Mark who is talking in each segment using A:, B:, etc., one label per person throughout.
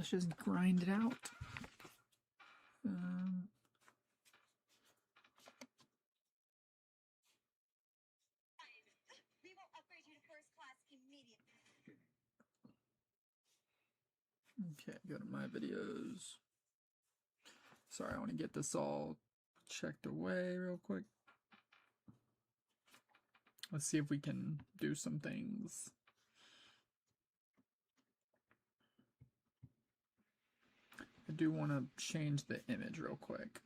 A: let's just grind it out. Okay, go to my videos. Sorry, I want to get this all checked away real quick. Let's see if we can do some things. I do want to change the image real quick.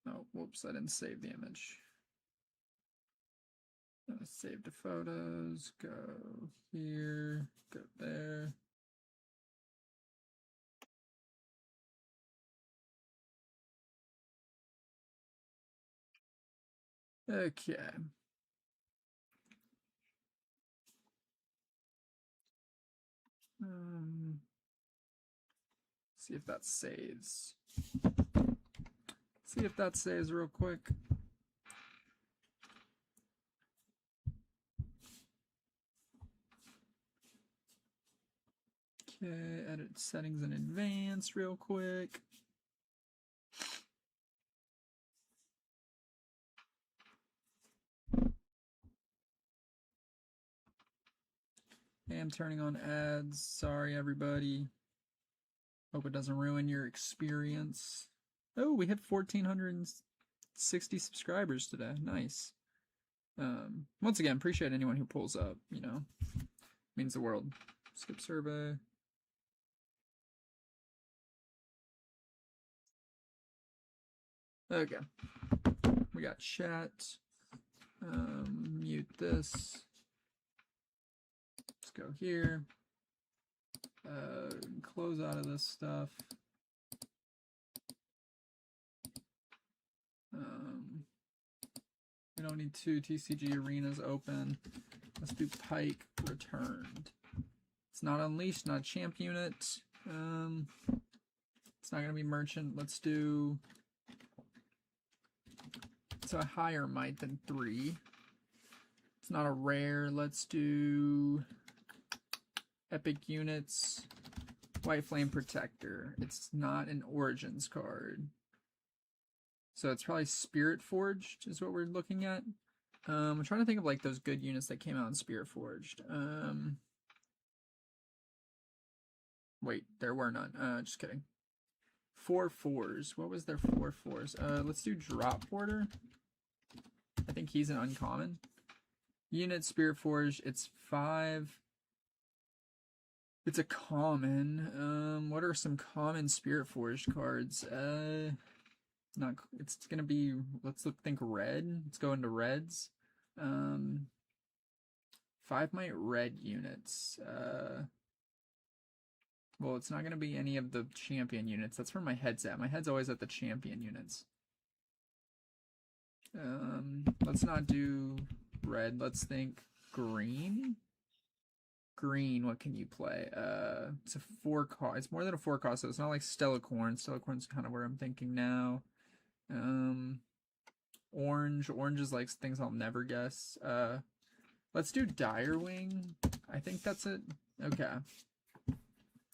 A: Oh, whoops, I didn't save the image. Save the photos, go here, go there. Okay. See if that saves. See if that saves real quick. Okay, edit settings in advance real quick. I'm turning on ads. Sorry, everybody. Hope it doesn't ruin your experience. Oh, we hit 1,460 subscribers today. Nice. Once again, appreciate anyone who pulls up, you know. Means the world. Skip survey. Okay. We got chat. Mute this. Let's go here. Close out of this stuff. We don't need 2 TCG arenas open. Let's do Pike returned. It's not unleashed, not champ unit. It's not gonna be merchant. Let's do. It's a higher might than 3. It's not a rare. Let's do epic units. White Flame Protector. It's not an Origins card. So it's probably Spirit Forged is what we're looking at. I'm trying to think of like those good units that came out in Spirit Forged. Wait, there were none. Just kidding. 4 4s. What was their 4 4s? Let's do Drop Porter. I think he's an uncommon. Unit Spirit Forged. It's 5. It's a common. What are some common Spirit Forged cards? Not. It's gonna be. Let's think red. Let's go into reds. 5 might red units. Well, it's not gonna be any of the champion units. That's where my head's at. My head's always at the champion units. Let's not do red. Let's think green. Green, what can you play? It's a 4 cost. It's more than a 4 cost, so it's not like Stellacorn. Stellacorn's kind of where I'm thinking now. Orange. Orange is like things I'll never guess. Let's do Direwing. I think that's it. Okay.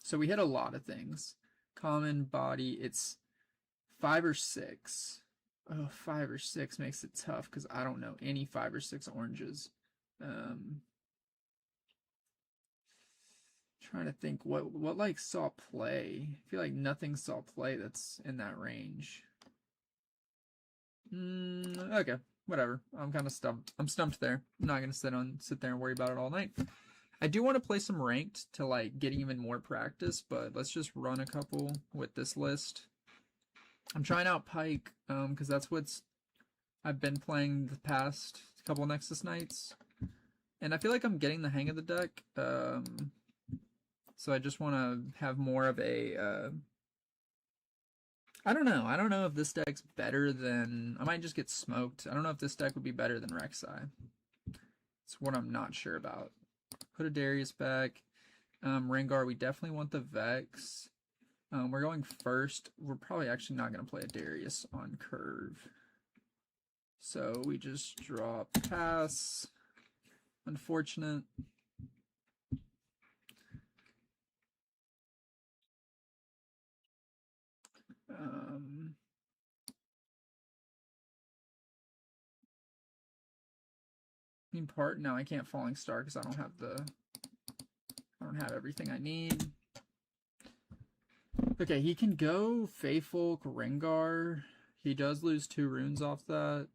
A: So we hit a lot of things. Common body. It's 5 or 6. Oh, 5 or 6 makes it tough because I don't know any 5 or 6 oranges. Trying to think what like saw play. I feel like nothing saw play that's in that range. Okay, whatever. I'm kind of stumped. I'm stumped there. I'm not gonna sit there and worry about it all night. I do want to play some ranked to like get even more practice, but let's just run a couple with this list. I'm trying out Pike because that's what's I've been playing the past couple Nexus nights, and I feel like I'm getting the hang of the deck. So I just want to have more of a. I don't know. I don't know if this deck's better than. I might just get smoked. I don't know if this deck would be better than Rek'Sai. It's what I'm not sure about. Put a Darius back. Rengar, we definitely want the Vex. We're going first. We're probably actually not going to play a Darius on curve. So we just draw pass. Unfortunate. Part no, I can't Falling Star because I don't have everything I need. Okay, he can go Faithful Rengar. He does lose 2 runes off that.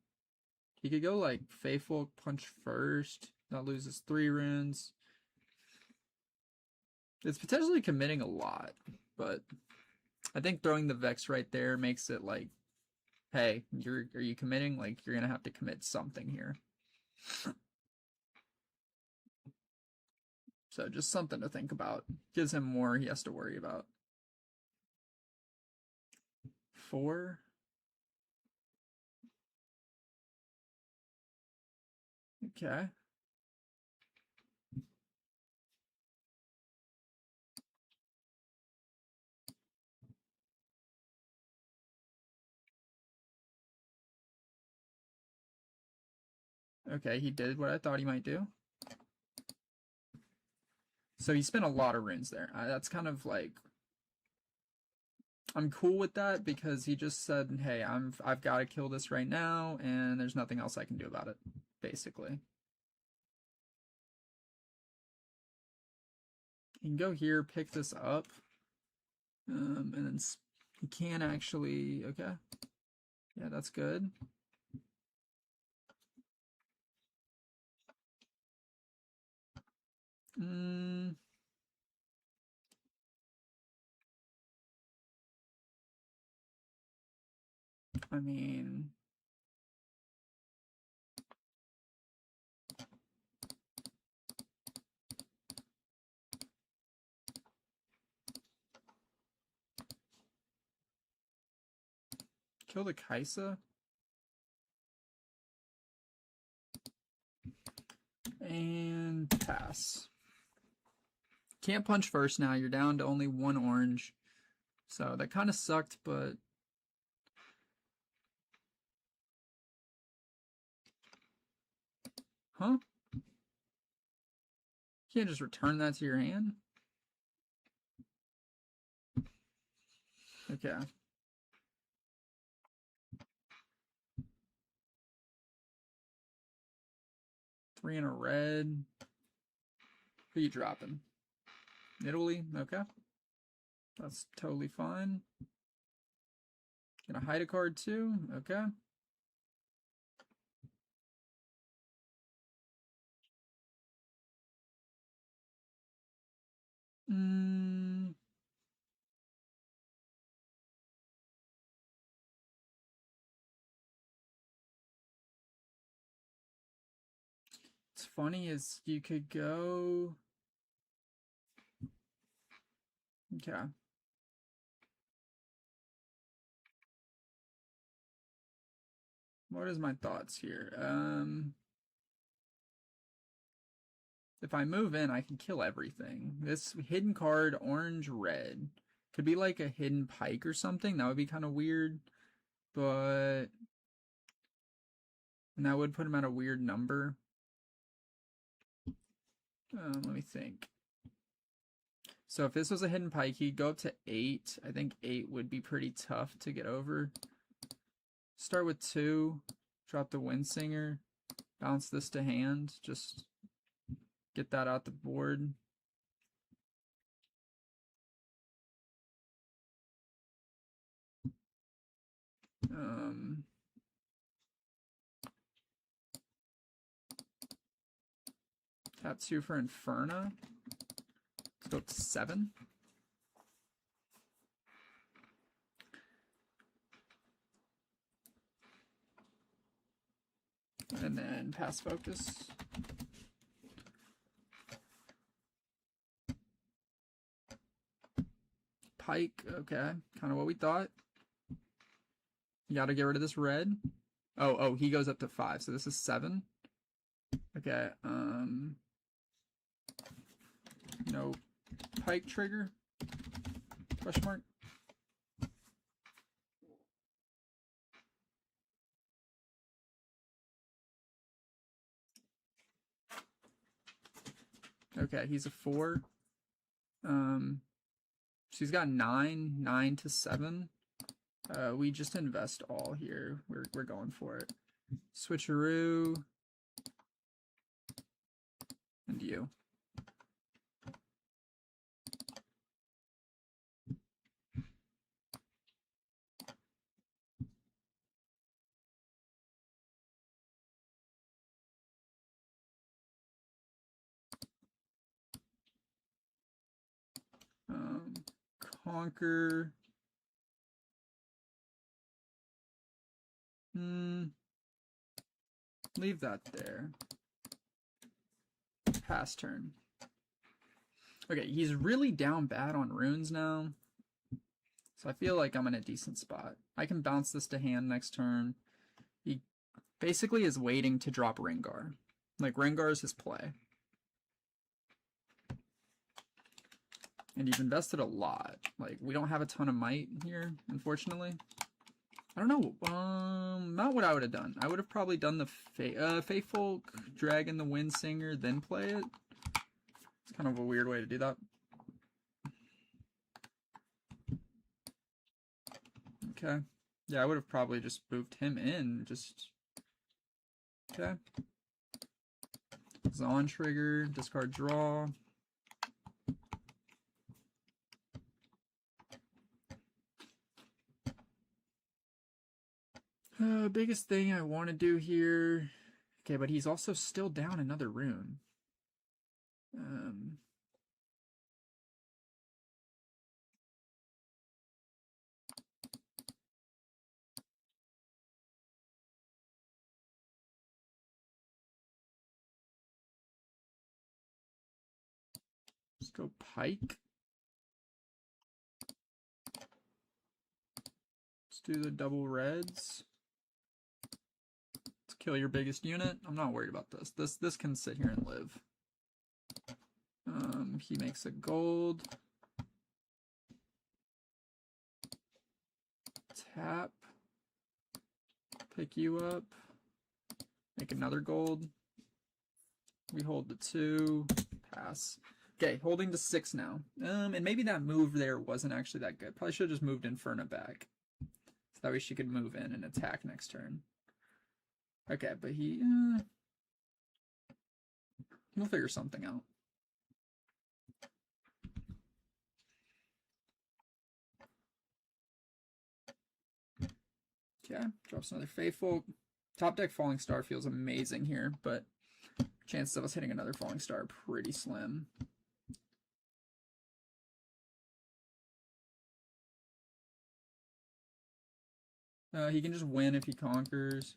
A: He could go like Faithful Punch first. That loses 3 runes. It's potentially committing a lot, but I think throwing the Vex right there makes it like, hey, are you committing? Like, you're gonna have to commit something here. So just something to think about. Gives him more he has to worry about. 4. Okay. Okay, he did what I thought he might do. So he spent a lot of runes there. That's kind of like, I'm cool with that because he just said, "Hey, I've got to kill this right now, and there's nothing else I can do about it." Basically, he can go here, pick this up, and then he can actually. Okay, yeah, that's good. I mean, kill the Kaisa. And pass. Can't punch first now. You're down to only 1 orange. So that kind of sucked, but... Huh? You can't just return that to your hand? Okay. 3 in a red. Who are you dropping? Italy? Okay. That's totally fine. Gonna hide a card too? Okay. What's funny is you could go... Okay. What is my thoughts here? If I move in, I can kill everything. This hidden card, orange, red. Could be like a hidden pike or something. That would be kind of weird. But... And that would put him at a weird number. Let me think. So if this was a hidden pike, he'd go up to 8. I think 8 would be pretty tough to get over. Start with 2. Drop the Windsinger. Bounce this to hand. Just get that out the board. Tap 2 for Inferno. Let's go up to 7. And then pass focus. Pike, okay. Kind of what we thought. You gotta get rid of this red. Oh, he goes up to 5, so this is 7. Okay, no pike trigger? Question mark? Okay, he's a 4. She's got 9 to 7. We just invest all here. We're going for it. Switcheroo. And you. Conquer. Leave that there. Pass turn. Okay, he's really down bad on runes now. So I feel like I'm in a decent spot. I can bounce this to hand next turn. He basically is waiting to drop Rengar. Like, Rengar is his play. And you've invested a lot. Like, we don't have a ton of might here, unfortunately. I don't know. Not what I would have done. I would have probably done the Faithful Dragon the Wind Singer, then play it. It's kind of a weird way to do that. Okay. Yeah, I would have probably just moved him in. Just... Okay. Zon trigger, discard draw. Biggest thing I want to do here. Okay, but he's also still down another rune. Let's go Pike. Let's do the double reds. Let's kill your biggest unit. I'm not worried about this. This can sit here and live. He makes a gold. Tap. Pick you up. Make another gold. We hold the 2. Pass. Okay, holding to 6 now. And maybe that move there wasn't actually that good. Probably should have just moved Inferno back. So that way she could move in and attack next turn. Okay, but he'll figure something out. Okay, drops another Faithful. Top deck Falling Star feels amazing here, but chances of us hitting another Falling Star are pretty slim. He can just win if he conquers.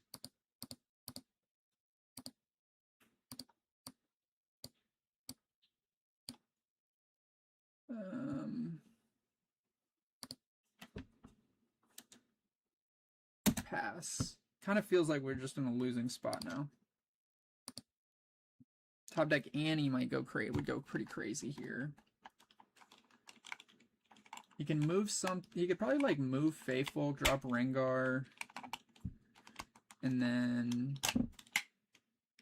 A: Pass. Kind of feels like we're just in a losing spot now. Top deck Annie might go crazy. Would go pretty crazy here. He can move some. He could probably like move Faithful, drop Rengar, and then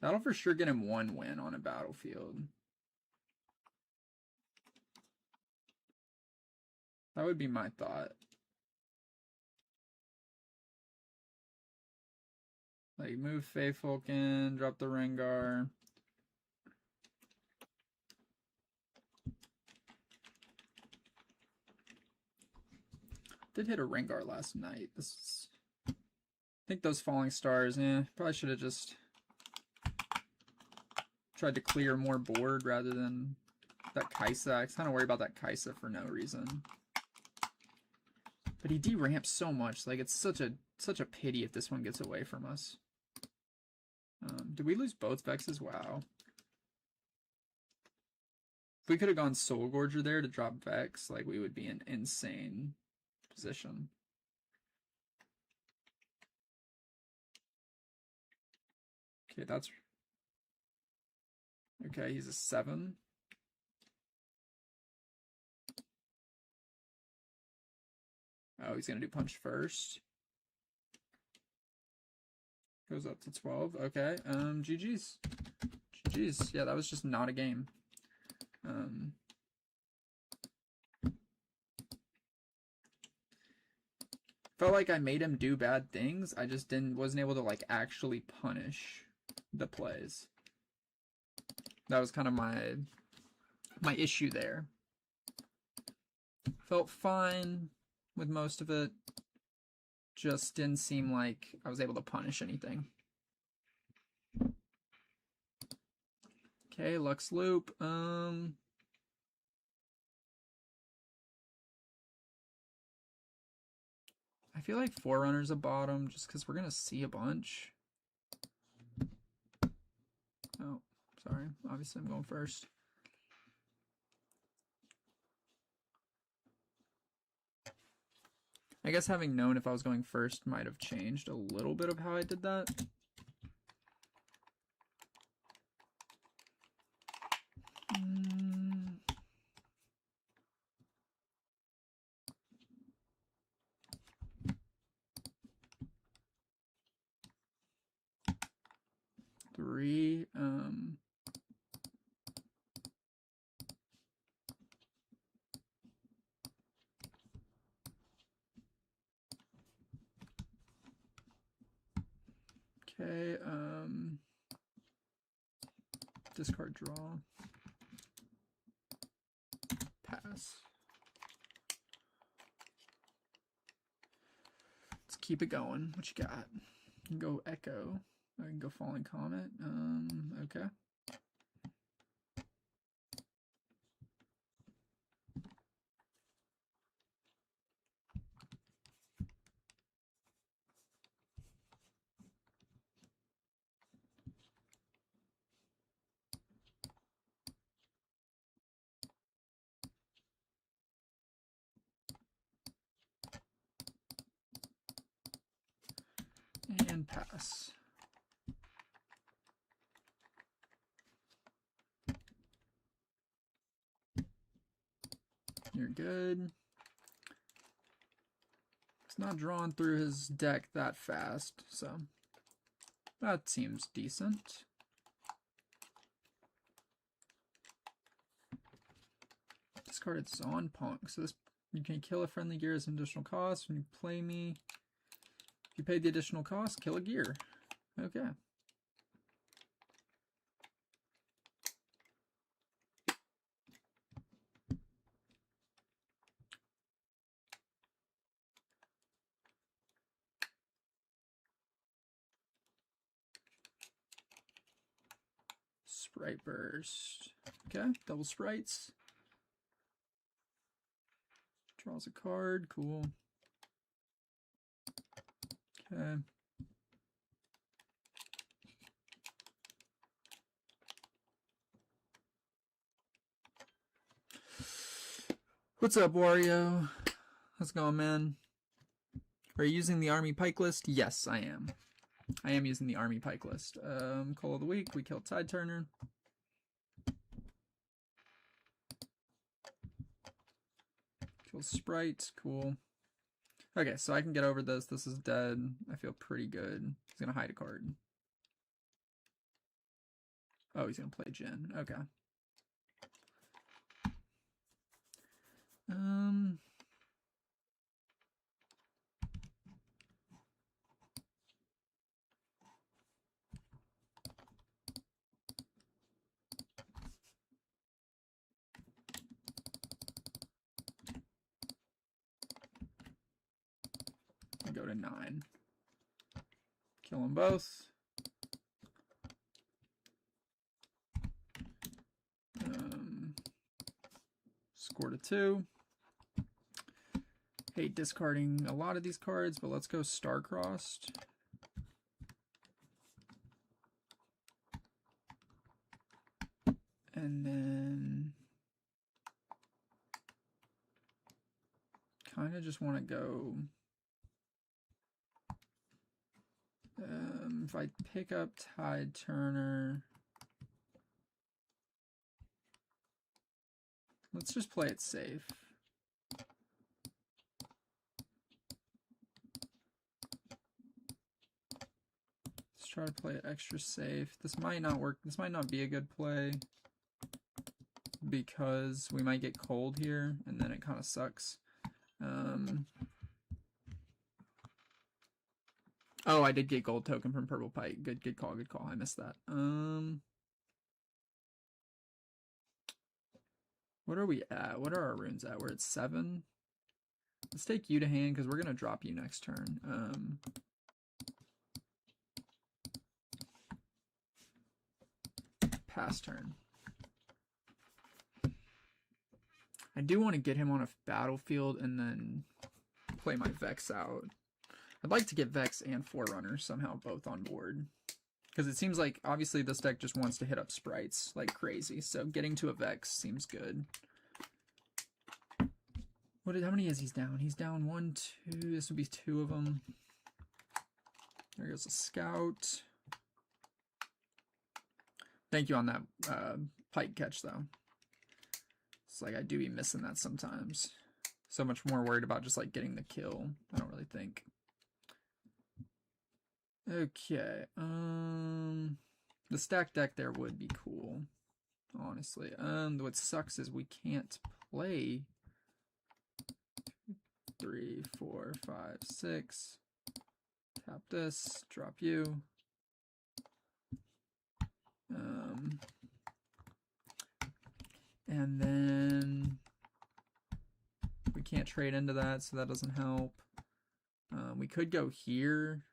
A: that'll for sure get him 1 win on a battlefield. That would be my thought. Like, move Faithfulkin, drop the Rengar. Did hit a Rengar last night. I think those Falling Stars, probably should have just tried to clear more board rather than that Kaisa. I was kind of worried about that Kaisa for no reason. But he deramps so much. Like, it's such a pity if this one gets away from us. Did we lose both Vexes? Wow. If we could have gone Soul Gorger there to drop Vex, like, we would be in insane position. Okay, that's... Okay, he's a 7. Oh, he's going to do punch first. Goes up to 12. Okay, GG's. GG's. Yeah, that was just not a game. felt like I made him do bad things. I just wasn't able to like actually punish the plays. That was kind of my issue there. Felt fine with most of it. Just didn't seem like I was able to punish anything. Okay, Lux Loop. I feel like Forerunner's a bottom just because we're going to see a bunch. Oh, sorry. Obviously, I'm going first. I guess having known if I was going first might have changed a little bit of how I did that. Three. Okay. Discard draw. Pass. Let's keep it going. What you got? You can go Echo. I can go Falling Comet. Okay. And pass. You're good. It's not drawn through his deck that fast, so that seems decent. Discarded Zon Punk. So this, you can kill a friendly gear as an additional cost. When you play me, if you pay the additional cost, kill a gear. Okay. Sprite Burst. Okay, double sprites. Draws a card. Cool. Okay. What's up, Wario? How's it going, man? Are you using the Army Pike list? Yes, I am. I am using the Army Pike list. Call of the week. We killed Tide Turner. Kill Sprite. Cool. Okay, so I can get over this. This is dead. I feel pretty good. He's going to hide a card. Oh, he's going to play Jin. Okay. Go to 9. Kill them both. Score to 2. Hate discarding a lot of these cards, but let's go Star-Crossed. And then kind of just want to go, if I pick up Tide Turner, let's just play it safe. Let's try to play it extra safe. This might not work. This might not be a good play because we might get cold here and then it kind of sucks. Oh, I did get gold token from Purple Pike. Good call, good call. I missed that. What are we at? What are our runes at? We're at 7. Let's take you to hand because we're gonna drop you next turn. Pass turn. I do want to get him on a battlefield and then play my Vex out. I'd like to get Vex and Forerunner somehow both on board. Because it seems like, obviously, this deck just wants to hit up sprites like crazy. So getting to a Vex seems good. How many is he's down? He's down 1, 2. This would be 2 of them. There goes a Scout. Thank you on that Pike catch, though. It's like I do be missing that sometimes. So much more worried about just like getting the kill. I don't really think. Okay. The stack deck there would be cool, honestly. What sucks is we can't play 3, 4, 5, 6. Tap this, drop you. And then we can't trade into that, so that doesn't help. We could go here.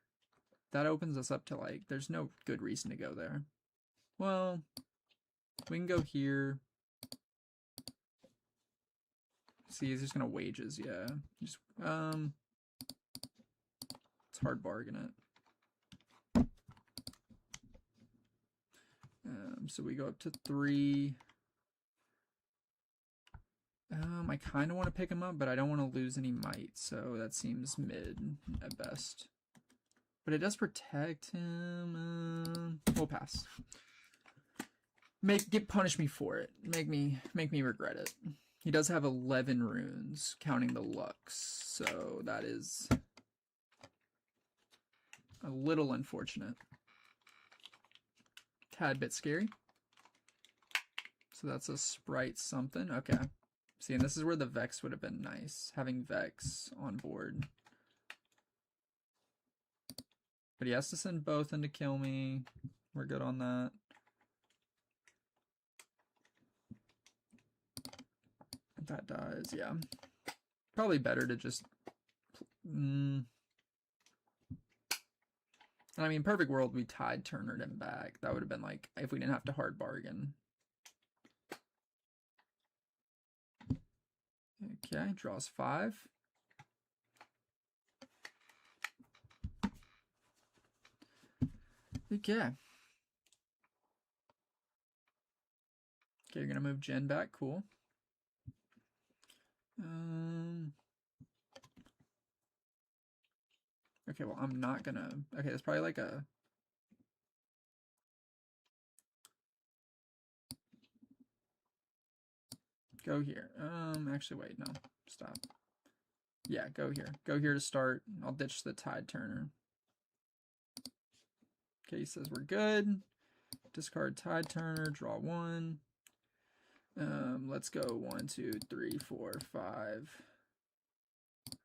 A: That opens us up to like, there's no good reason to go there. Well, we can go here. See, he's just gonna wages, yeah. Just it's hard bargain it. So we go up to 3. I kind of want to pick him up, but I don't want to lose any might, so that seems mid at best. But it does protect him. We'll pass. Punish me for it. Make me regret it. He does have 11 runes, counting the Lux, so that is a little unfortunate. Tad bit scary. So that's a sprite something. Okay. See, and this is where the Vex would have been nice, having Vex on board. But he has to send both in to kill me. We're good on that. If that dies, yeah. Probably better to just... I mean, perfect world, we tied Turnered him back. That would have been like, if we didn't have to hard bargain. Okay, draws 5. Okay. Okay, you're gonna move Jen back. Cool. Okay, well, I'm not gonna... Okay, it's probably like a... Go here. Actually, wait, no. Stop. Yeah, go here. Go here to start. I'll ditch the Tide Turner. Okay, he says we're good. Discard Tide Turner, draw 1. Let's go 1, 2, 3, 4, 5.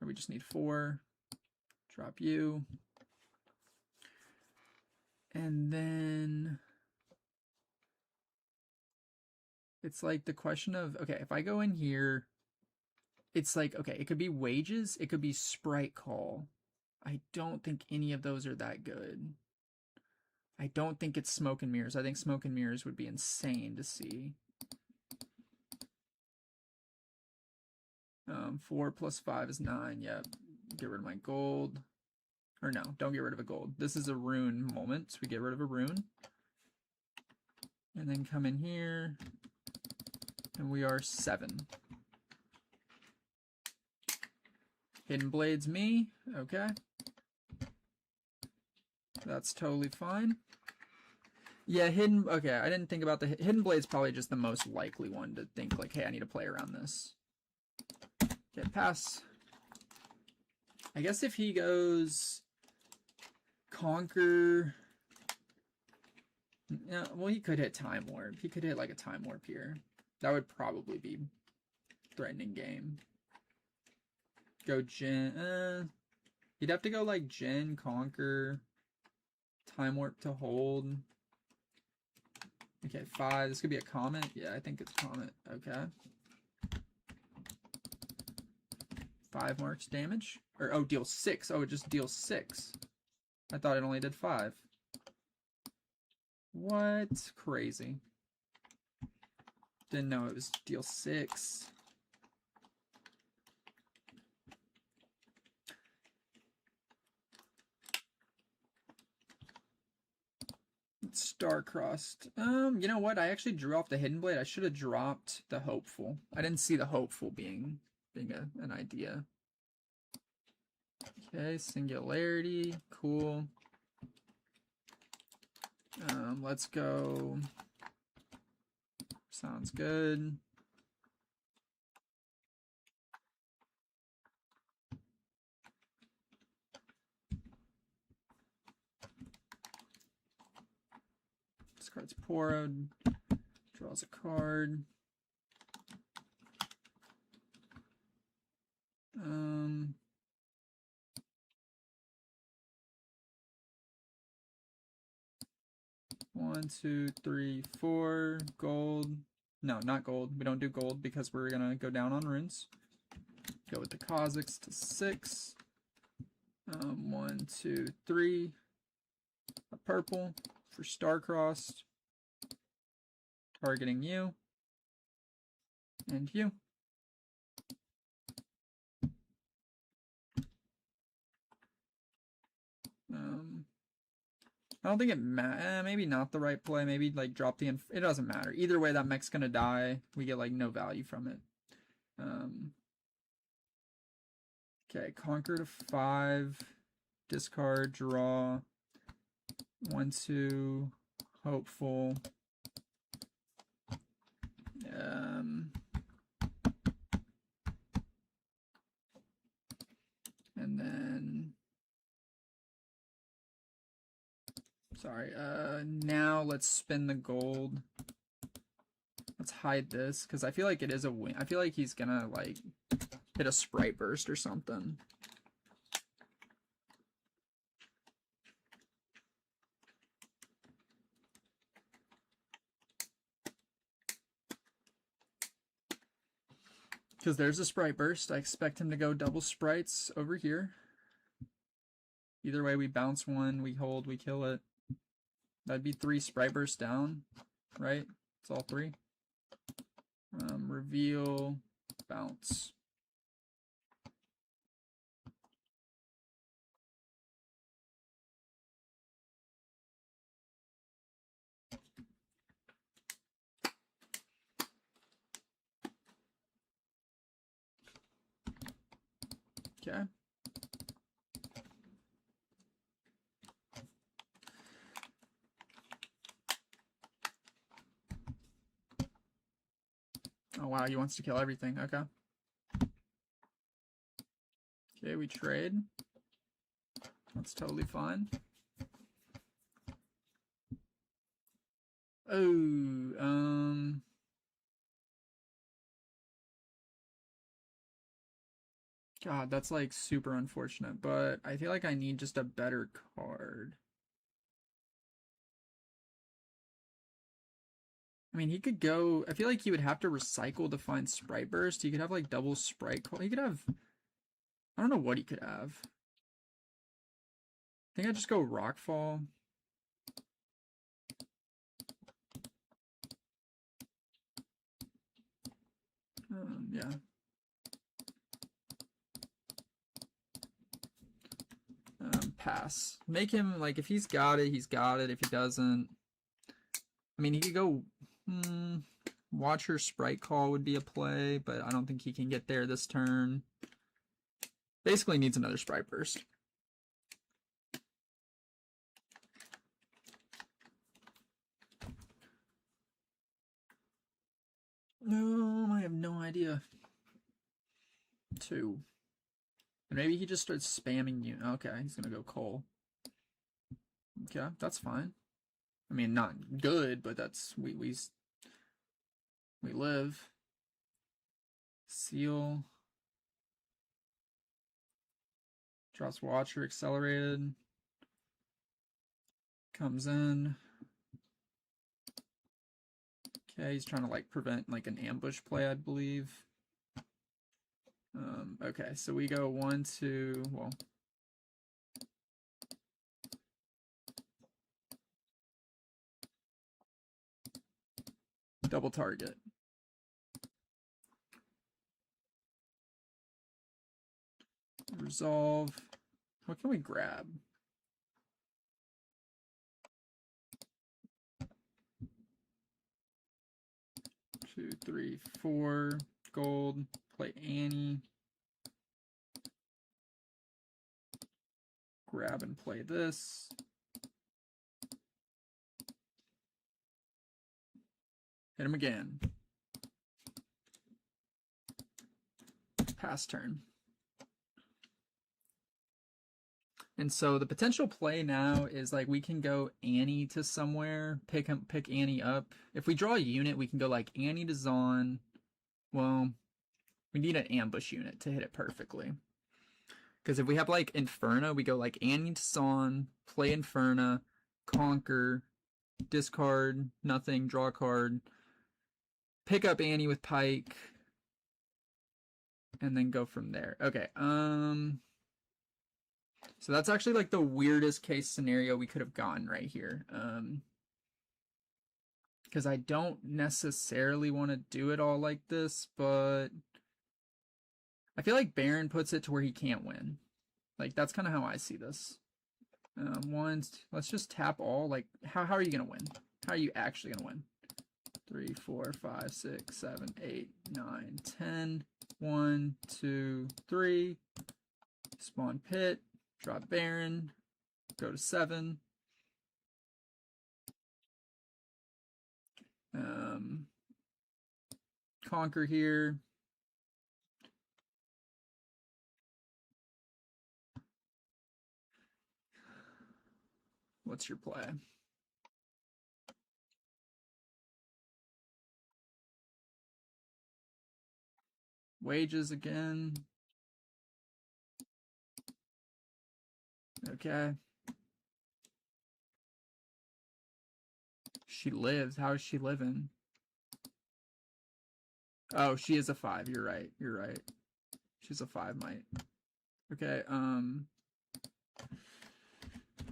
A: Or we just need 4. Drop you. And then it's like the question of, okay, if I go in here, it's like, okay, it could be wages, it could be sprite call. I don't think any of those are that good. I don't think it's smoke and mirrors. I think smoke and mirrors would be insane to see. 4 plus 5 is 9. Yep. Get rid of my gold. Or no, don't get rid of a gold. This is a rune moment, so we get rid of a rune. And then come in here. And we are 7. Hidden Blades me. Okay. That's totally fine. Yeah, Hidden... Okay, I didn't think about the... Hidden Blade's probably just the most likely one to think, like, hey, I need to play around this. Okay, pass. I guess if he goes... Conquer... Yeah, well, he could hit Time Warp. He could hit, like, a Time Warp here. That would probably be threatening game. Go Jen... He'd have to go like Gen, Conquer, Time Warp to hold. Okay, 5. This could be a Comet. Yeah, I think it's Comet. Okay. 5 marks damage. Or, oh, deal 6. Oh, it just deals 6. I thought it only did 5. What? Crazy. Didn't know it was deal 6. Star-crossed. You know what? I actually drew off the Hidden Blade. I should have dropped the Hopeful. I didn't see the Hopeful being an idea. Okay, Singularity. Cool. Let's go. Sounds good. Discards Poro. Draws a card. 1, 2, 3, 4. Gold. No, not gold. We don't do gold because we're gonna go down on runes. Go with the Kha'Zix to 6. 1, 2, 3. A purple for Star-crossed. Targeting you. And you. I don't think it maybe not the right play. Maybe like drop the it doesn't matter. Either way, that mech's gonna die. We get like no value from it. Okay, Conquer to 5. Discard, draw. 1, 2. Hopeful. And then sorry, now let's spin the gold. Let's hide this, because I feel like it is a win. I feel like he's gonna, like, hit a Sprite Burst or something. Because there's a Sprite Burst. I expect him to go double Sprites over here. Either way, we bounce one, we hold, we kill it. That'd be 3 Sprite Bursts down, right? It's all 3. Reveal, bounce. Okay. Oh wow, he wants to kill everything. Okay. Okay, we trade. That's totally fine. Oh, God, that's like super unfortunate, but I feel like I need just a better card. I mean, he could go. I feel like he would have to recycle to find Sprite Burst. He could have like double Sprite Call. He could have. I don't know what he could have. I think I'd just go Rockfall. Yeah. Pass. Make him, like, if he's got it, he's got it. If he doesn't, I mean, he could go. Watch her Sprite Call would be a play, but I don't think he can get there this turn. Basically needs another Sprite Burst. No, I have no idea. 2. And maybe he just starts spamming you. Okay, he's gonna go Cole. Okay, that's fine. I mean, not good, but that's we live. Seal. Drops Watcher, accelerated. Comes in. Okay, he's trying to like prevent like an ambush play, I believe. Okay, so we go 1, 2, well. Double target. Resolve. What can we grab? Two, three, four. Gold. Play Annie. Grab and play this. Hit him again. Pass turn. And so the potential play now is like we can go Annie to somewhere, pick Annie up. If we draw a unit, we can go like Annie to Zon. Well, we need an ambush unit to hit it perfectly. Because if we have like Inferno, we go like Annie to Zon, play Inferno, conquer, discard, nothing, draw a card, pick up Annie with Pike, and then go from there. Okay, so that's actually like the weirdest case scenario we could have gotten right here. Because I don't necessarily want to do it all like this, but I feel like Baron puts it to where he can't win. Like, that's kind of how I see this. Let's just tap all. Like, how are you going to win? How are you actually going to win? 3, 4, 5, 6, 7, 8, 9, 10. 1, 2, 3. Spawn pit. Drop Baron. Go to 7. Conquer here. What's your play? Wages again. Okay. She lives. How is she living? Oh, she is a 5. You're right. You're right. She's a 5 might. Okay,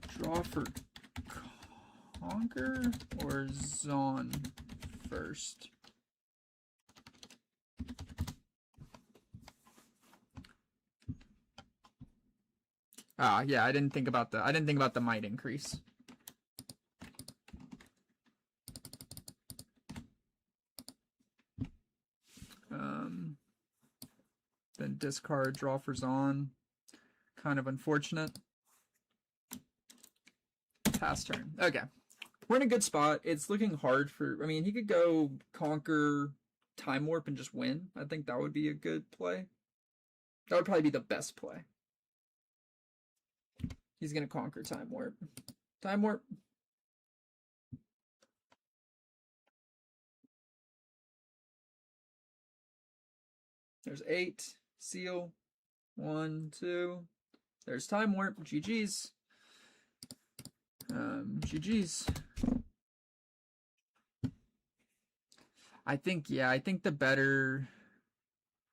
A: draw for Conquer or Zon first? Yeah, I didn't think about the might increase. Then discard, draw for Zon. Kind of unfortunate. Pass turn. Okay. We're in a good spot. It's looking hard for... I mean, he could go Conquer, Time Warp, and just win. I think that would be a good play. That would probably be the best play. He's going to Conquer Time Warp. Time Warp. There's 8. Seal. 1, 2. There's Time Warp. GG's. GG's. I think the better...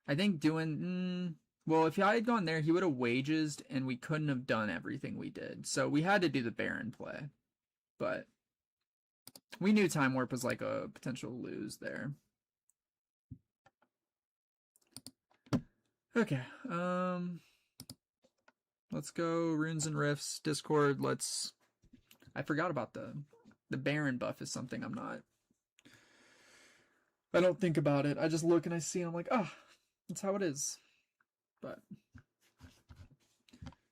A: I think doing... well, if I had gone there, he would have wages, and we couldn't have done everything we did. So we had to do the Baron play. But we knew Time Warp was like a potential lose there. Okay. Let's go Runes and Rifts. Discord, let's... I forgot about the Baron buff is something I don't think about it. I just look and I see and I'm like, that's how it is. But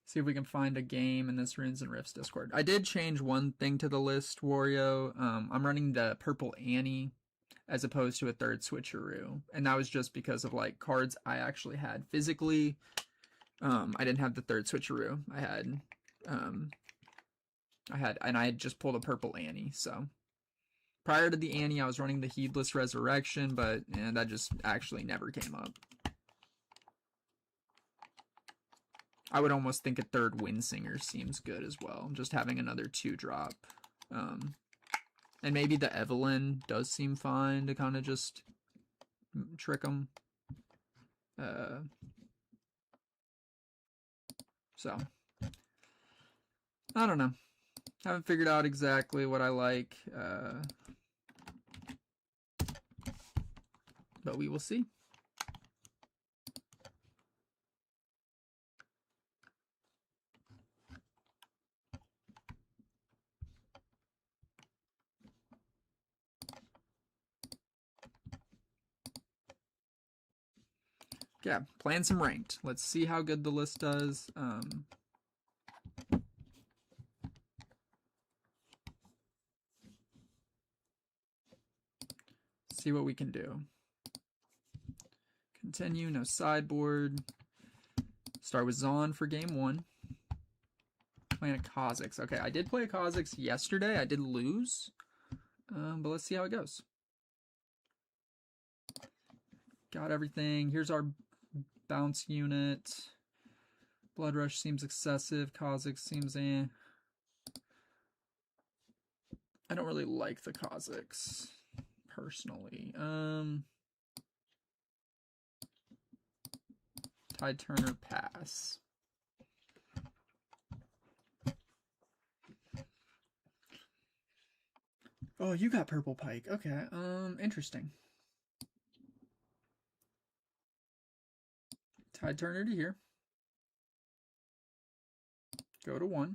A: see if we can find a game in this Runes and Rifts Discord. I did change one thing to the list, Wario. I'm running the purple Annie as opposed to a third switcheroo. And that was just because of like cards I actually had physically. I didn't have the third switcheroo. I had just pulled a purple Annie. So prior to the Annie, I was running the Heedless Resurrection, but that just actually never came up. I would almost think a third Windsinger seems good as well. Just having another 2-drop. And maybe the Evelyn does seem fine to kind of just trick them. So, I don't know. Haven't figured out exactly what I like. But we will see. Yeah, playing some ranked. Let's see how good the list does. See what we can do. Continue, no sideboard. Start with Zon for game 1. Playing a Kha'Zix. Okay, I did play a Kha'Zix yesterday. I did lose. But let's see how it goes. Got everything. Here's our bounce unit. Blood Rush seems excessive. Kha'Zix seems eh. I don't really like the Kha'Zix personally. Tide Turner pass. Oh, you got Purple Pike. Okay, interesting. Tide Turner to here. Go to 1.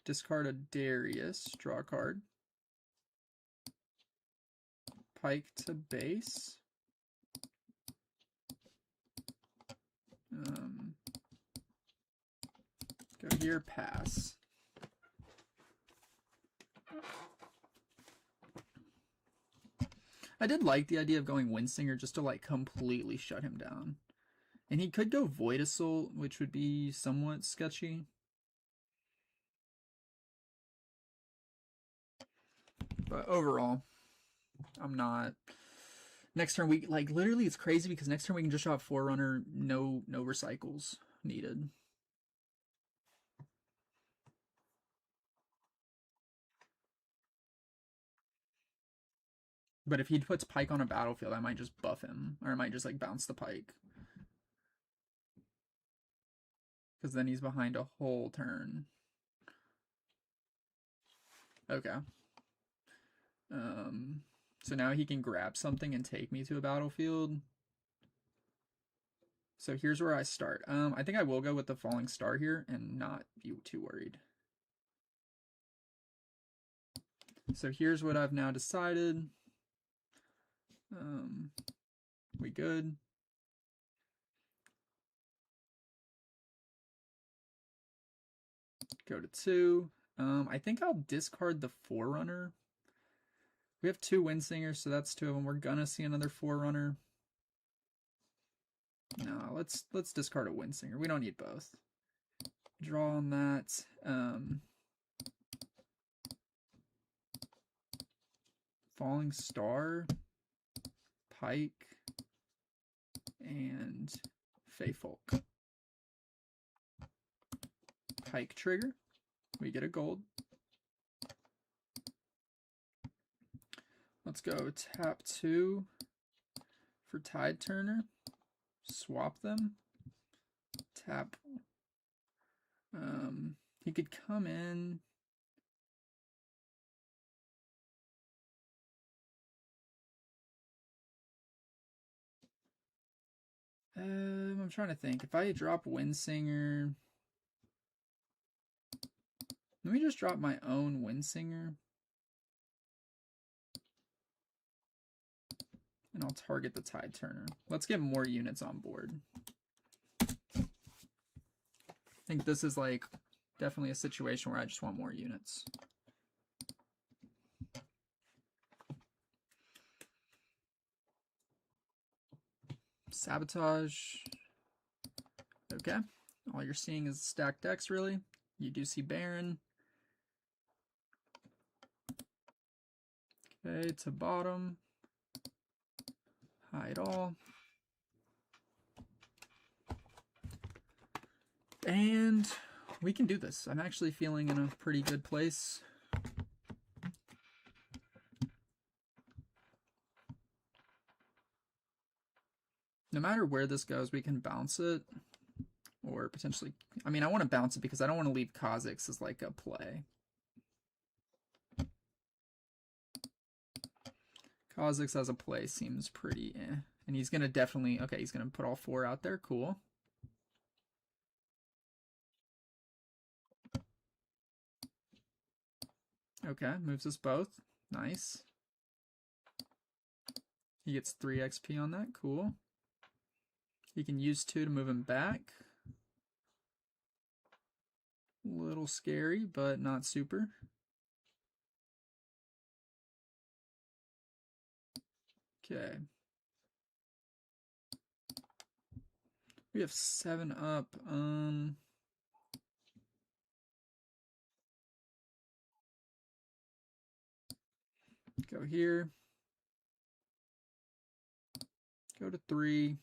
A: Discard a Darius. Draw a card. Pike to base. Go here, pass. I did like the idea of going Windsinger just to like completely shut him down. And he could go Void Assault, which would be somewhat sketchy. But overall, I'm not. Next turn we like literally it's crazy because next turn we can just draw Forerunner, no recycles needed. But if he puts Pike on a battlefield, I might just buff him. Or I might just like bounce the Pike. Because then he's behind a whole turn. Okay. So now he can grab something and take me to a battlefield. So here's where I start. I think I will go with the Falling Star here and not be too worried. So here's what I've now decided. We good? Go to 2. I think I'll discard the Forerunner. We have 2 Windsingers, so that's 2 of them. We're gonna see another Forerunner. No, let's discard a Windsinger. We don't need both. Draw on that. Falling Star, Pike, and Feyfolk. Pike trigger. We get a gold. Let's go tap 2 for Tide Turner. Swap them. Tap. He could come in. I'm trying to think. If I drop Windsinger, let me just drop my own Windsinger. And I'll target the Tide Turner. Let's get more units on board. I think this is like definitely a situation where I just want more units. Sabotage. Okay. All you're seeing is stacked decks, really. You do see Baron. Okay, to bottom. Hide all. And we can do this. I'm actually feeling in a pretty good place. No matter where this goes, we can bounce it. Or potentially, I mean, I want to bounce it because I don't want to leave Kha'Zix as like a play. Kha'Zix as a play seems pretty eh. And he's going to definitely, okay, he's going to put all 4 out there. Cool. Okay, moves us both. Nice. He gets 3 XP on that. Cool. He can use 2 to move him back. A little scary, but not super. Okay. We have 7 up. Go here. Go to 3.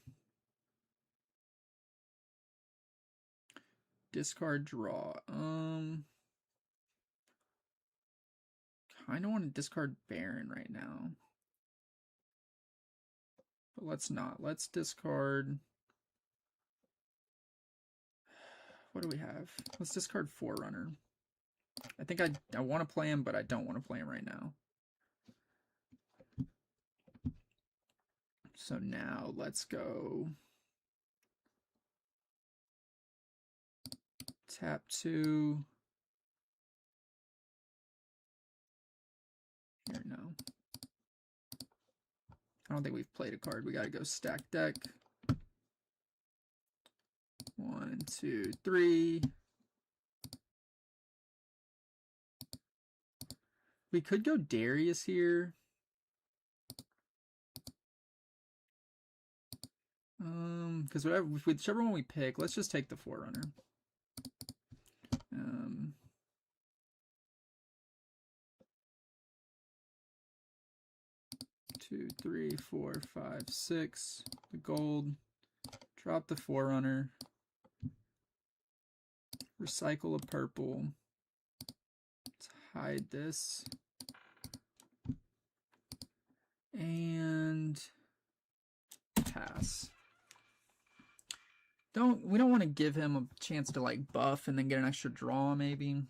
A: Discard draw. Kind of want to discard Baron right now. But let's not. Let's discard. What do we have? Let's discard Forerunner. I think I want to play him, but I don't want to play him right now. So now let's go tap 2. Here, no. I don't think we've played a card. We gotta go stack deck. 1, 2, 3. We could go Darius here. Because whichever one we pick, let's just take the Forerunner. 2, 3, 4, 5, 6. The gold. Drop the Forerunner. Recycle a purple. Let's hide this. And pass. We don't want to give him a chance to like buff and then get an extra draw maybe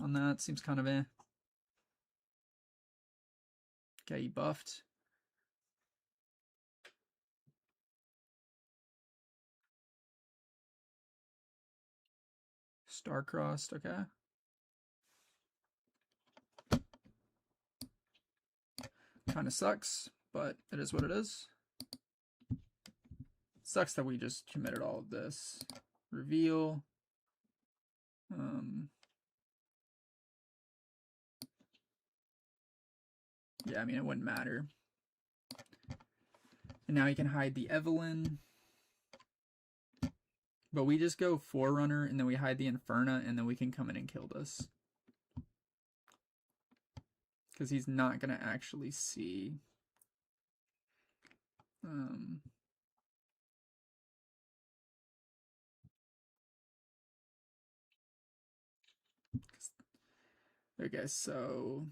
A: on that. Seems kind of eh. Okay, he buffed. Star-crossed, okay. Kind of sucks, but it is what it is. Sucks that we just committed all of this. Reveal. Yeah, I mean, it wouldn't matter. And now he can hide the Evelyn. But we just go Forerunner, and then we hide the Inferna, and then we can come in and kill this. Because he's not going to actually see. Okay, so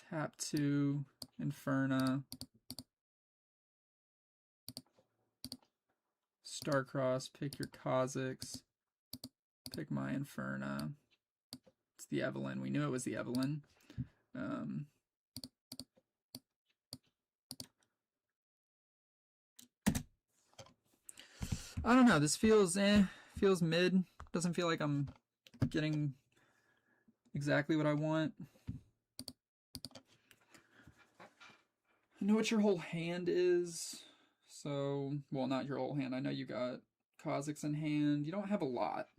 A: tap 2, Inferna, Starcross, pick your Kha'Zix, pick my Inferna. It's the Evelyn. We knew it was the Evelyn. I don't know. This feels feels mid. Doesn't feel like I'm getting exactly what I want. I know what your whole hand is. So, well, not your whole hand. I know you got Kha'Zix in hand. You don't have a lot.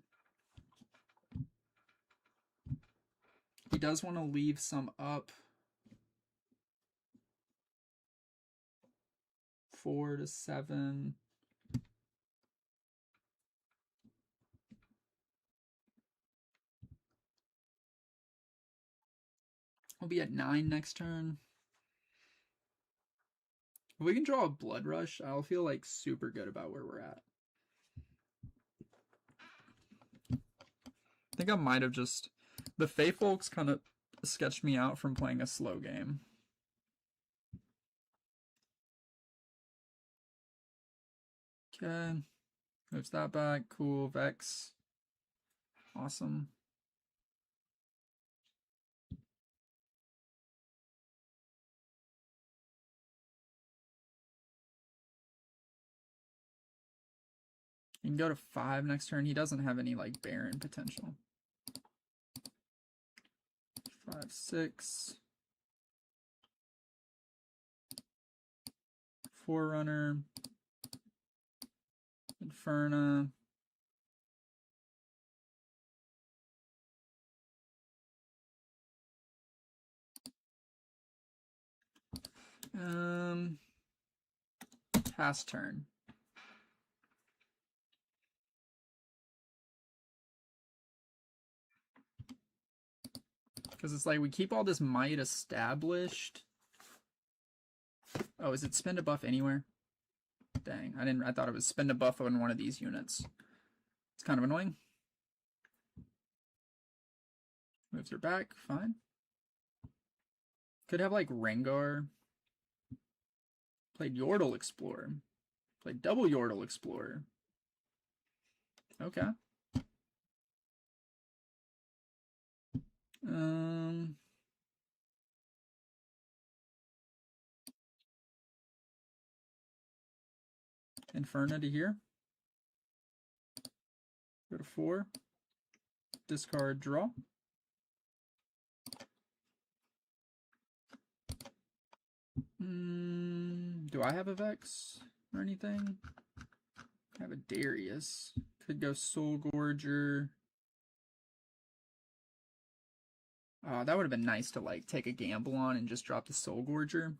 A: He does want to leave some up. 4 to 7. We'll be at 9 next turn. If we can draw a Blood Rush, I'll feel like super good about where we're at. I think I might have just... The Fey Folks kind of sketched me out from playing a slow game. Okay. Moves that back. Cool. Vex. Awesome. You can go to 5 next turn. He doesn't have any, like, Baron potential. 5, 6. Forerunner. Inferna. Pass turn. Because it's like we keep all this might established. Oh, is it spend a buff anywhere? Dang, I thought it was spend a buff on one of these units. It's kind of annoying. Moves her back, fine. Could have like Rengar. Played Yordle Explorer. Played double Yordle Explorer. Okay. Inferno to here. Go to 4. Discard, draw. Do I have a Vex or anything? I have a Darius. Could go Soul Gorger. That would have been nice to like take a gamble on and just drop the Soul Gorger.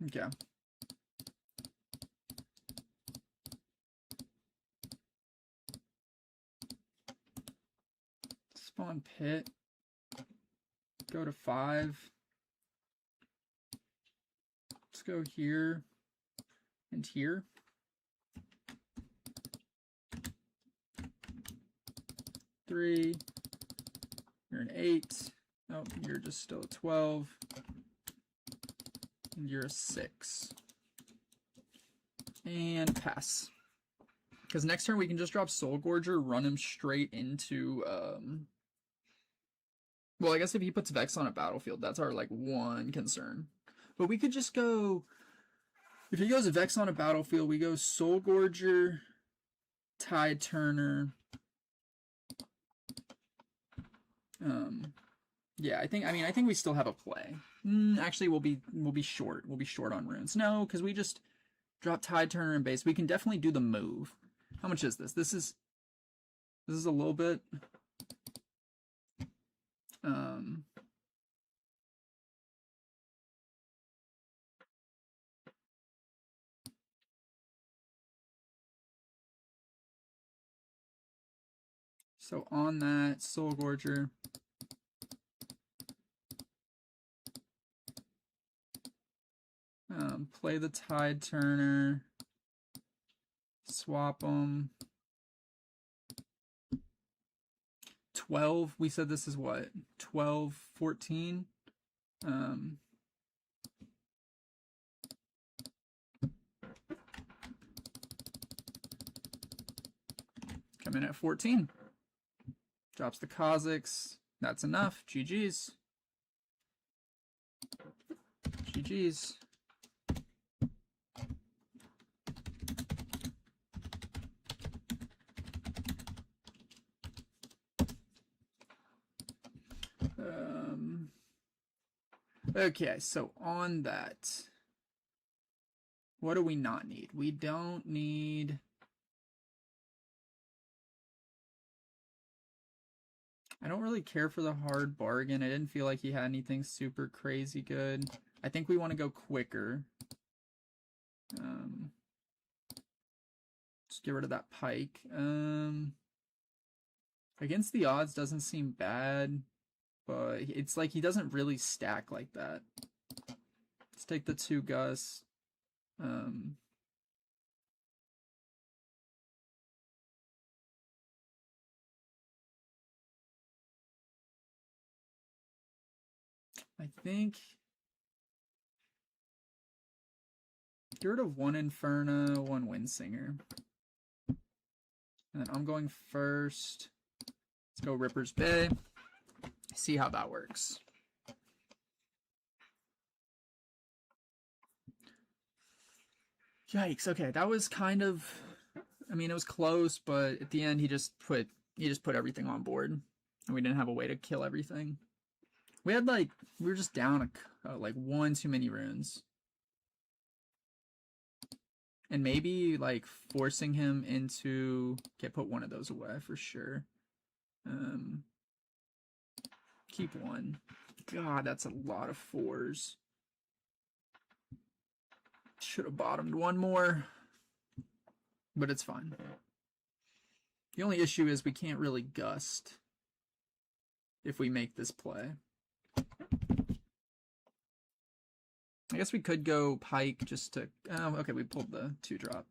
A: Okay. Spawn pit. Go to 5. Let's go here and here. Three. You're an 8. Oh, you're just still a 12. And you're a 6. And pass. Because next turn we can just drop Soul Gorger, run him straight into well, I guess if he puts Vex on a battlefield, that's our like one concern. But we could just go, if he goes Vex on a battlefield, we go Soul Gorger, Tide Turner. Yeah, I think we still have a play. Actually, we'll be short. We'll be short on runes. No, because we just drop Tide Turner and base. We can definitely do the move. How much is this? This is a little bit. So on that Soul Gorger, play the Tide Turner, swap them. 12, we said this is what? 12, 14? Come in at 14. Drops the Kha'Zix. That's enough. GG's. GG's. Okay, so on that, what do we not need? We don't need... I don't really care for the hard bargain. I didn't feel like he had anything super crazy good. I think we want to go quicker. Just get rid of that pike. Against the odds doesn't seem bad, but it's like he doesn't really stack like that. Let's take the 2 Gus. I think get rid of 1 Inferno, 1 Windsinger. And then I'm going first. Let's go Ripper's Bay. See how that works. Yikes. Okay, that was kind of, I mean, it was close, but at the end he just put everything on board, and we didn't have a way to kill everything. We had we were just down like 1 too many runes. And maybe forcing him into, okay, put 1 of those away for sure. Keep 1. God, that's a lot of 4s. Should have bottomed 1 more, but it's fine. The only issue is we can't really gust if we make this play. I guess we could go pike just to, okay, we pulled the 2-drop.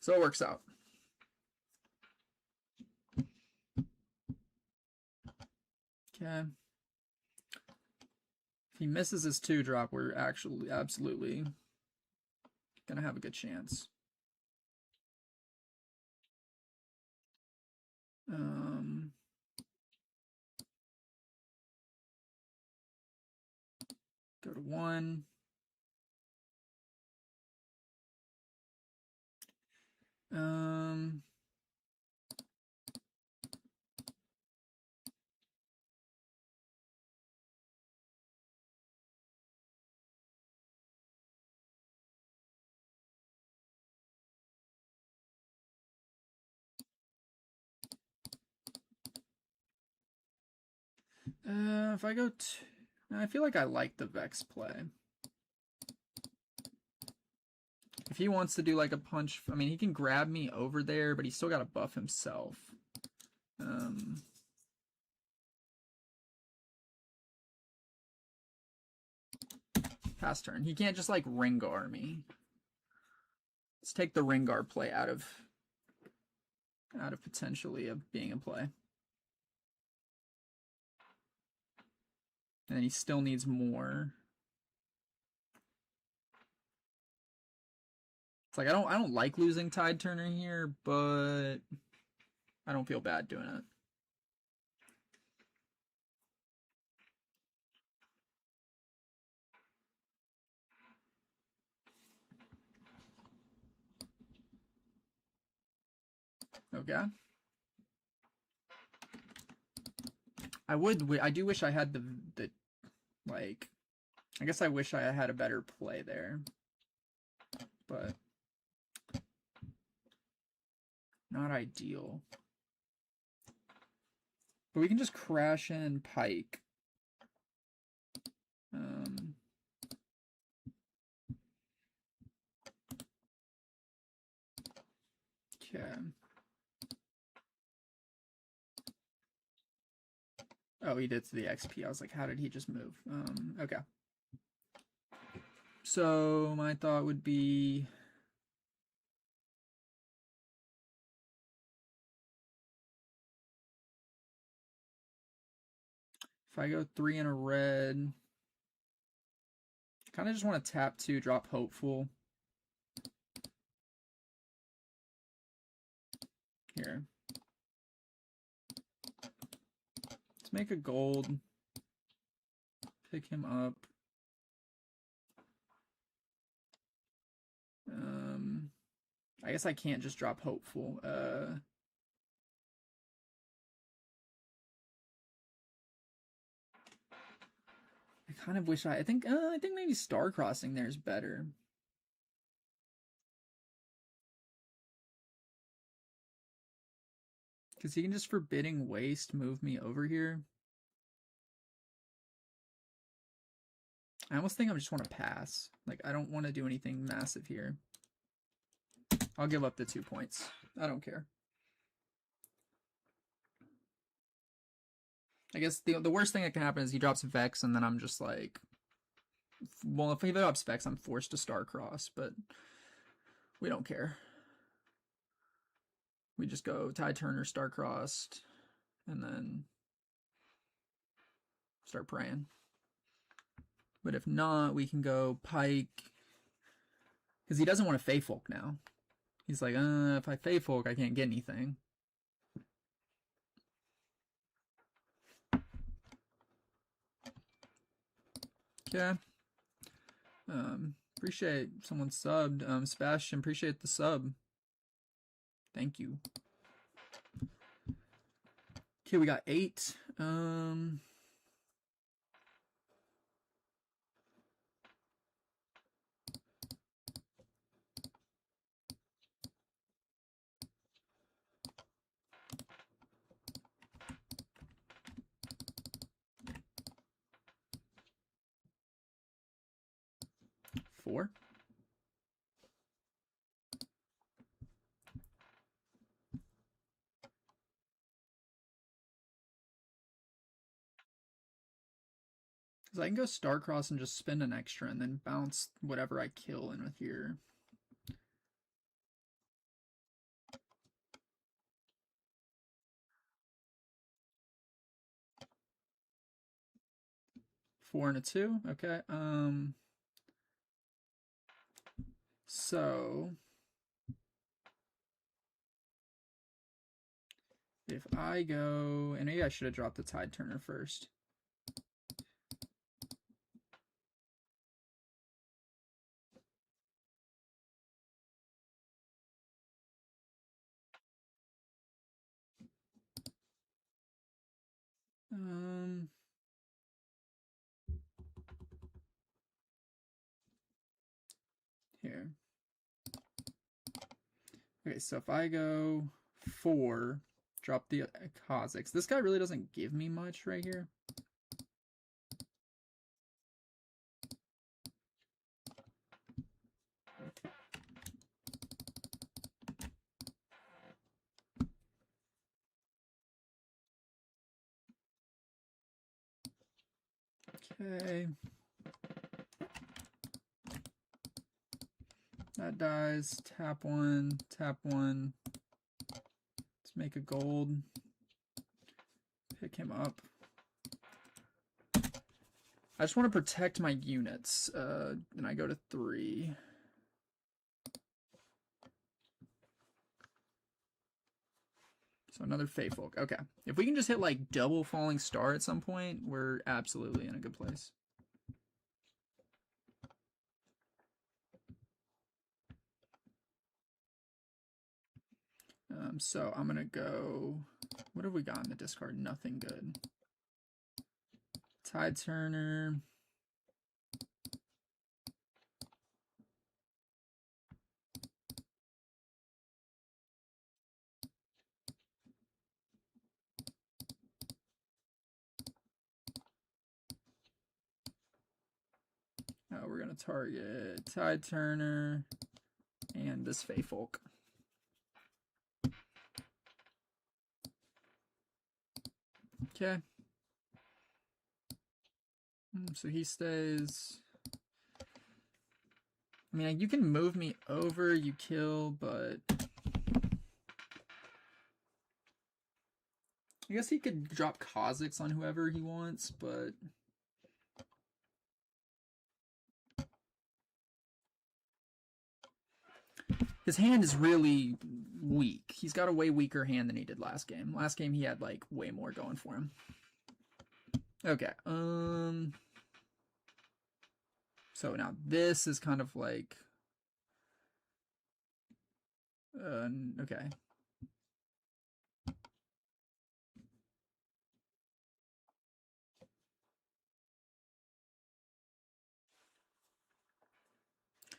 A: So it works out. Okay. If he misses his 2-drop, we're actually absolutely gonna have a good chance. Go to 1. If I go, I feel like I like the Vex play. If he wants to do like a punch, I mean, he can grab me over there, but he's still got to buff himself. Pass turn. He can't just like Rengar me. Let's take the Rengar play out of potentially of being a play. And he still needs more. It's like I don't like losing Tide Turner here, but I don't feel bad doing it. Okay. I do wish I had the like, I guess I wish I had a better play there, but not ideal. But we can just crash in Pike. Okay. Oh, he did to the XP. I was like, how did he just move? Okay. So my thought would be, if I go 3 in a red, kind of just want to tap 2, drop Hopeful. Here. Let's make a gold. Pick him up. I guess I can't just drop Hopeful. I kind of wish I think maybe Star Crossing there is better. Because he can just Forbidding Waste move me over here. I almost think I just want to pass. Like, I don't want to do anything massive here. I'll give up the 2 points. I don't care. I guess the worst thing that can happen is he drops Vex, and then I'm just like, well, if he drops Vex, I'm forced to Starcross, but we don't care. We just go Tide Turner, Starcrossed, and then start praying. But if not, we can go Pike, because he doesn't want to Fey Folk now. He's like, if I Fey Folk, I can't get anything. Okay. Appreciate someone subbed. Sebastian, appreciate the sub. Thank you. Okay, we got 8. 4. Because I can go Starcross and just spend an extra and then bounce whatever I kill in with here. Four and a 2. Okay. So if I go, and maybe I should have dropped the Tide Turner first. Here. Okay, so if I go 4, drop the Kha'Zix. This guy really doesn't give me much right here. Okay. That dies. Tap 1, tap 1. Let's make a gold. Pick him up. I just want to protect my units. And I go to 3. So another Fey Folk. Okay. If we can just hit like double Falling Star at some point, we're absolutely in a good place. So I'm going to go... What have we got in the discard? Nothing good. Tide Turner. We're going to target Tide Turner and this Fey Folk. Okay. So he stays. I mean, you can move me over, you kill, but I guess he could drop Kha'Zix on whoever he wants, but his hand is really weak. He's got a way weaker hand than he did last game. Last game he had like way more going for him. Okay. So now this is kind of like okay.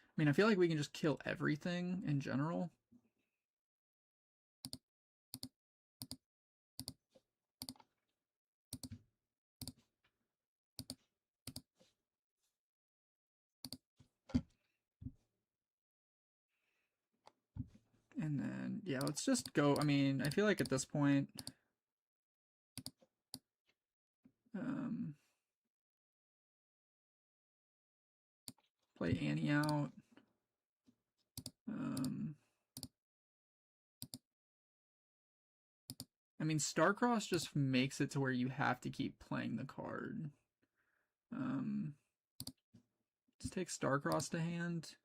A: I mean, I feel like we can just kill everything in general. And then, yeah, let's just go. I mean, I feel like at this point, play Annie out. I mean, Starcross just makes it to where you have to keep playing the card. Let's take Starcross to hand.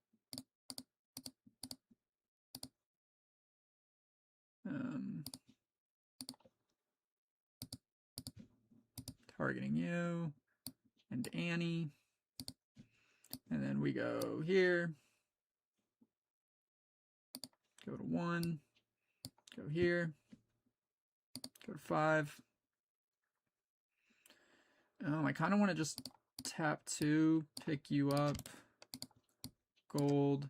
A: Targeting you and Annie. And then we go here. Go to 1. Go here. Go to 5. I kind of want to just tap 2, pick you up. Gold,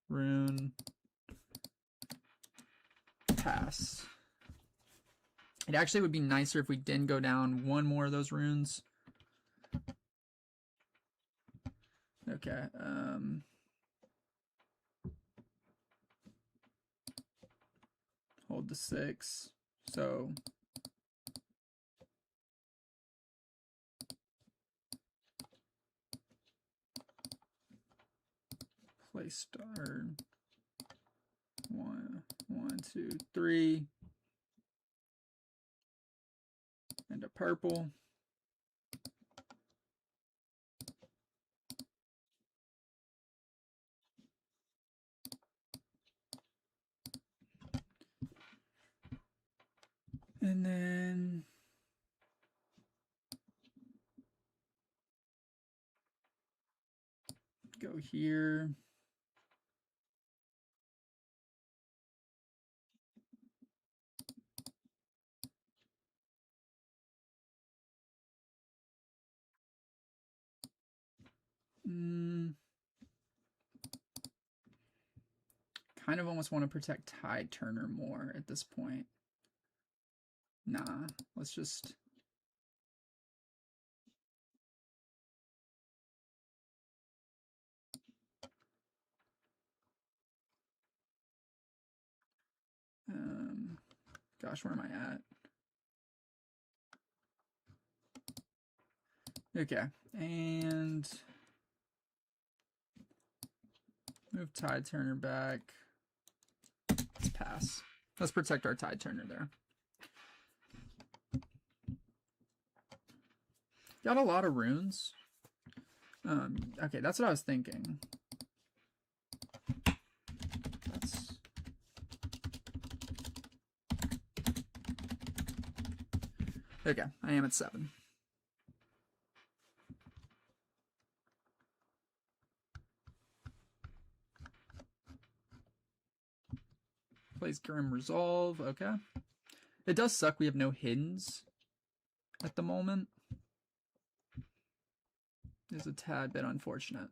A: rune, pass. It actually would be nicer if we didn't go down one more of those runes. Okay. Hold the 6. So play star 1, 2, 3, and a purple. And then go here. Kind of almost want to protect Tide Turner more at this point. Nah, let's just... gosh, where am I at? Okay, and move Tide Turner back. Let's pass. Let's protect our Tide Turner there. Got a lot of runes. Okay, that's what I was thinking. Okay, I am at 7. Plays Grim Resolve. Okay. It does suck we have no hiddens at the moment. It's a tad bit unfortunate.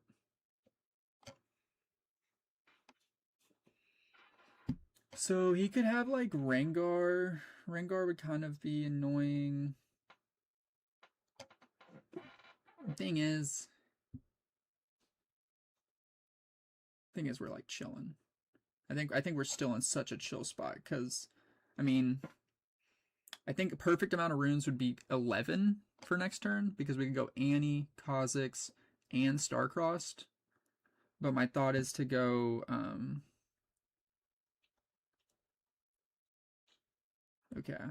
A: So he could have like Rengar. Rengar would kind of be annoying. Thing is we're like chilling. I think we're still in such a chill spot because, I mean, I think a perfect amount of runes would be 11 for next turn because we could go Annie, Kha'Zix, and Starcrossed. But my thought is to go okay.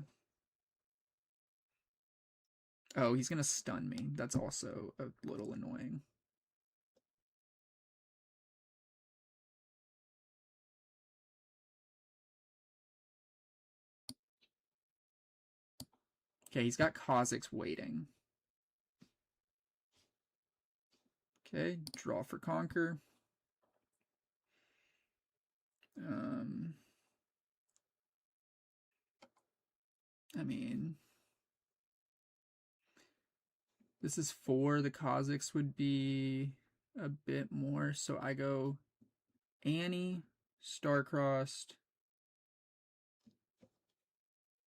A: Oh, he's gonna stun me. That's also a little annoying. Okay, he's got Kha'Zix waiting. Okay, draw for Conquer. I mean, this is 4. The Kha'Zix would be a bit more. So I go Annie, Starcrossed.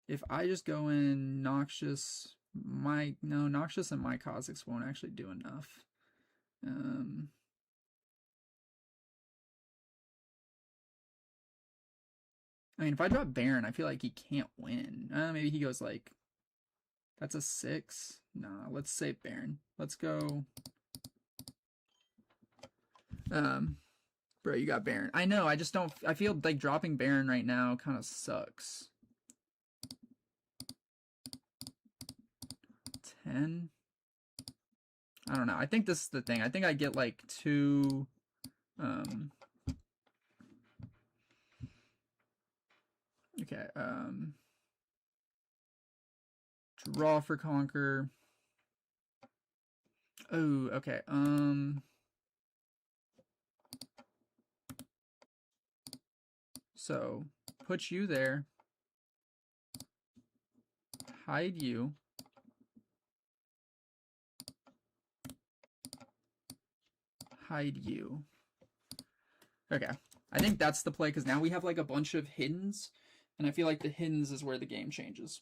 A: If I just go in Noxious, Noxious and my Kha'Zix won't actually do enough. I mean, if I drop Baron, I feel like he can't win. Maybe he goes like, that's a 6. Nah, let's save Baron. Let's go. Bro, you got Baron. I know, I just don't, I feel like dropping Baron right now kind of sucks. 10. I don't know. I think this is the thing. I think I get like 2, okay, draw for Conquer. Oh, okay, so put you there, hide you, hide you. Okay, I think that's the play because now we have like a bunch of hiddens, and I feel like the hiddens is where the game changes.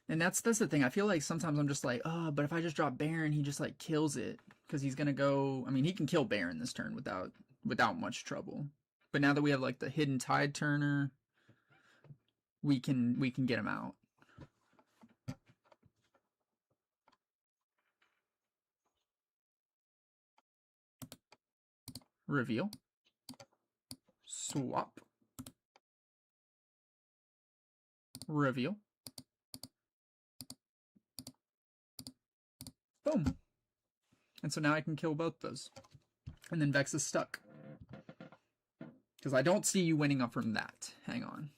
A: And that's the thing. I feel like sometimes I'm just like, oh, but if I just drop Baron, he just like kills it because he's gonna go. I mean, he can kill Baron this turn without much trouble. But now that we have like the hidden Tide Turner, we can get him out. Reveal. Swap. Reveal. Boom. And so now I can kill both those. And then Vex is stuck. Because I don't see you winning up from that. Hang on.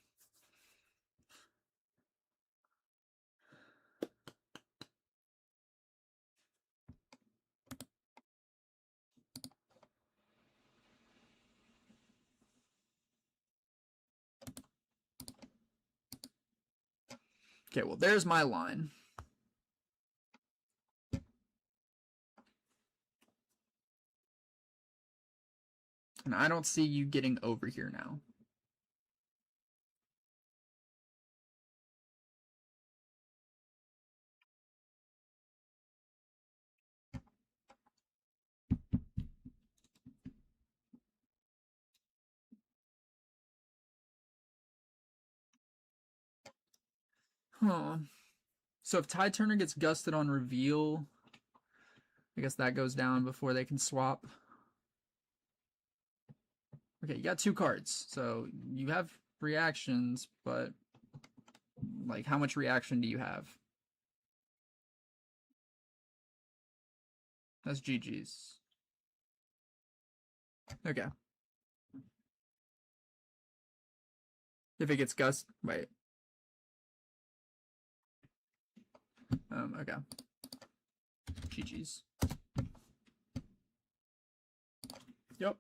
A: Okay, well, there's my line. And I don't see you getting over here now. Huh. So if Tide Turner gets gusted on reveal, I guess that goes down before they can swap. Okay, you got 2 cards. So you have reactions, but like how much reaction do you have? That's GG's. Okay. If it gets gust, wait. Okay. GG's. Yep.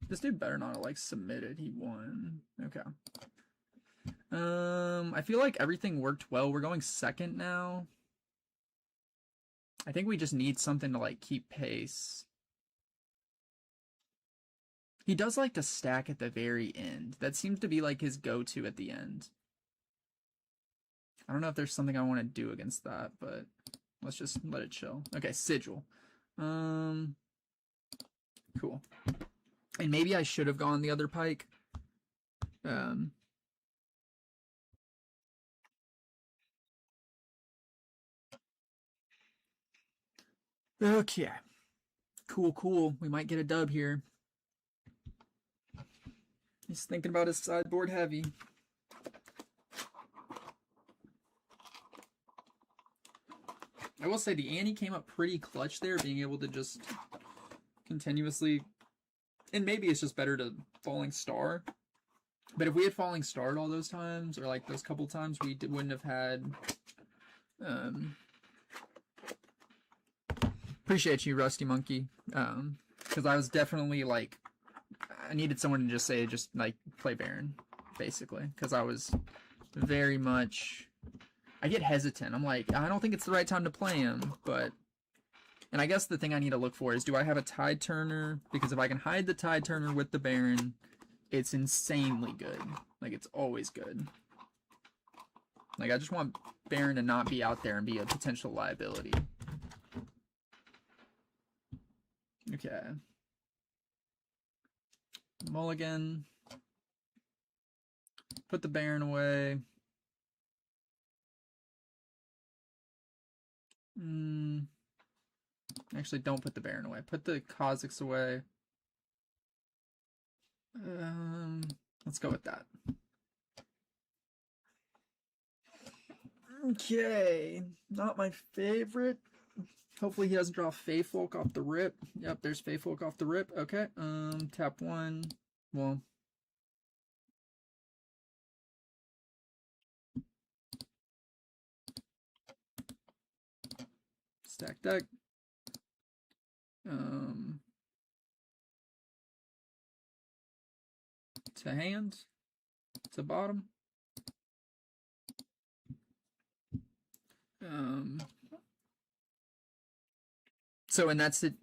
A: This dude better not have, like, submitted. He won. Okay. I feel like everything worked well. We're going second now. I think we just need something to, like, keep pace. He does like to stack at the very end. That seems to be, like, his go-to at the end. I don't know if there's something I want to do against that, but let's just let it chill. Okay, Sigil. Cool. And maybe I should have gone the other pike. Okay. Cool. We might get a dub here. He's thinking about his sideboard heavy. I will say the ante came up pretty clutch there, being able to just continuously, and maybe it's just better to Falling Star. But if we had Falling Starred all those times, or like those couple times, we wouldn't have had. Appreciate you, Rusty Monkey. Because I was definitely like, I needed someone to just say, just like play Baron, basically. Because I was very much, I get hesitant. I'm like, I don't think it's the right time to play him, but. And I guess the thing I need to look for is, do I have a Tide Turner? Because if I can hide the Tide Turner with the Baron, it's insanely good. Like, it's always good. Like, I just want Baron to not be out there and be a potential liability. Okay. Mulligan. Put the Baron away. Actually, don't put the Baron away. Put the Kha'Zix away. Let's go with that. Okay, not my favorite. Hopefully he doesn't draw Feyfolk off the rip. Yep, there's Feyfolk off the rip. Okay, tap one. Well, stack deck. To hand. To bottom. So, and that's it.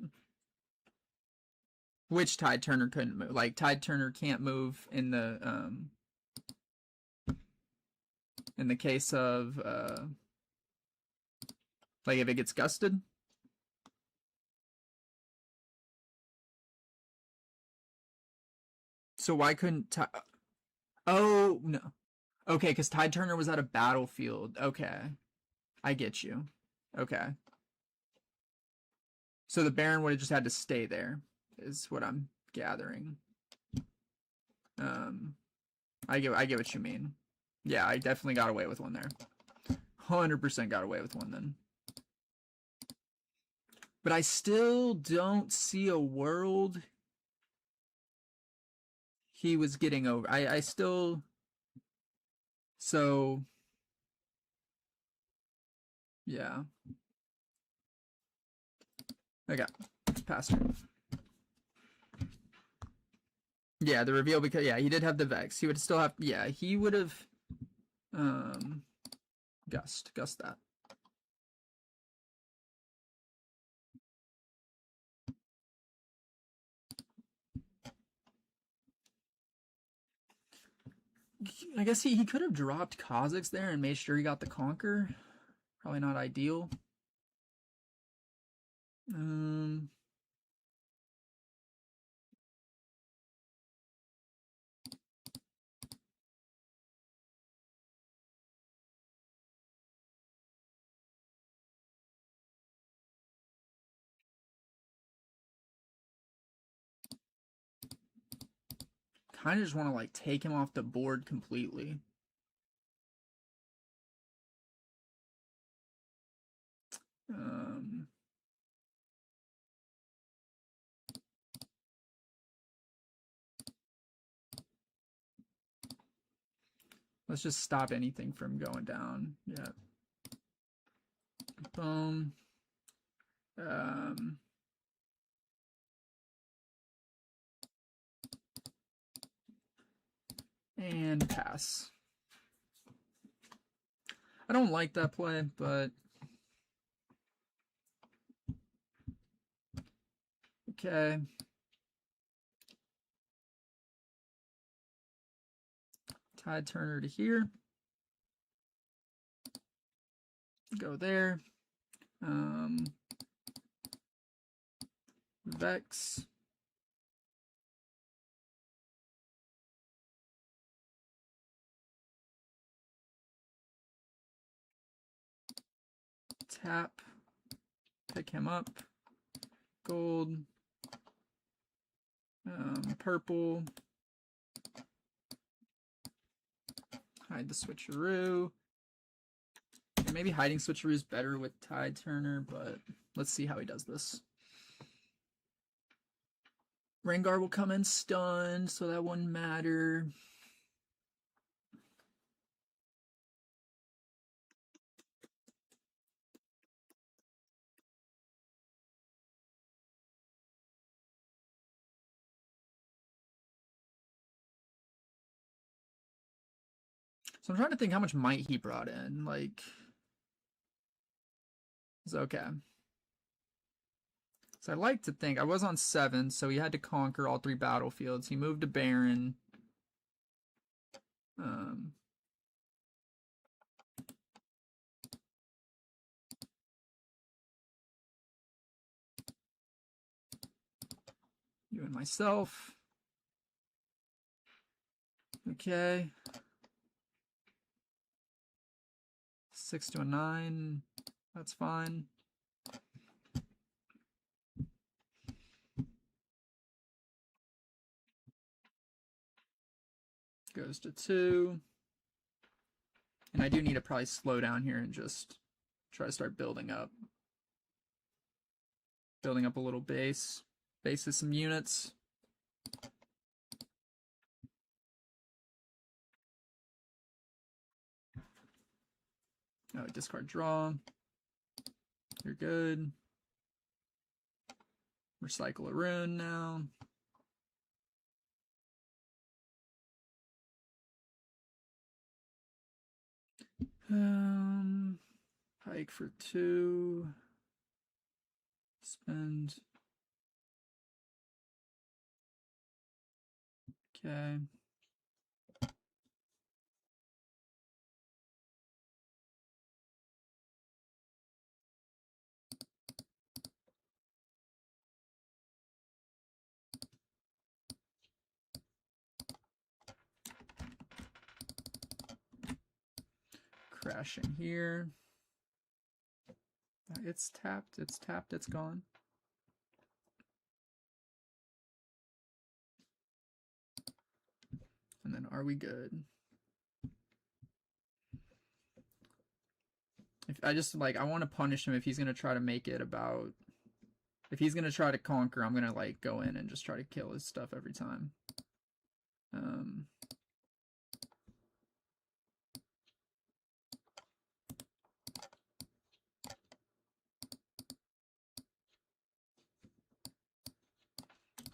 A: Which Tide Turner couldn't move? Like, Tide Turner can't move in the case of like if it gets gusted. So why couldn't Tide? Oh no. Okay, because Tide Turner was at a battlefield. Okay, I get you. Okay. So the Baron would have just had to stay there, is what I'm gathering. I get what you mean. Yeah, I definitely got away with one there. 100% got away with one then. But I still don't see a world he was getting over. I still... So... Yeah. Okay. Pass turn. Yeah, the reveal, because yeah, he did have the Vex. He would still have, yeah, he would have gust that. I guess he could have dropped Kha'Zix there and made sure he got the Conquer. Probably not ideal. Kind of just want to like take him off the board completely. Let's just stop anything from going down. Yeah. Boom. And pass. I don't like that play, but okay. Tide Turner to here. Go there. Vex. Tap. Pick him up. Gold. Purple. Hide the switcheroo. Maybe hiding switcheroo is better with Tide Turner, but let's see how he does this. Rengar will come in stunned, so that wouldn't matter. So I'm trying to think how much might he brought in. Like, it's okay. So I like to think I was on 7, so he had to conquer all 3 battlefields. He moved to Baron. You and myself. Okay. 6 to a 9. That's fine. Goes to 2. And I do need to probably slow down here and just try to start building up. Building up a little base. Base is some units. Oh, discard draw. You're good. Recycle a rune now. Pike for 2. Spend. Okay. Crashing here. It's tapped, it's tapped, it's gone. And then are we good? If I just like I want to punish him if he's gonna try to make it about if he's gonna try to conquer, I'm gonna like go in and just try to kill his stuff every time.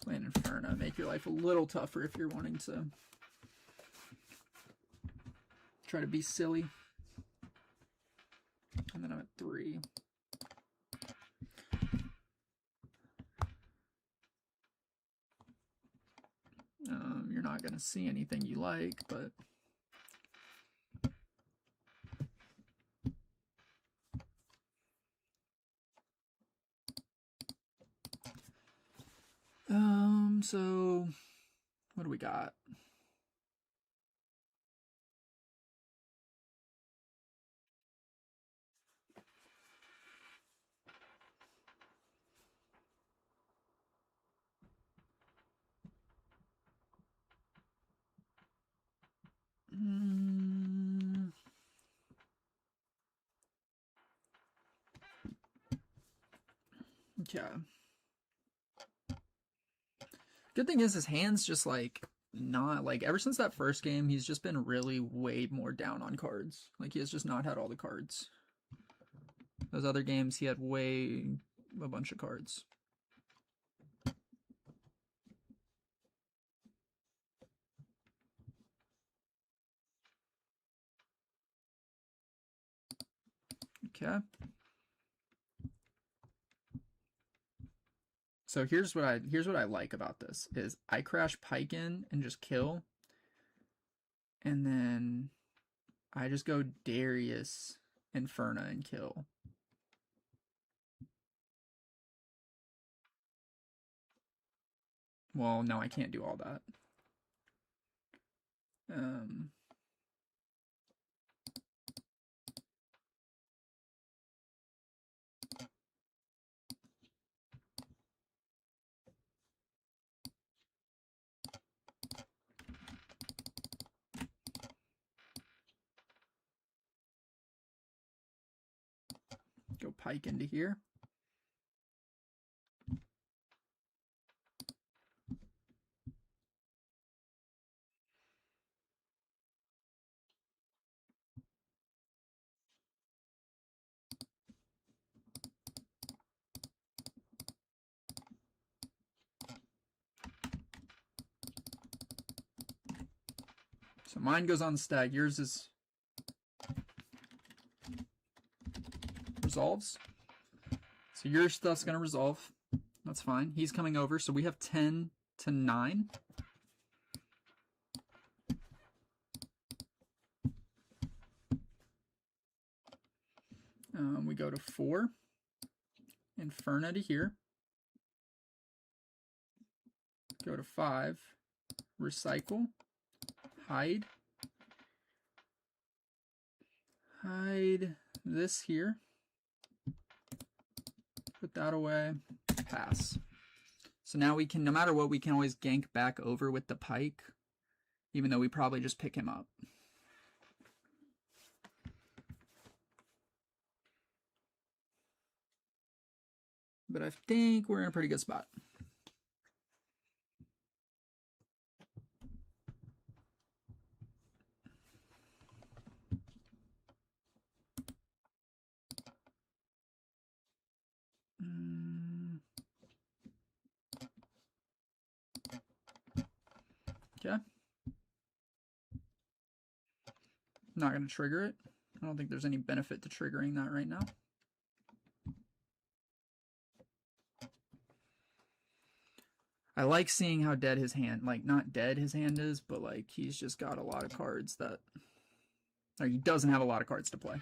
A: Playing Inferno, make your life a little tougher if you're wanting to try to be silly. And then I'm at 3. You're not gonna see anything you like, but so what do we got? Okay. Good thing is his hand's just like not like ever since that first game, he's just been really way more down on cards. Like he has just not had all the cards. Those other games he had a bunch of cards. Okay. So here's what I like about this is I crash Pike in and just kill. And then I just go Darius Inferno and kill. Well, no, I can't do all that. Go Pike into here. So mine goes on the stag. Yours is resolves. So your stuff's gonna resolve. That's fine. He's coming over. So we have 10 to 9. We go to 4. Inferno to here. Go to 5. Recycle. Hide. Hide this here. Put that away. Pass. So now we can, no matter what, we can always gank back over with the pike, even though we probably just pick him up. But I think we're in a pretty good spot. Okay. Not going to trigger it. I don't think there's any benefit to triggering that right now. I like seeing how dead his hand, like not dead his hand is, but like he's just got a lot of cards that, or he doesn't have a lot of cards to play.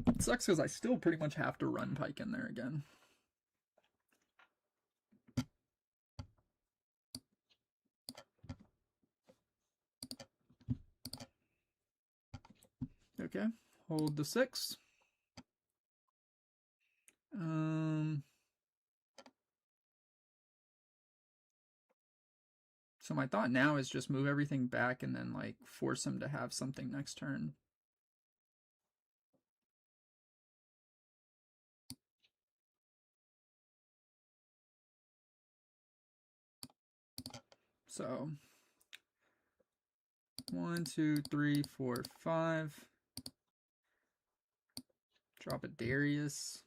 A: It sucks because I still pretty much have to run pike in there again. Okay, hold the 6. So my thought now is just move everything back and then like force him to have something next turn. So 1, 2, 3, 4, 5. Drop a Darius.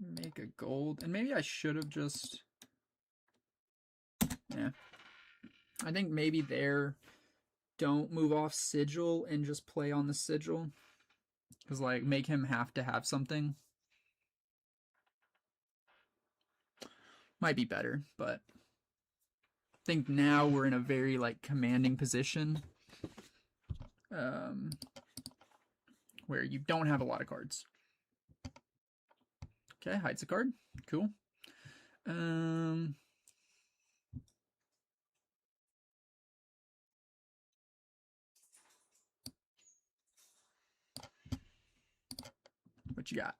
A: Make a gold. And maybe I should have just... Yeah. I think maybe there, don't move off Sigil and just play on the Sigil. Because, like, make him have to have something. Might be better, but I think now we're in a very, like, commanding position. Where you don't have a lot of cards. Okay, hides a card. Cool. What you got?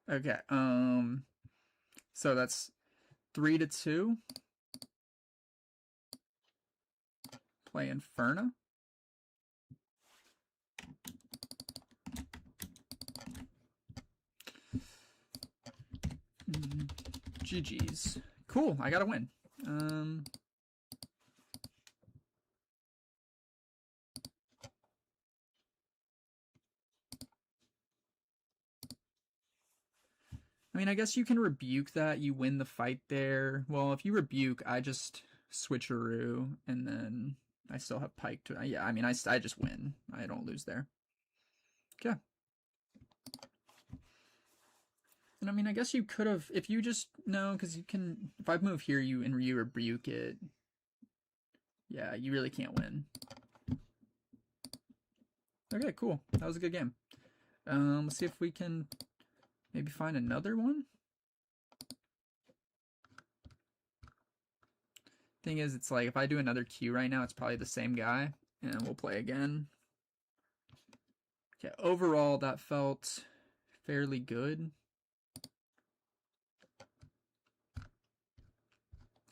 A: Okay. So that's 3 to 2. Play Inferno. GG's. Cool. I got a win. I mean, I guess you can rebuke that. You win the fight there. Well, if you rebuke, I just switcheroo, and then I still have pike to... Yeah, I mean, I just win. I don't lose there. Okay. And I mean, I guess you could have... If you just... No, because you can... If I move here, you rebuke it. Yeah, you really can't win. Okay, cool. That was a good game. Let's see if we can... Maybe find another one? Thing is, it's like, if I do another queue right now, it's probably the same guy, and we'll play again. Okay, overall, that felt fairly good.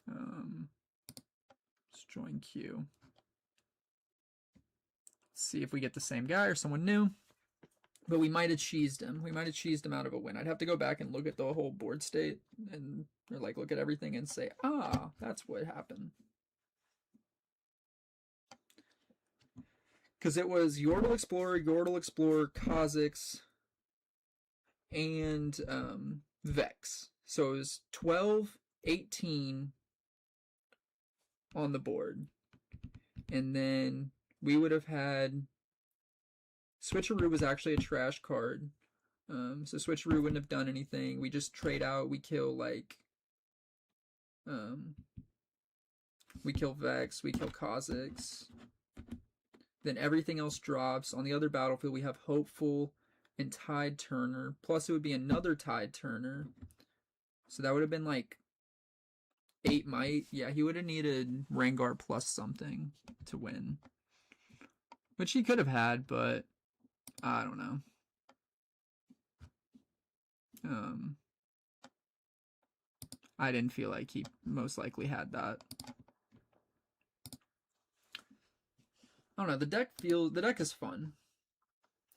A: Let's join queue. Let's see if we get the same guy or someone new. But we might have cheesed him. We might have cheesed him out of a win. I'd have to go back and look at the whole board state and or like look at everything and say, ah, that's what happened. Because it was Yordle Explorer, Kha'Zix, and Vex. So it was 12, 18 on the board. And then we would have had Switcheroo was actually a trash card. So Switcheroo wouldn't have done anything. We just trade out. Um, we kill Vex. We kill Kha'Zix. Then everything else drops. On the other battlefield, we have Hopeful and Tide Turner. Plus, it would be another Tide Turner. So that would have been like 8 might. Yeah, he would have needed Rengar plus something to win. Which he could have had, but I don't know. I didn't feel like he most likely had that. I don't know. The deck is fun.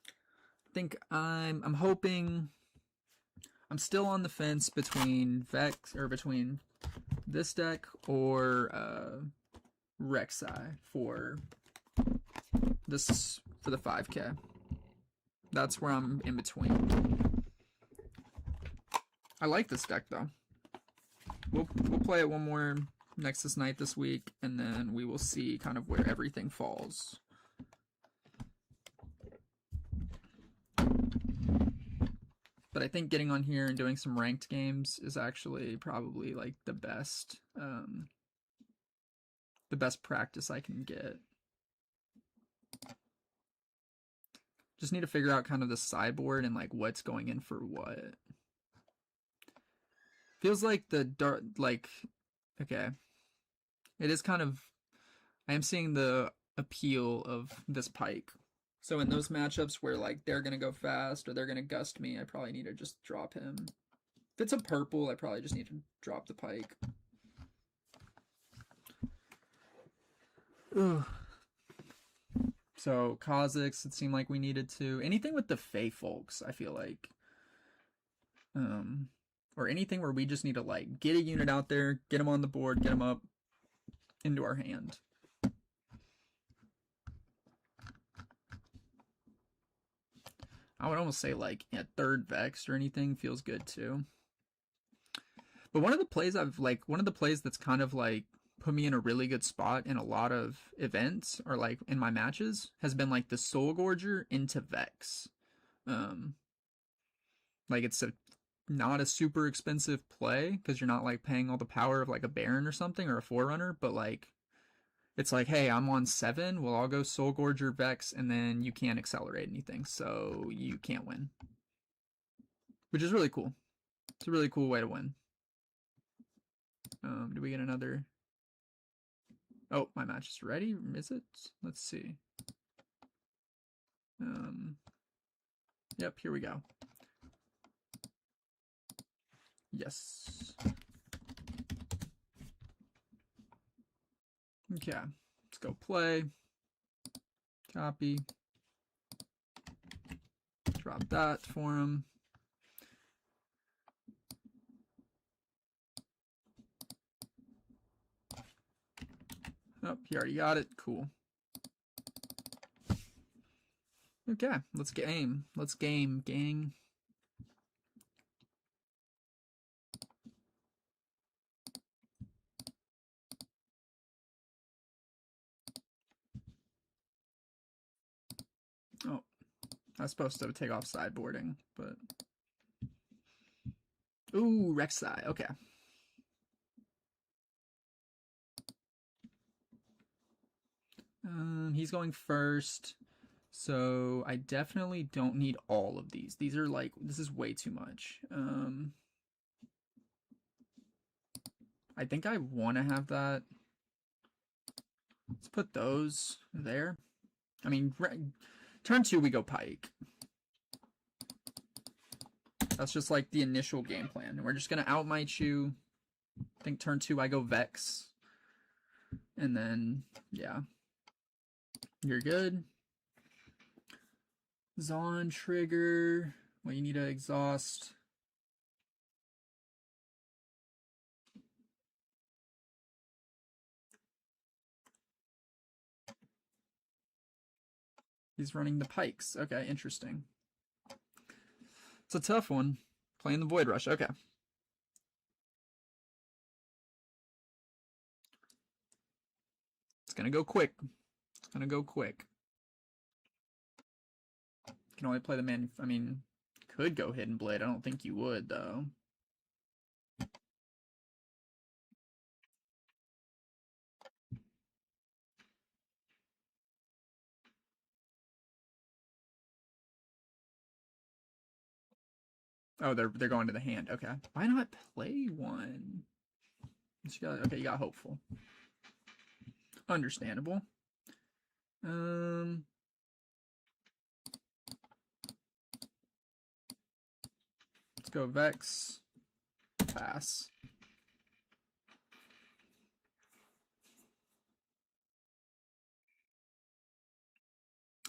A: I think I'm hoping. I'm still on the fence between between this deck or Rek'Sai for the 5K. That's where I'm in between. I like this deck though. We'll play it one more Nexus night this week, and then we will see kind of where everything falls. But I think getting on here and doing some ranked games is actually probably like the best practice I can get. Just need to figure out kind of the sideboard and like what's going in for what. Feels like the dark, like, okay. It is kind of, I am seeing the appeal of this Pike. So in those matchups where like they're going to go fast or they're going to gust me, I probably need to just drop him. If it's a purple, I probably just need to drop the Pike. Ugh. So Kha'Zix, it seemed like we needed to. Anything with the Fey folks, I feel like. Or anything where we just need to like get a unit out there, get them on the board, get them up into our hand. I would almost say like a third Vex or anything feels good too. But one of the plays that's kind of like put me in a really good spot in a lot of events or like in my matches has been like the Soul Gorger into Vex. Like it's not a super expensive play because you're not like paying all the power of like a Baron or something or a Forerunner, but like it's like, hey, I'm on 7. Well, I'll go Soul Gorger Vex, and then you can't accelerate anything, so you can't win. Which is really cool. It's a really cool way to win. Do we get another? Oh, my match is ready. Is it? Let's see. Yep, here we go. Yes. Okay, let's go play. Copy. Drop that for him. Oh, he already got it. Cool. Okay, let's game. Let's game, gang. Oh, I was supposed to take off sideboarding, but... Ooh, Rek'Sai. Okay. He's going first. So I definitely don't need all of these. These are like, this is way too much. I think I want to have that. Let's put those there. I mean, turn 2 we go Pike. That's just like the initial game plan. And we're just going to outmight you. I think turn 2 I go Vex. And then, yeah. You're good. Zon trigger. Well, you need to exhaust. He's running the Pikes. Okay, interesting. It's a tough one. Playing the Void Rush. Okay. It's gonna go quick. It's gonna go quick. Can only play the man. I mean, could go Hidden Blade. I don't think you would though. Oh, they're going to the hand. Okay. Why not play one? Okay, you got hopeful. Understandable. Let's go Vex. Pass.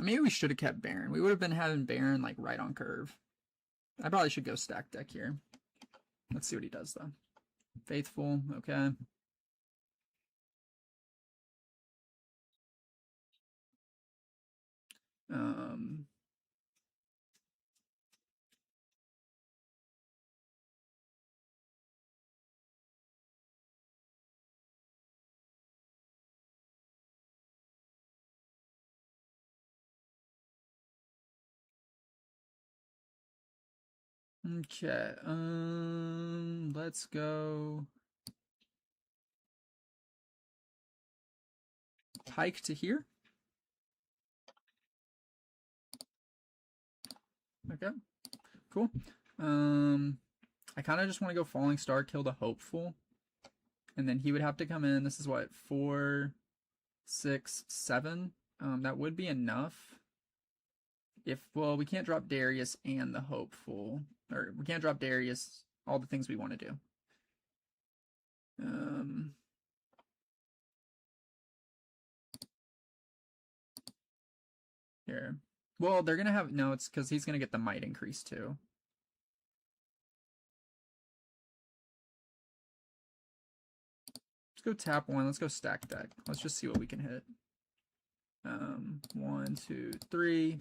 A: Maybe we should have kept Baron. We would have been having Baron like right on curve. I probably should go stack deck here. Let's see what he does though. Faithful, okay. Okay. Let's go Pike to here. Okay. Cool. I kind of just want to go Falling Star, kill the Hopeful, and then he would have to come in. This is what 4, 6, 7. That would be enough. Well, we can't drop Darius and the Hopeful, or we can't drop Darius. All the things we want to do. Here. Well, they're gonna have no. It's because he's gonna get the might increase too. Let's go tap one. Let's go stack deck. Let's just see what we can hit. 1, 2, 3.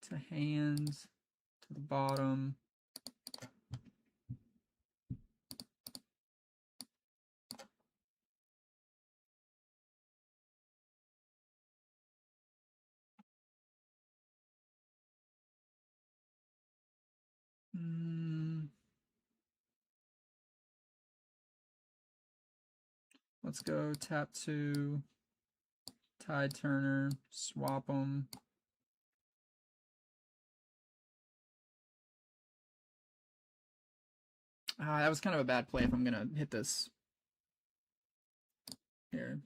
A: To hands, to the bottom. Let's go tap 2, Tide Turner, swap them. That was kind of a bad play if I'm gonna hit this here.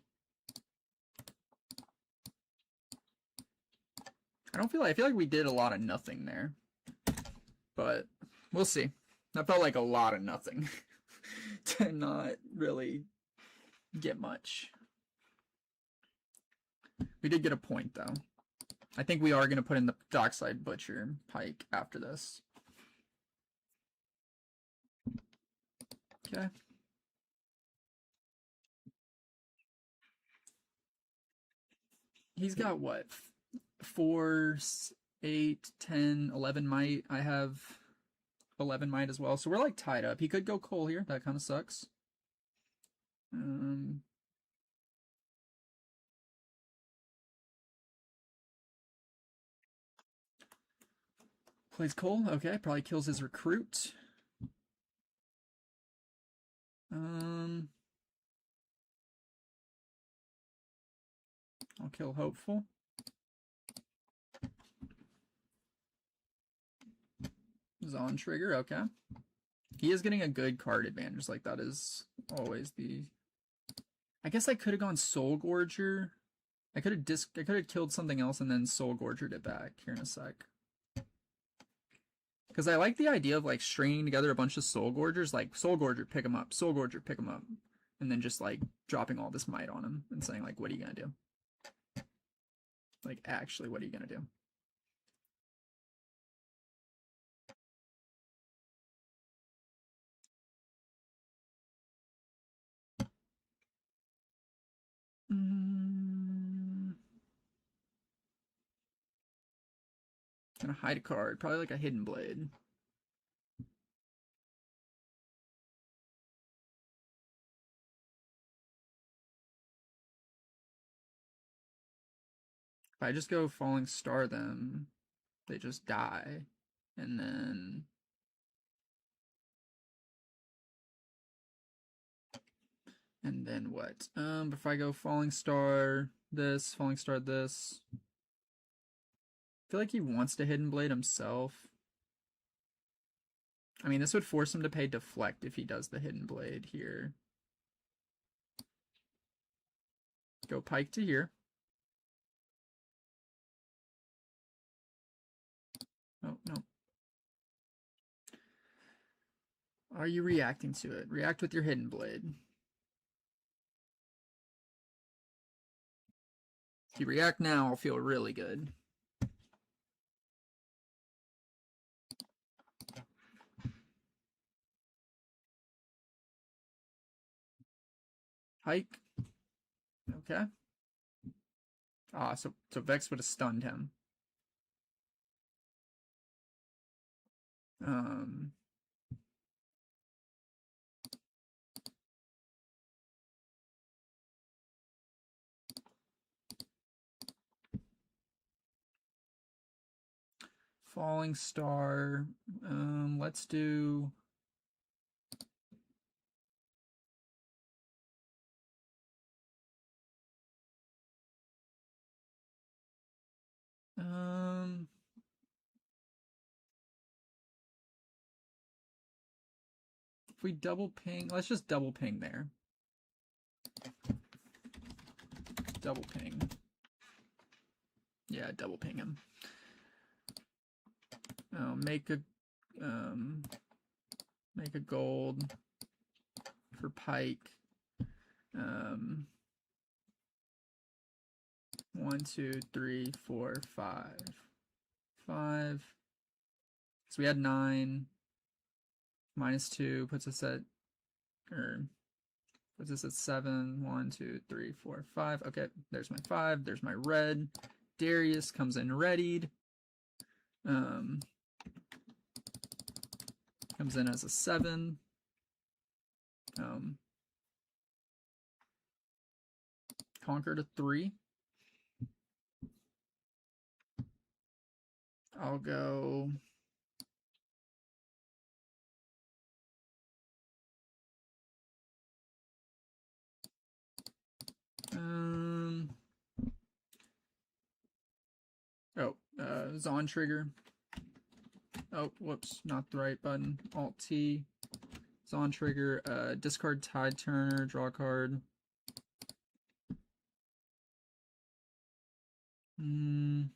A: I feel like we did a lot of nothing there, but we'll see. That felt like a lot of nothing to not really get much. We did get a point though. I think we are going to put in the Dockside Butcher Pike after this. Okay. He's got what? 4, 8, 10, 11 might. I have 11 might as well. So we're like tied up. He could go Cole here. That kind of sucks. Plays Cole. Okay, probably kills his recruit. I'll kill Hopeful. Zon trigger, okay. He is getting a good card advantage. Like, that is always the... I guess I could have gone Soul Gorger. I could have killed something else and then Soul Gorgered it back here in a sec. Because I like the idea of, like, stringing together a bunch of Soul Gorgers. Like, Soul Gorger, pick him up. Soul Gorger, pick him up. And then just, like, dropping all this might on him and saying, like, what are you going to do? Like, actually, what are you going to do? Gonna hide a card, probably like a Hidden Blade. If I just go Falling Star them, they just die. And then... And then what? If I go Falling Star this, Falling Star this... I feel like he wants to Hidden Blade himself. I mean, this would force him to pay Deflect if he does the Hidden Blade here. Go Pike to here. Oh, no. Are you reacting to it? React with your Hidden Blade. If you react now, I'll feel really good. Hike. Okay. Ah, so Vex would have stunned him. Falling Star. Let's do... If we double ping, let's just double ping there. Double ping. Yeah, double ping him. Make a gold for Pike. 1, 2, 3, 4, 5. 5. So we had 9. -2 puts us at, puts us at 7. 1, 2, 3, 4, 5. Okay, there's my 5. There's my red. Darius comes in readied. Comes in as a 7. Conquered a 3. I'll go... Zon trigger. Oh, whoops, not the right button. Alt T. Zon trigger. Discard Tide Turner. Draw a card. You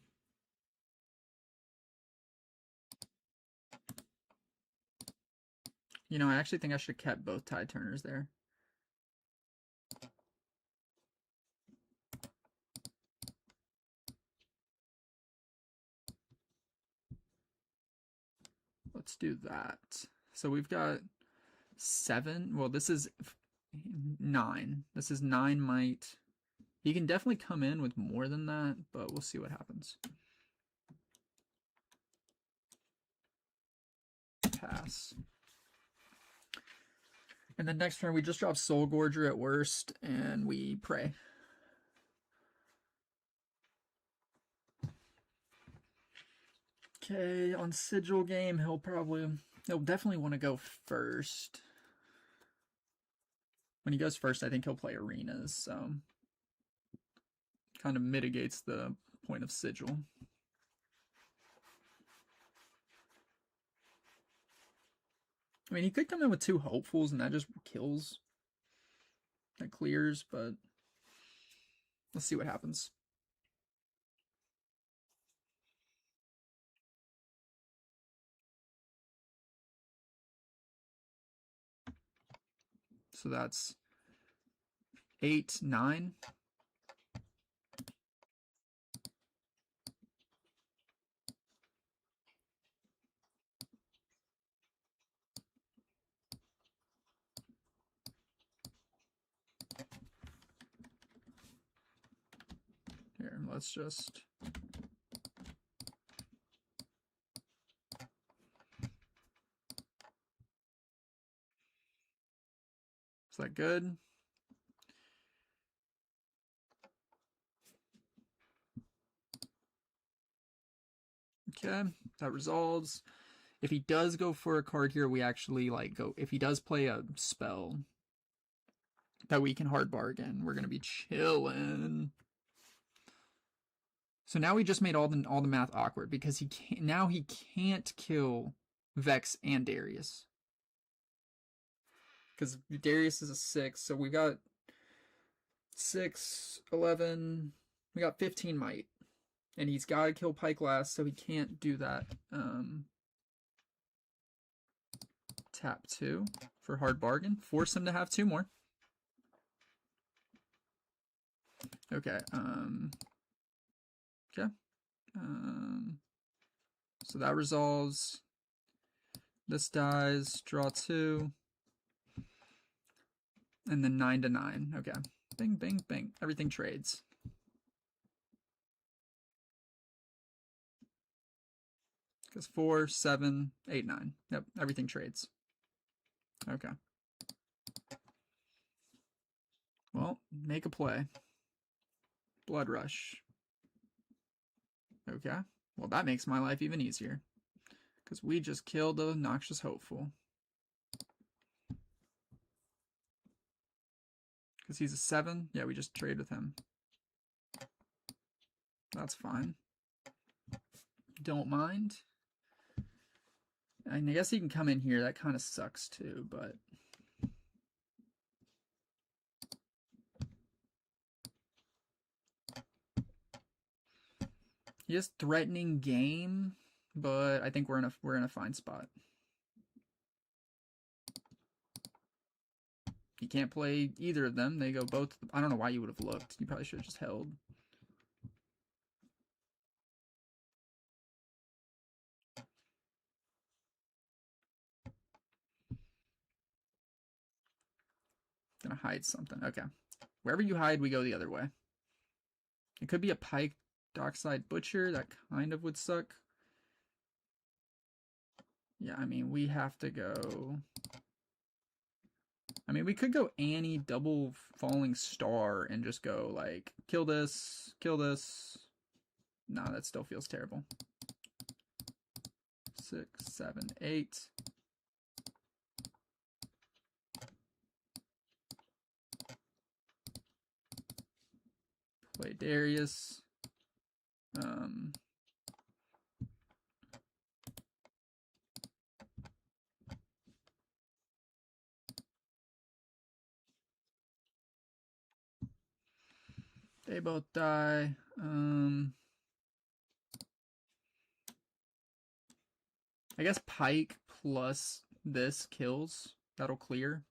A: know, I actually think I should have kept both Tide Turners there. Let's do that. So we've got 7. Well, this is 9. This is 9 might. He can definitely come in with more than that, but we'll see what happens. Pass. And then next turn, we just drop Soul Gorger at worst, and we pray. Okay, on Sigil game, he'll definitely want to go first. When he goes first, I think he'll play Arenas, so kind of mitigates the point of Sigil. I mean, he could come in with 2 Hopefuls, and that just kills. That clears, but let's see what happens. So that's 8, 9. Here, let's just... Is that good? Okay, that resolves. If he does go for a card here, we actually like go. If he does play a spell that we can hard bargain, we're gonna be chilling. So now we just made all the math awkward because he can't kill Vex and Darius because Darius is a 6. So we got 6, 11. We got 15 might, and he's got to kill Pike last, so he can't do that. Tap 2 for hard bargain. Force him to have 2 more. Okay. Okay. So that resolves. This dies. Draw 2. And then 9 to 9. Okay. Bing, bing, bing. Everything trades. Because 4, 7, 8, 9. Yep, everything trades. Okay. Well, make a play. Blood Rush. Okay. Well, that makes my life even easier. Because we just killed a Noxious Hopeful. Because he's a 7. Yeah, we just trade with him. That's fine. Don't mind. I guess he can come in here. That kind of sucks too, but... He has threatening game, but I think we're in a fine spot. He can't play either of them. They go both. I don't know why you would have looked. You probably should have just held. Gonna hide something. Okay. Wherever you hide, we go the other way. It could be a Pike Dockside Butcher. That kind of would suck. Yeah, I mean, we have to go... I mean, we could go Annie double Falling Star and just go, like, kill this, kill this. Nah, that still feels terrible. 6, 7, 8. Play Darius. They both die. I guess Pike plus this kills. That'll clear.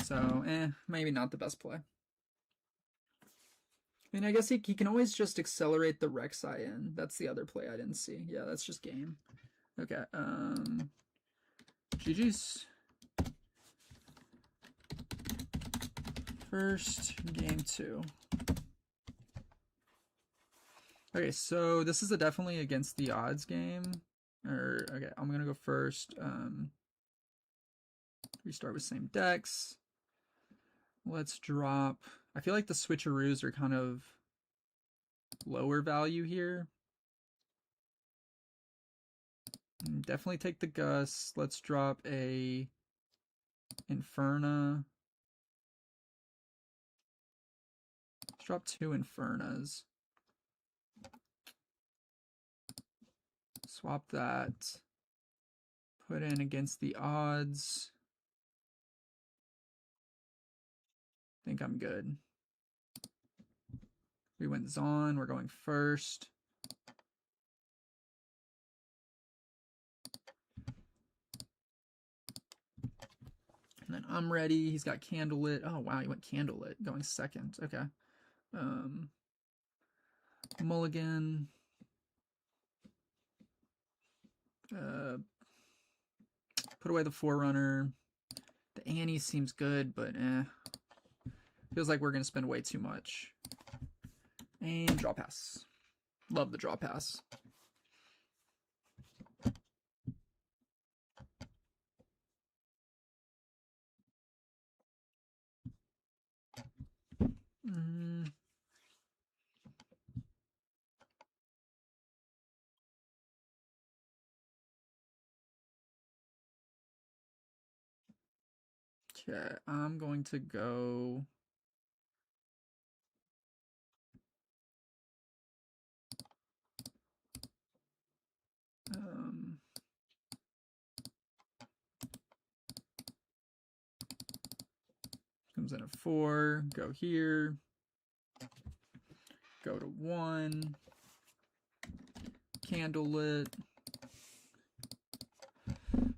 A: So, maybe not the best play. I mean, I guess he can always just accelerate the Rek'Sai in. That's the other play I didn't see. Yeah, that's just game. Okay, GG's. First, game 2. Okay, so this is definitely against the odds game. Okay, I'm gonna go first. Restart with same decks. Let's drop. I feel like the switcheroos are kind of lower value here. Definitely take the Gus. Let's drop a Inferna. Let's drop 2 Infernas. Swap that. Put in against the odds. I think I'm good. We went Zon. We're going first. And then I'm ready. He's got Candlelit. Oh, wow. He went Candlelit. Going second. Okay. Mulligan. Put away the Forerunner. The Annie seems good, but feels like we're going to spend way too much. And draw pass. Love the draw pass. Okay, I'm going to go. Comes in a 4, go here, go to 1, candle lit,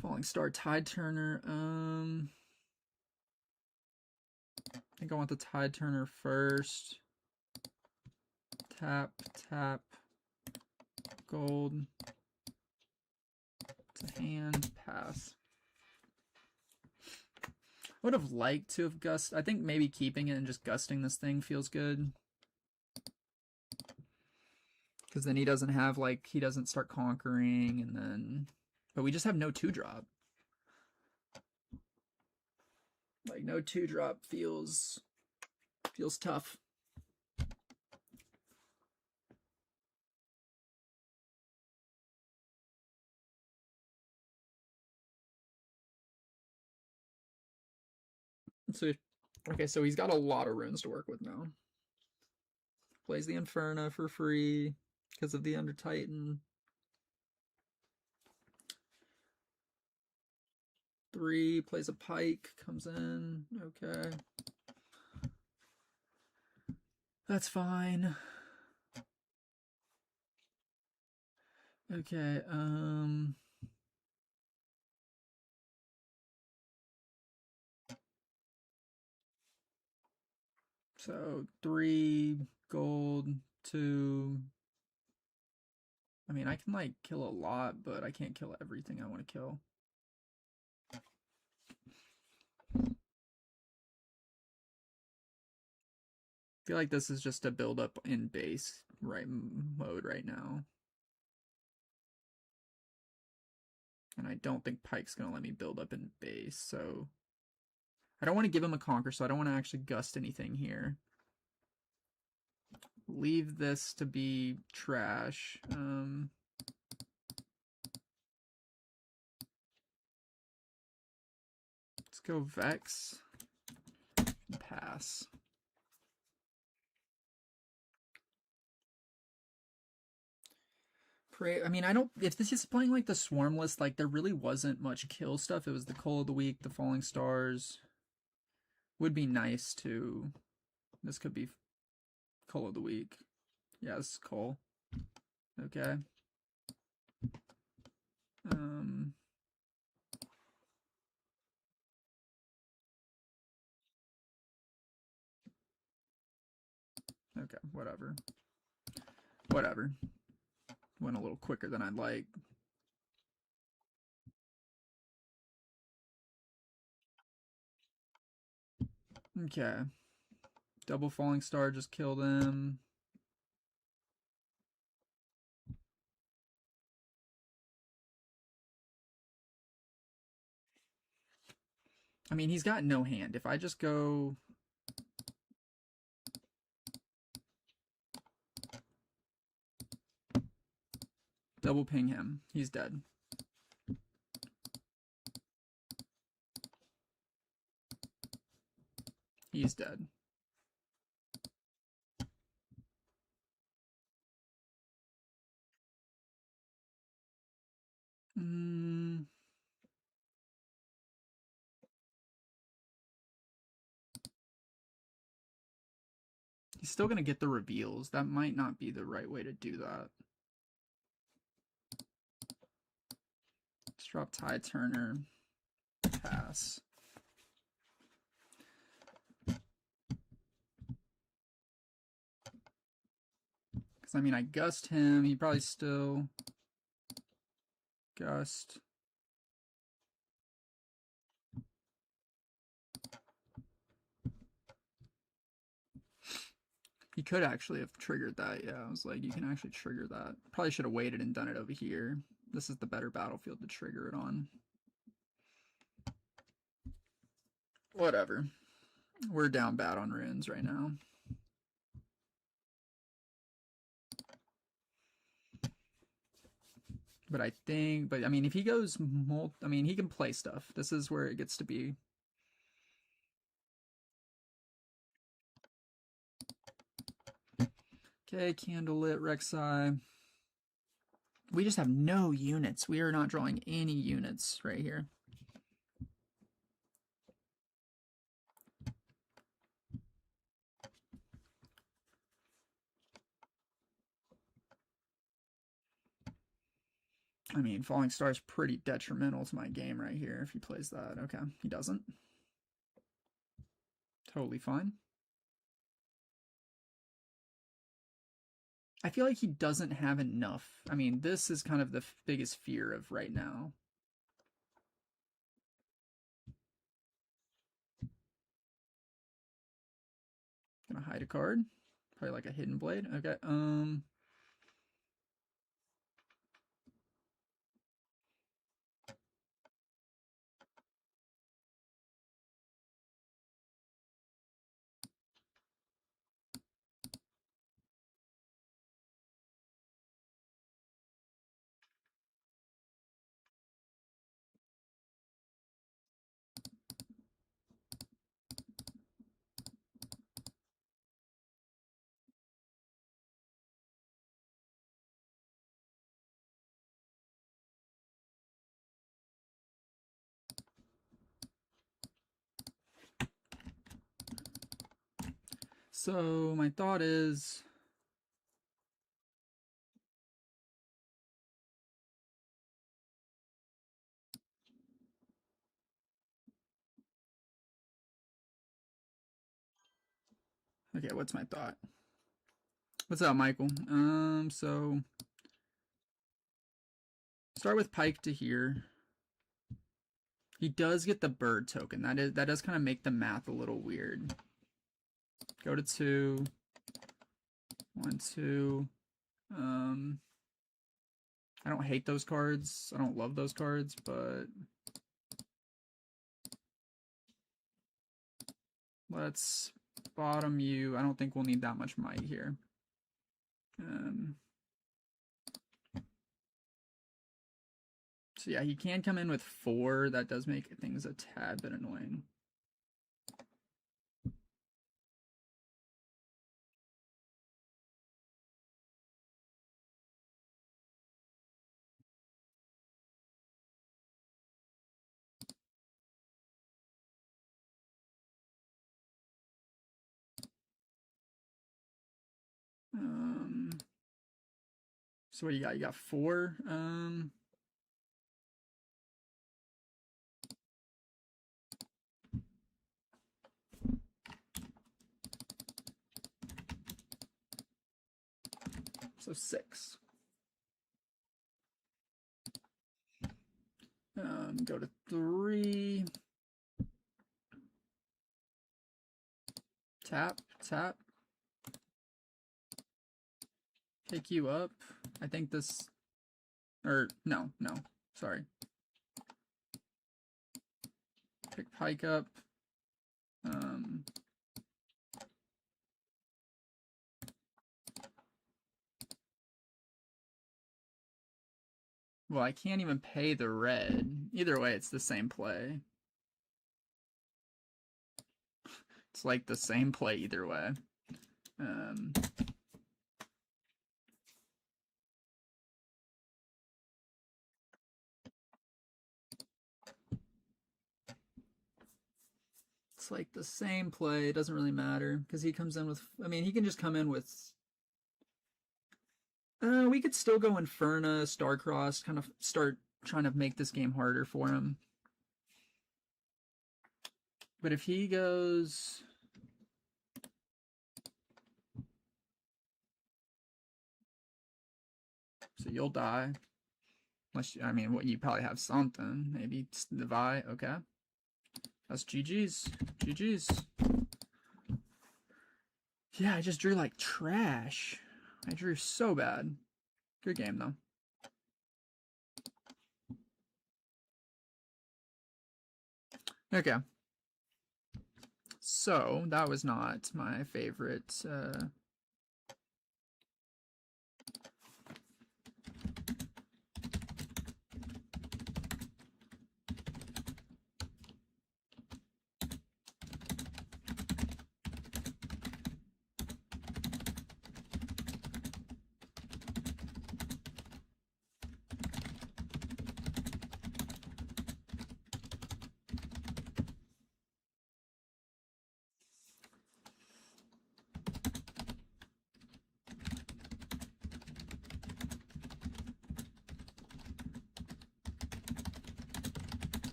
A: falling star tide turner. I think I want the tide turner first. Tap, tap, gold. It's a hand, pass. I would have liked to have I think maybe keeping it and just gusting this thing feels good. Because then he doesn't have, like, he doesn't start conquering, and then... But we just have no 2-drop. Like, no 2-drop feels tough. So, okay, so he's got a lot of runes to work with now. Plays the Inferno for free because of the Under Titan. 3, plays a Pike, comes in. Okay. That's fine. Okay, so 3 gold, 2. I mean, I can, like, kill a lot, but I can't kill everything I want to kill. I feel like this is just a build up in base mode right now. And I don't think Pike's going to let me build up in base, so... I don't want to give him a conquer, so I don't want to actually gust anything here. Leave this to be trash. Let's go Vex. Pass. I mean, I don't... If this is playing like the Swarm list, like, there really wasn't much kill stuff. It was the Coal of the Week, the Falling Stars. Would be nice to... This could be Coal of the Week. Yeah, this is Coal. Okay. Okay, whatever. Whatever. Went a little quicker than I'd like. Okay. Double Falling Star just killed him. I mean, he's got no hand. If I just go... Double ping him. He's dead. He's dead. He's still going to get the reveals. That might not be the right way to do that. Let's drop Tide Turner. Pass. Because, I mean, I gust him. He probably still... Gust. He could actually have triggered that. Yeah, I was like, you can actually trigger that. Probably should have waited and done it over here. This is the better battlefield to trigger it on. Whatever. We're down bad on runes right now. But I mean, if he goes, I mean, he can play stuff. This is where it gets to be. Okay, Candlelit, Rek'Sai. We just have no units. We are not drawing any units right here. I mean, Falling Star is pretty detrimental to my game right here if he plays that. Okay, he doesn't. Totally fine. I feel like he doesn't have enough. I mean, this is kind of the biggest fear of right now. Gonna hide a card. Probably like a Hidden Blade. Okay, so my thought is, okay, what's my thought? What's up, Michael? So start with Pike to here. He does get the bird token. That does kind of make the math a little weird. Go to 2. 1, 2. I don't hate those cards. I don't love those cards, but let's bottom you. I don't think we'll need that much might here. So yeah, he can come in with 4. That does make things a tad bit annoying. So what do you got? You got 4. So 6. Go to 3. Tap, tap. Pick you up. I think this, or no, sorry. Pick Pike up. Well, I can't even pay the red. Either way, it's the same play. It's like the same play either way. It's like the same play. It doesn't really matter because he comes in with. I mean, he can just come in with. We could still go Inferna, Starcross, kind of start trying to make this game harder for him. But if he goes. So you'll die. Unless, I mean, what you probably have something. Maybe it's the Vi. Okay. That's GG's. GG's. Yeah, I just drew like trash. I drew so bad. Good game, though. Okay. So, that was not my favorite.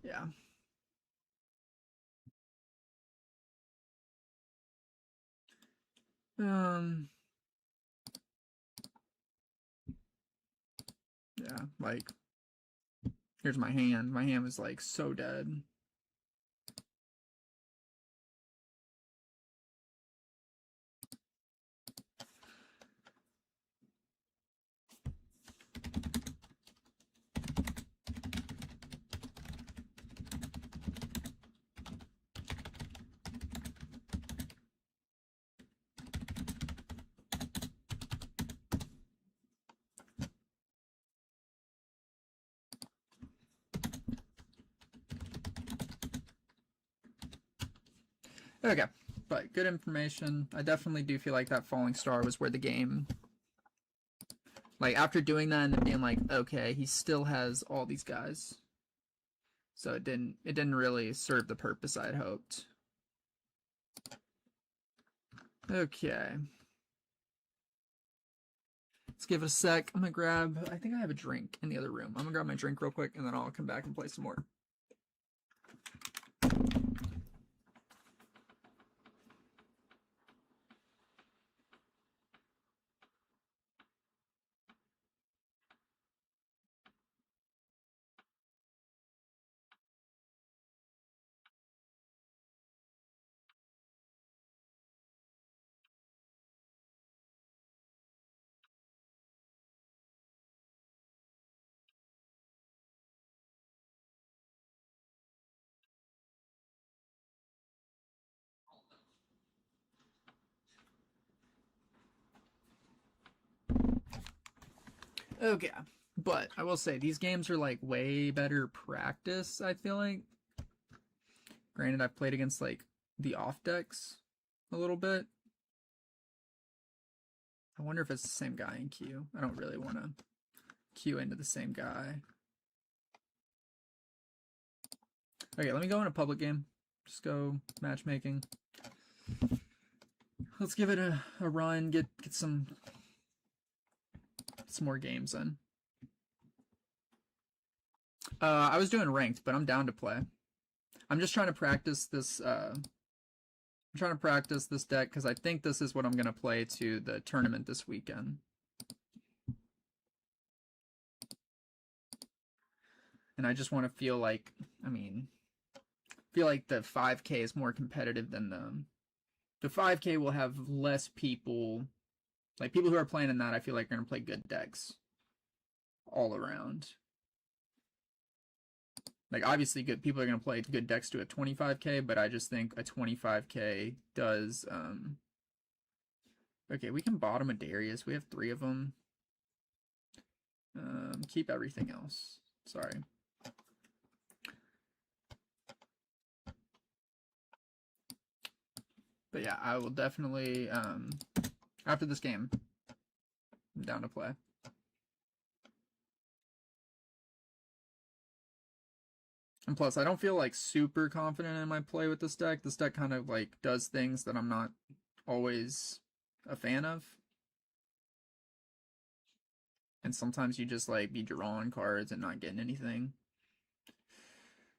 A: Yeah. Yeah, like, here's my hand. My hand was like so dead. Okay, but good information. I definitely do feel like that falling star was where the game, like after doing that and then being like, okay, he still has all these guys. So it didn't really serve the purpose I'd hoped. Okay. Let's give it a sec. I'm gonna grab, I think I have a drink in the other room. I'm gonna grab my drink real quick and then I'll come back and play some more. Okay. But I will say these games are like way better practice, I feel like. Granted, I've played against like the off decks a little bit. I wonder if it's the same guy in queue. I don't really want to queue into the same guy. Okay, let me go in a public game. Just go matchmaking. Let's give it a run. Get some more games in. I was doing ranked, but I'm down to play. I'm just trying to practice this. I'm trying to practice this deck because I think this is what I'm gonna play to the tournament this weekend. And I just want to feel like, I mean, feel like the 5K is more competitive than the 5K will have less people, like people who are playing in that. I feel like are gonna play good decks all around. Like obviously good people are going to play good decks to a 25K, but I just think a 25K does okay, we can bottom a Darius. We have 3 of them. Keep everything else. Sorry. But yeah, I will definitely after this game I'm down to play. And plus, I don't feel like super confident in my play with this deck. This deck kind of like does things that I'm not always a fan of. And sometimes you just like be drawing cards and not getting anything.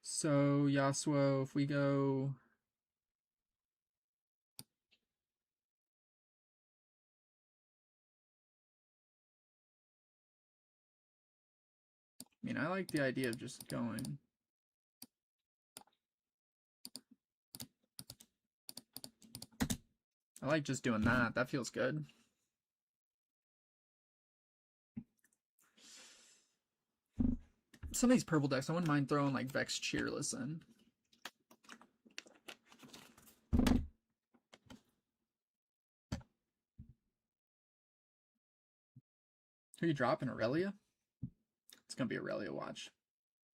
A: So Yasuo, if we go, I mean, I like the idea of just going. I like just doing that. That feels good. Some of these purple decks, I wouldn't mind throwing like Vex Cheerless in. Who are you dropping? Aurelia? It's gonna be Aurelia. Watch.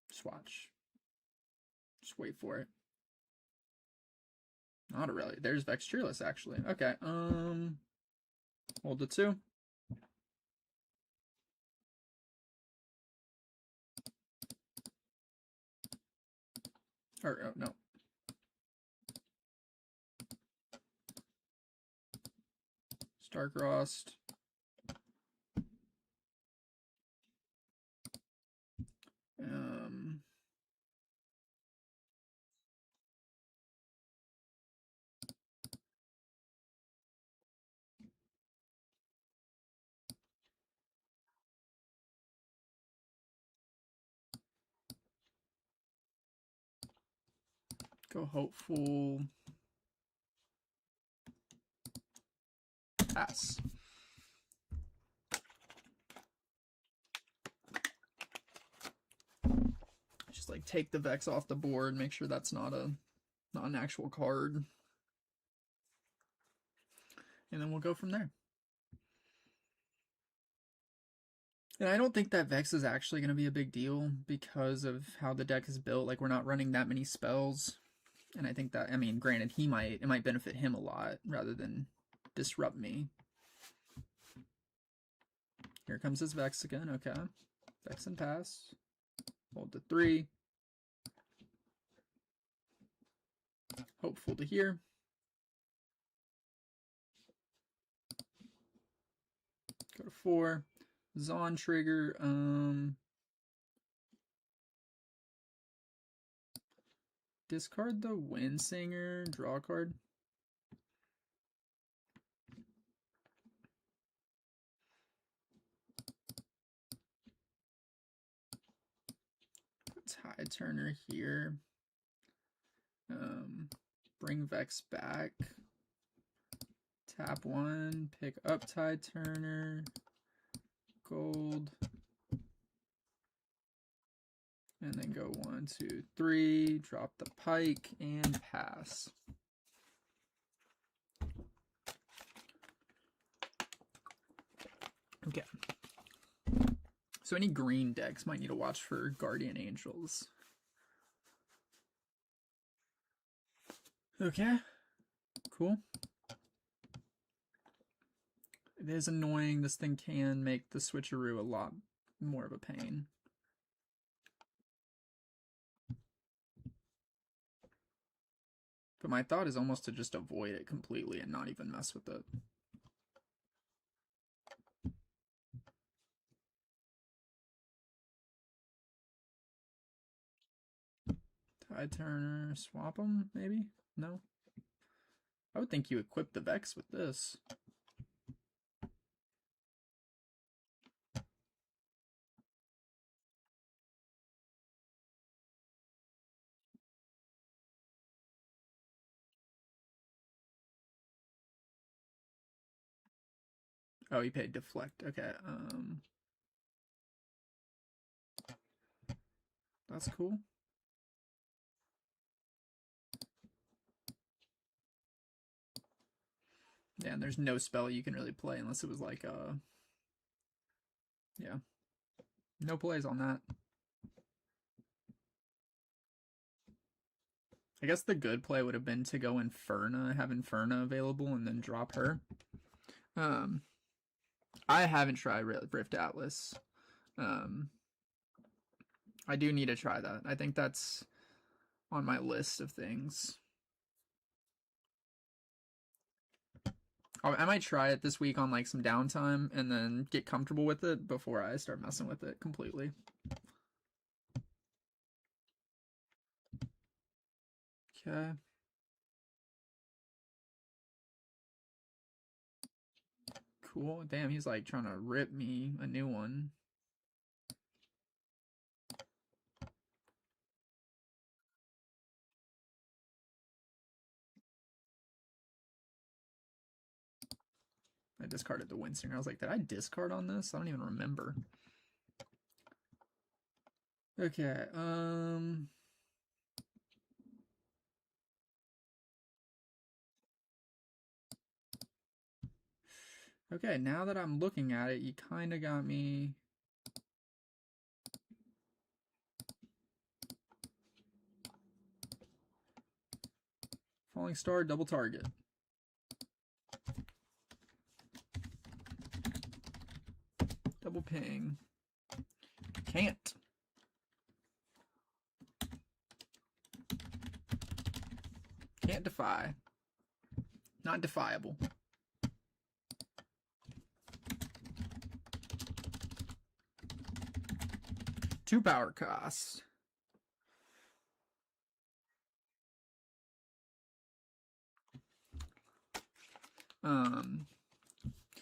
A: Just watch. Just wait for it. Not Aurelia. There's Vex Cheerless actually. Okay. Hold the 2. Or oh, no. Starcrossed. Go hopeful. Pass. Just like take the Vex off the board, make sure that's not an actual card. And then we'll go from there. And I don't think that Vex is actually going to be a big deal because of how the deck is built. Like, we're not running that many spells. And I think that, I mean, granted, it might benefit him a lot rather than disrupt me. Here comes his Vex again. Okay. Vex and pass. Hold to 3. Hopeful to here. Go to 4. Zon trigger. Discard the Windsinger. Draw a card. Tide Turner here. Bring Vex back. Tap 1. Pick up Tide Turner. Gold. And then go 1, 2, 3. Drop the pike and pass. Okay. So any green decks might need to watch for Guardian Angels. Okay. Cool. It is annoying. This thing can make the switcheroo a lot more of a pain. But my thought is almost to just avoid it completely and not even mess with it. Tide Turner, swap them, maybe? No? I would think you equip the Vex with this. Oh, he paid deflect. Okay. That's cool. Yeah, and there's no spell you can really play unless it was like yeah. No plays on that. I guess the good play would have been to go Inferna, have Inferna available, and then drop her. I haven't tried Rift Atlas. I do need to try that. I think that's on my list of things. I might try it this week on like some downtime and then get comfortable with it before I start messing with it completely. Okay. Cool. Damn, he's like trying to rip me a new one. I discarded the Windsinger. I was like, did I discard on this? I don't even remember. Okay, okay, now that I'm looking at it, you kind of got me. Falling Star, double target. Double ping. Can't. Can't defy. Not defiable. 2 power cost.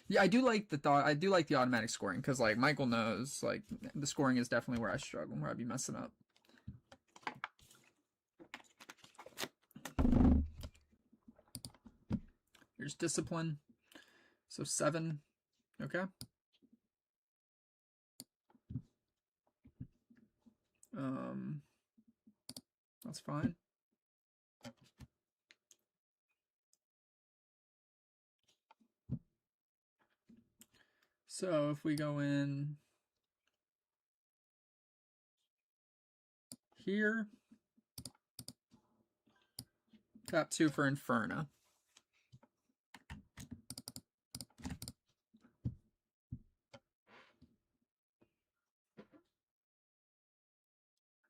A: Yeah, I do like the thought. I do like the automatic scoring because, like, Michael knows, like, the scoring is definitely where I struggle, where I'd be messing up. Here's discipline. So 7. Okay. That's fine. So if we go in here, tap 2 for Inferno.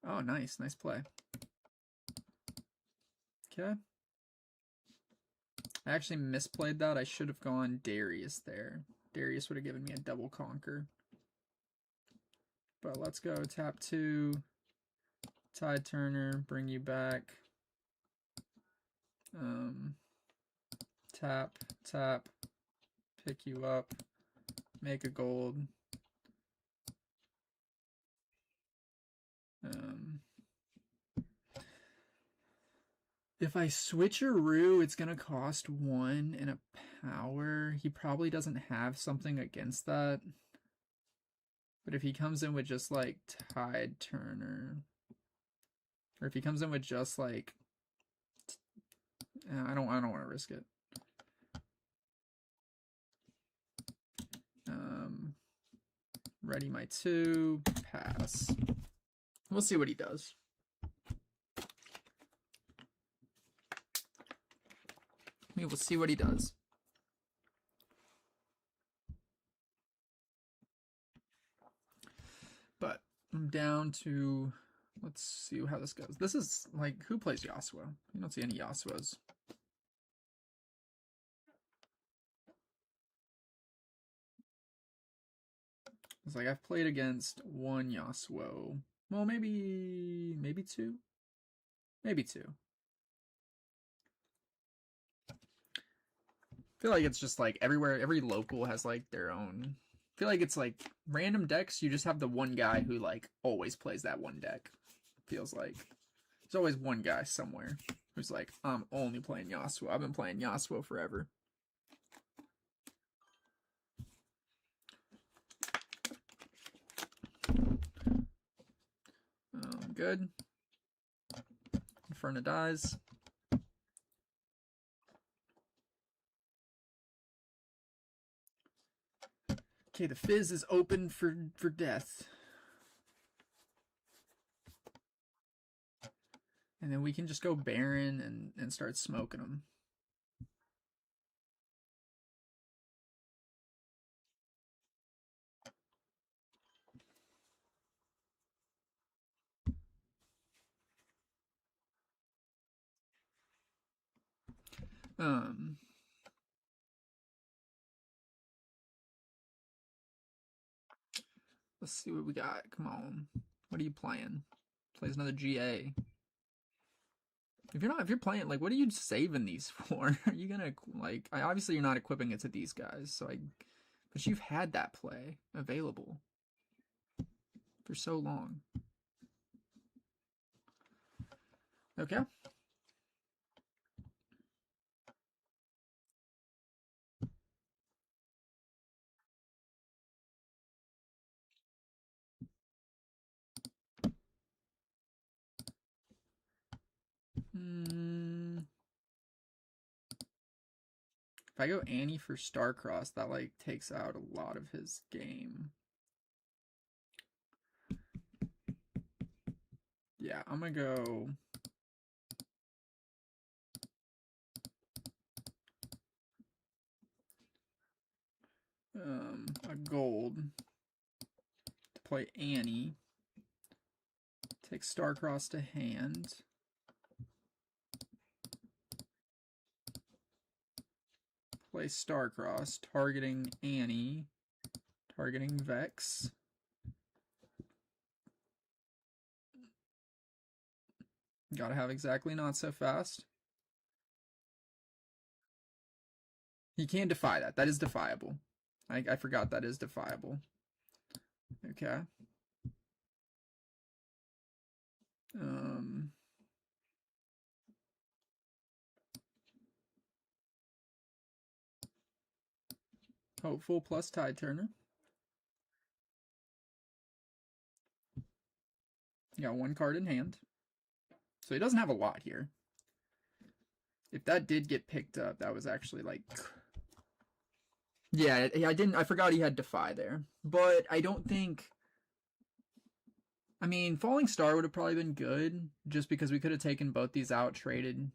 A: Oh, nice. Nice play. Okay. I actually misplayed that. I should have gone Darius there. Darius would have given me a double conquer. But let's go tap 2, Tide Turner, bring you back. Tap, tap, pick you up, make a gold. If I switcheroo, it's going to cost 1 and a power. He probably doesn't have something against that. But if he comes in with just like Tide Turner, or if he comes in with just like, I don't want to risk it. Ready my 2, pass. We'll see what he does. We will see what he does. But I'm down to, let's see how this goes. This is like, who plays Yasuo? You don't see any Yasuos. It's like I've played against 1 Yasuo. Well, maybe 2. Maybe 2. I feel like it's just like everywhere, every local has like their own. I feel like it's like random decks. You just have the one guy who like always plays that one deck. Feels like there's always one guy somewhere who's like, I'm only playing Yasuo. I've been playing Yasuo forever. Good. Inferno dies. Okay, the Fizz is open for death. And then we can just go Baron and start smoking them. Let's see what we got. Come on. What are you playing? Plays another GA. If you're playing, like, what are you saving these for? Are you gonna, like, obviously you're not equipping it to these guys, so but you've had that play available for so long. Okay. If I go Annie for Starcross, that like takes out a lot of his game. Yeah, I'm gonna go a gold to play Annie. Take Starcross to hand. Play Starcross, targeting Annie, targeting Vex. Gotta have exactly not so fast. He can defy that. That is defiable. I forgot that is defiable. Okay. Hopeful plus Tide Turner. You got one card in hand. So he doesn't have a lot here. If that did get picked up, that was actually like... Yeah, I forgot he had Defy there. But I don't think... I mean, Falling Star would have probably been good, just because we could have taken both these out, traded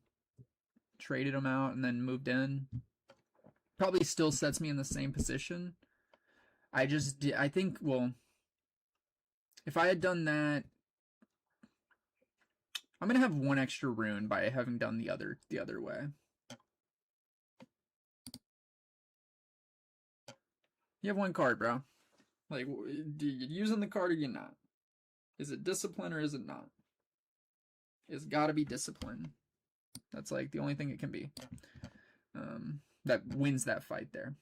A: them out, and then moved in. Probably still sets me in the same position. I think, well, if I had done that, I'm gonna have one extra rune by having done the other way. You have one card, bro. Like, you using the card or you not? Is it discipline or is it not? It's gotta be discipline. That's like the only thing it can be. That wins that fight there.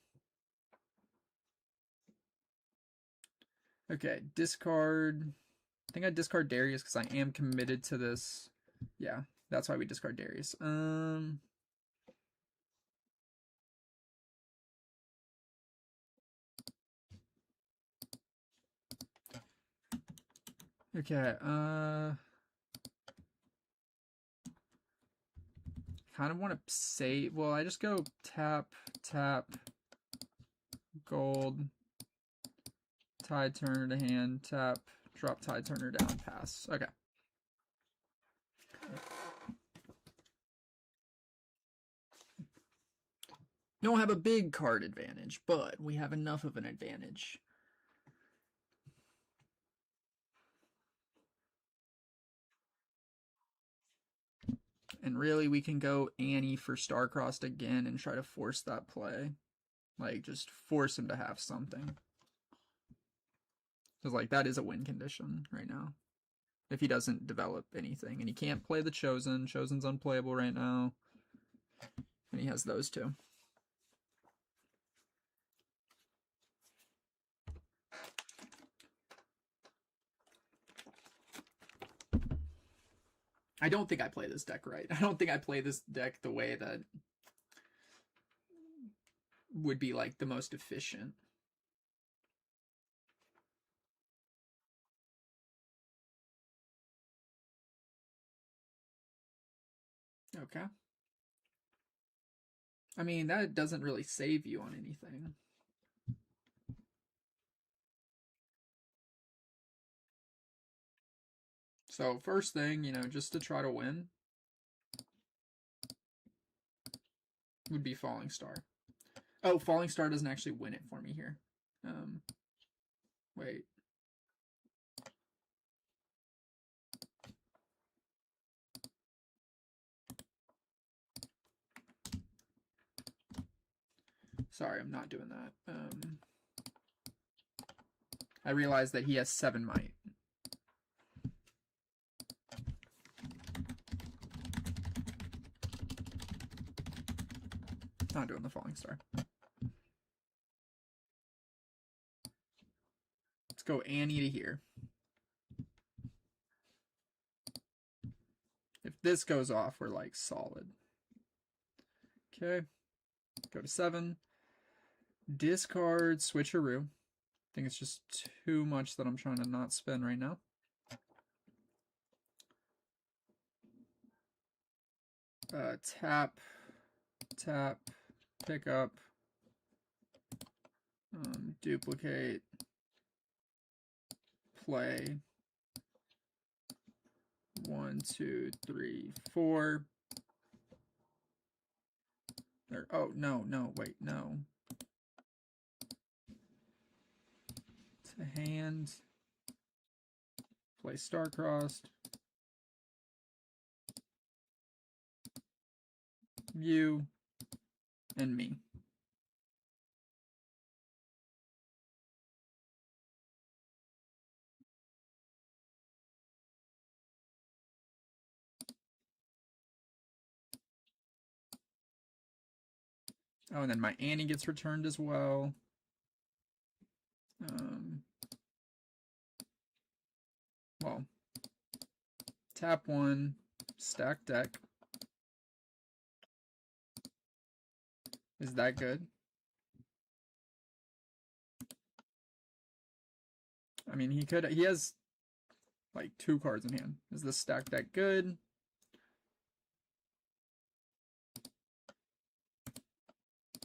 A: Okay, discard. I think I discard Darius because I am committed to this. Yeah, that's why we discard Darius. Okay, kind of want to save. Well, I just go tap, gold, Tide Turner to hand, tap, drop Tide Turner down, pass. Okay. Don't have a big card advantage, but we have enough of an advantage. And really, we can go Annie for Starcrossed again and try to force that play. Like, just force him to have something. Because, like, that is a win condition right now. If he doesn't develop anything. And he can't play the Chosen. Chosen's unplayable right now. And he has those two. I don't think I play this deck right. I don't think I play this deck the way that would be, like, the most efficient. Okay. I mean, that doesn't really save you on anything. So first thing, you know, just to try to win would be Falling Star. Oh, Falling Star doesn't actually win it for me here. Wait. Sorry, I'm not doing that. I realized that he has 7 might. Not doing the Falling Star. Let's go Annie to here. If this goes off, we're like solid. Okay. Go to 7. Discard Switcheroo. I think it's just too much that I'm trying to not spend right now. Tap, pick up, duplicate, play. 1, 2, 3, 4. There. Oh, no, wait, no. To hand. Play Starcrossed. You. And me. Oh, and then my Annie gets returned as well. Well, tap 1, stack deck. Is that good? I mean, he has like 2 cards in hand. Is this stack that good?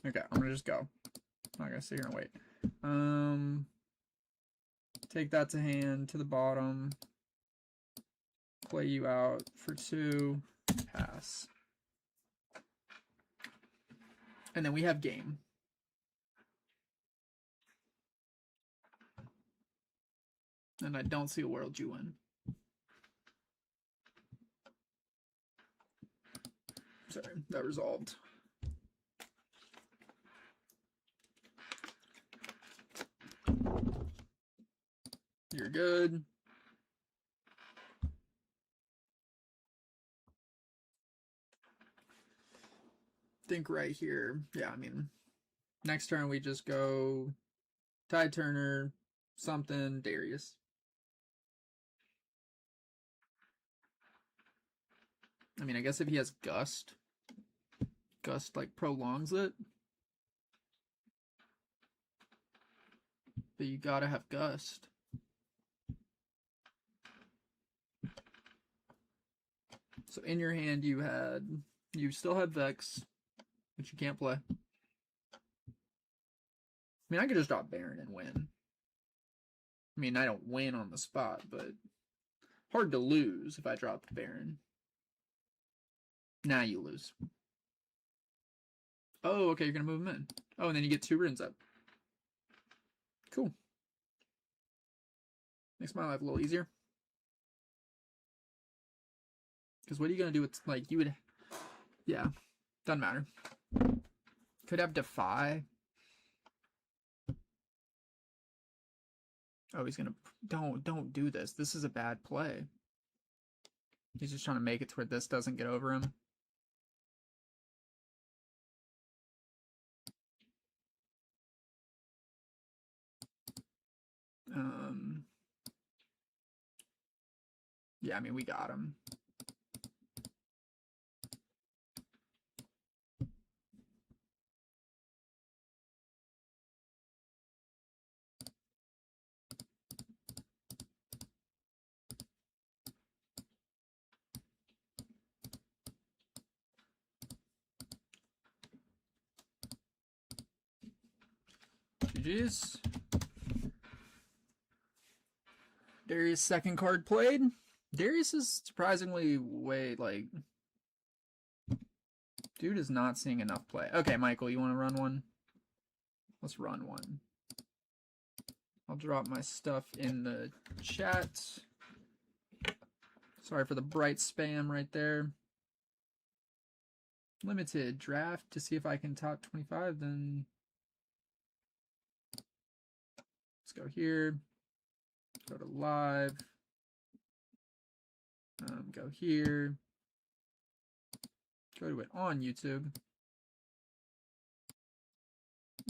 A: Okay, I'm gonna just go. I'm not gonna sit here and wait. Take that to hand, to the bottom. Play you out for 2. Pass. And then we have game. And I don't see a world you win. Sorry, that resolved. You're good. Think right here. Yeah, I mean, next turn we just go Ty Turner, something, Darius. I mean, I guess if he has Gust like prolongs it. But you gotta have Gust. So in your hand you still have Vex, which you can't play. I mean, I could just drop Baron and win. I mean, I don't win on the spot, but hard to lose if I drop Baron. Now you lose. Oh, okay, you're gonna move him in. Oh, and then you get 2 runes up. Cool. Makes my life a little easier. Because what are you gonna do with, like, you would, yeah, doesn't matter. Could have Defy. Oh, he's gonna, don't do this. This is a bad play. He's just trying to make it to where this doesn't get over him. Yeah, I mean, we got him. GG's. Darius' second card played. Darius is surprisingly like, dude is not seeing enough play. Okay, Michael, you want to run one? Let's run one. I'll drop my stuff in the chat. Sorry for the bright spam right there. Limited draft to see if I can top 25, then let's go here. Go to live. Go here. Go to it on YouTube.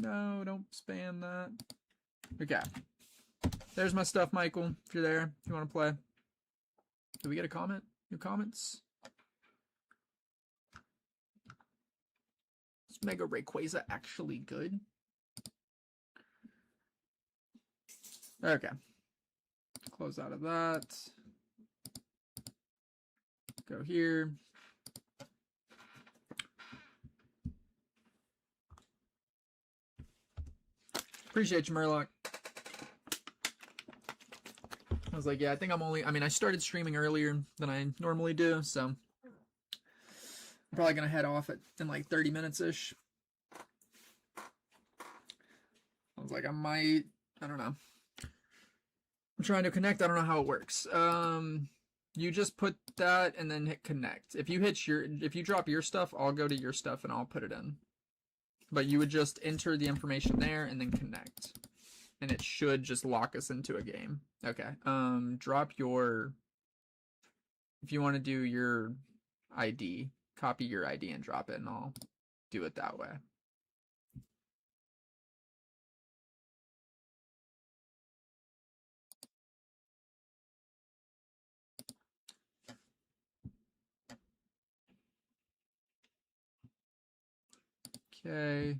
A: No, don't spam that. Okay. There's my stuff, Michael. If you're there, if you want to play. Did we get a comment? New comments? Is Mega Rayquaza actually good? Okay. Close out of that. Go here. Appreciate you, Murloc. I was like, yeah, I think I mean, I started streaming earlier than I normally do, so I'm probably going to head off in like 30 minutes-ish. I was like, I don't know. I'm trying to connect. I don't know how it works. You just put that and then hit connect. If you drop your stuff, I'll go to your stuff and I'll put it in. But you would just enter the information there and then connect. And it should just lock us into a game. Okay. Drop your, if you want to do your ID, copy your ID and drop it, and I'll do it that way. Okay.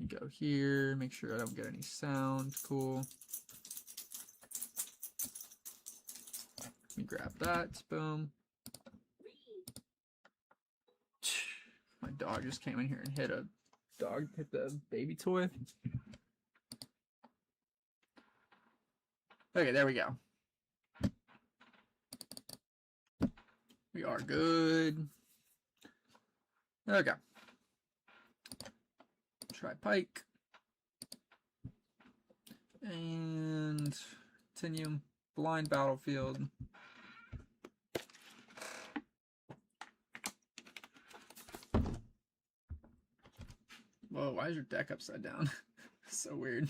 A: You go here, make sure I don't get any sound. Cool. me grab that. Boom. My dog just came in here and hit the baby toy. Okay, there we go. We are good. Okay. Try pike. And continue. Blind battlefield. Whoa, why is your deck upside down? So weird.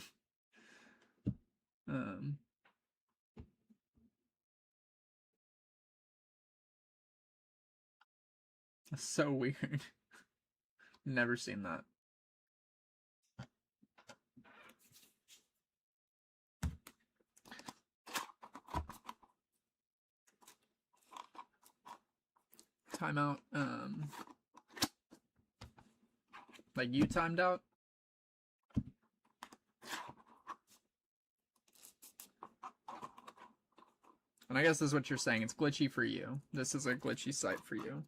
A: So weird. Never seen that. Timeout. Like you timed out? And I guess this is what you're saying. It's glitchy for you. This is a glitchy site for you.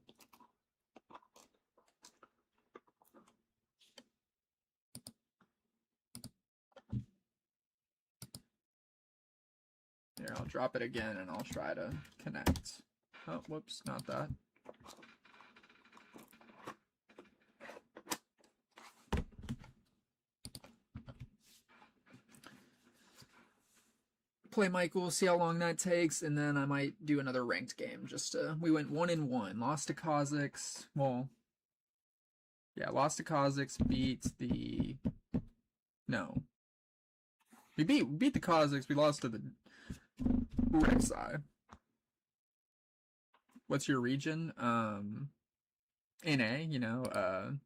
A: Here, I'll drop it again and I'll try to connect. Oh, whoops, not that. Play Michael, see how long that takes, and then I might do another ranked game. Just we went 1-1, lost to Kazakhs. Well, yeah, lost to Kazakhs, beat the no. We beat the Kazakhs, we lost to the Rek'Sai. What's your region? NA, you know,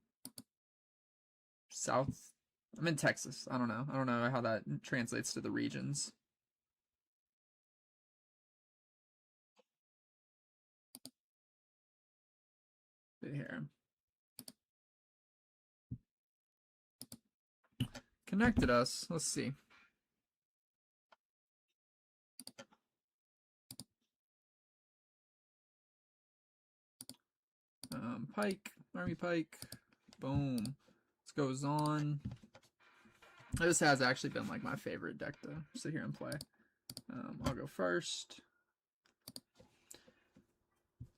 A: South. I'm in Texas. I don't know how that translates to the regions. Here. Connected us. Let's see. Pike, Army Pike. Boom. This goes on. This has actually been like my favorite deck to sit here and play. I'll go first.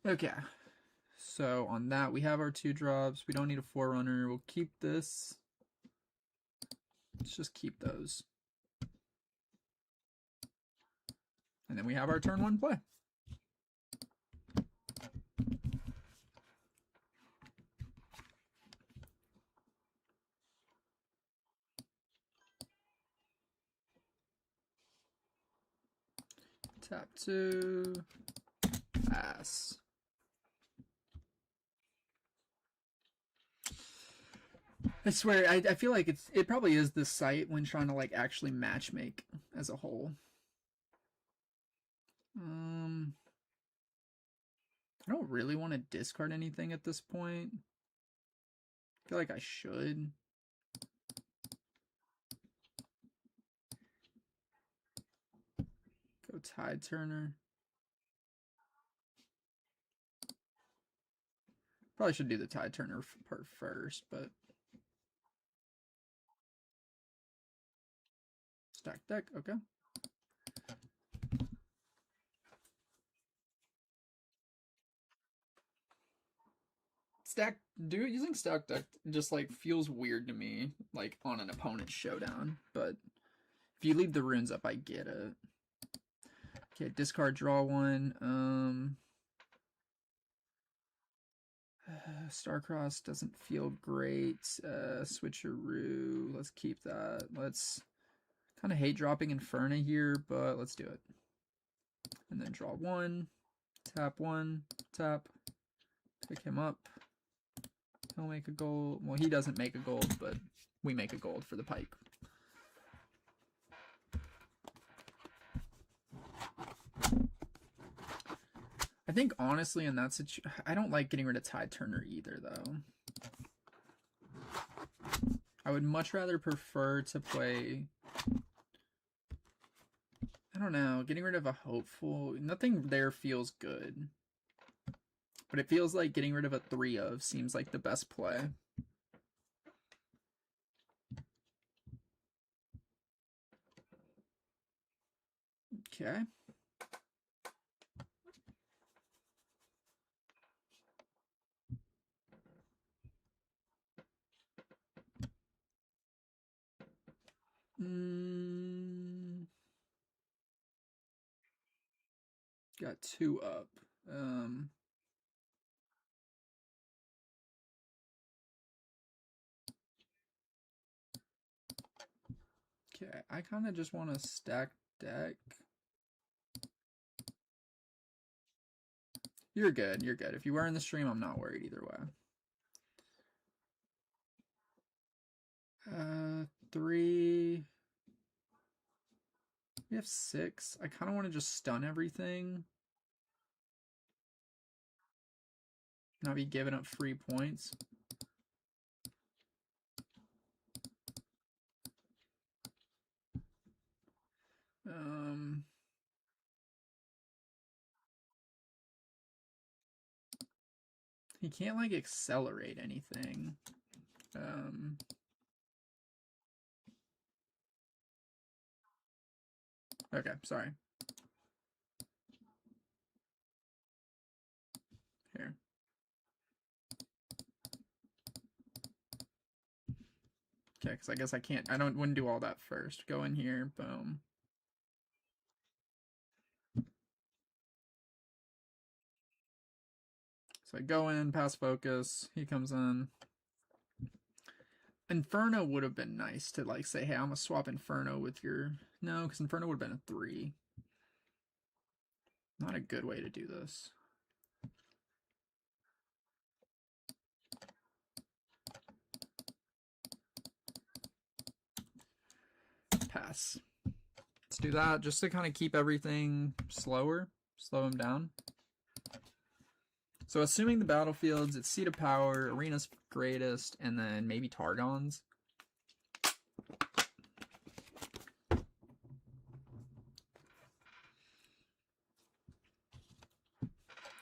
A: Okay. So on that, we have our 2 drops. We don't need a Forerunner. We'll keep this. Let's just keep those. And then we have our turn 1 play. Tap 2. Pass. I swear, I feel like it probably is the site when trying to like actually matchmake as a whole. I don't really want to discard anything at this point. I feel like I should. Go Tide Turner. Probably should do the Tide Turner part first, but stack deck, okay. Using stack deck just like feels weird to me, like on an opponent's showdown. But if you leave the runes up, I get it. Okay, discard, draw 1. Starcross doesn't feel great. Switcheroo, let's keep that. Let's kind of hate dropping Inferna here, but let's do it. And then draw 1, tap 1, tap, pick him up. He'll make a gold. Well, he doesn't make a gold, but we make a gold for the pike. I think honestly in that situation, I don't like getting rid of Tide Turner either, though. I would much rather prefer to play... I don't know. Getting rid of a hopeful. Nothing there feels good. But it feels like getting rid of a 3 of seems like the best play. Okay. Got 2 up. Okay, I kind of just want to stack deck. You're good. You're good. If you were in the stream, I'm not worried either way. 3. We have 6. I kind of want to just stun everything. Not be giving up free points. He can't like accelerate anything. Okay, sorry. Here. Okay, because I guess I can't. Wouldn't do all that first. Go in here. Boom. So I go in, pass focus. He comes in. Inferno would have been nice to like say, hey, I'm gonna swap Inferno with your. No, because Inferno would have been a 3. Not a good way to do this. Pass. Let's do that just to kind of keep everything slower, slow him down. So assuming the battlefields, it's Seat of Power, Arena's Greatest, and then maybe Targon's.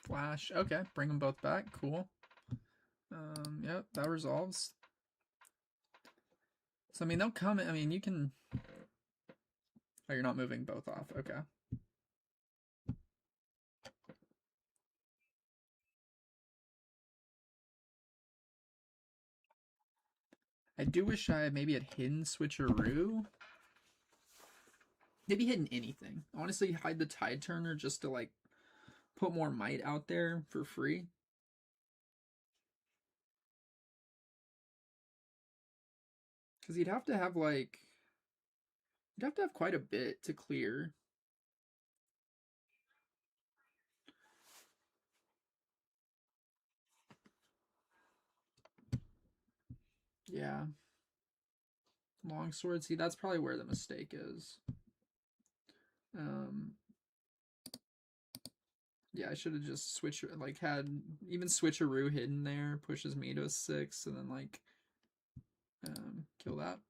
A: Flash. Okay, bring them both back. Cool. Yep, that resolves. So, I mean, they'll come. I mean, you can. Oh, you're not moving both off. Okay. I do wish I maybe had hidden Switcheroo. Maybe hidden anything. Honestly, hide the Tide Turner just to, like, put more might out there for free. Because you'd have to have, like. You'd have to have quite a bit to clear. Yeah. Longsword. See, that's probably where the mistake is. Yeah, I should have just switched, like, had even Switcheroo hidden there, pushes me to a 6, and then, like, kill that.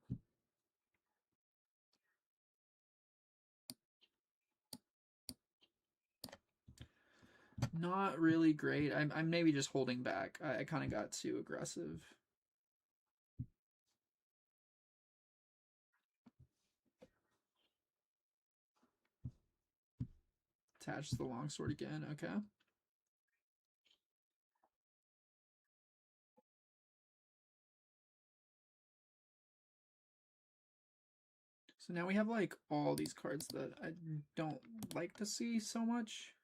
A: Not really great. I'm maybe just holding back. I kind of got too aggressive. Attach the longsword again. Okay. So now we have like all these cards that I don't like to see so much.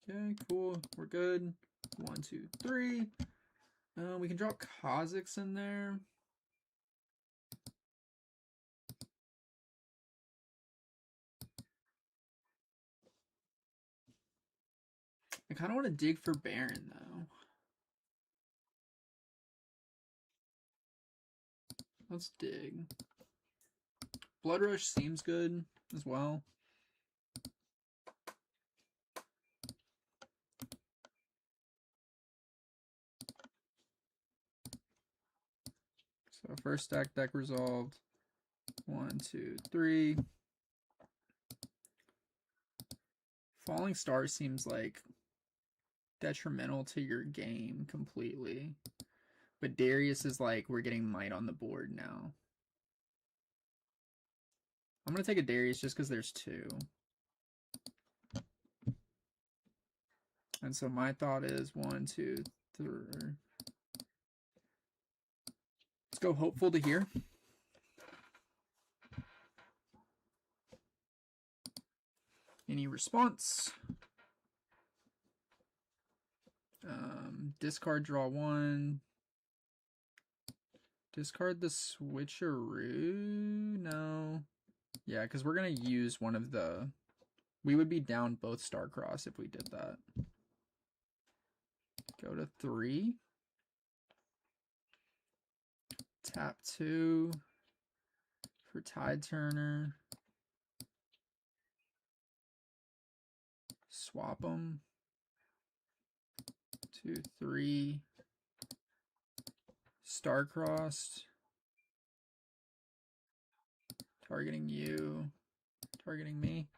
A: Okay, cool. We're good. 1, 2, 3. We can drop Kha'Zix in there. I kind of want to dig for Baron though. Let's dig. Blood Rush seems good as well. So first stack deck resolved. 1, 2, 3. Falling Star seems like detrimental to your game completely. But Darius is like, we're getting might on the board now. I'm going to take a Darius just because there's two. And so my thought is 1, 2, 3. Let's go hopeful to here. Any response? Discard, draw 1. Discard the switcheroo? No. Yeah, because we're going to use one of the... We would be down both Starcross if we did that. Go to 3. Tap 2 for Tide Turner. Swap them. 2, 3. Starcrossed. Targeting you. Targeting me.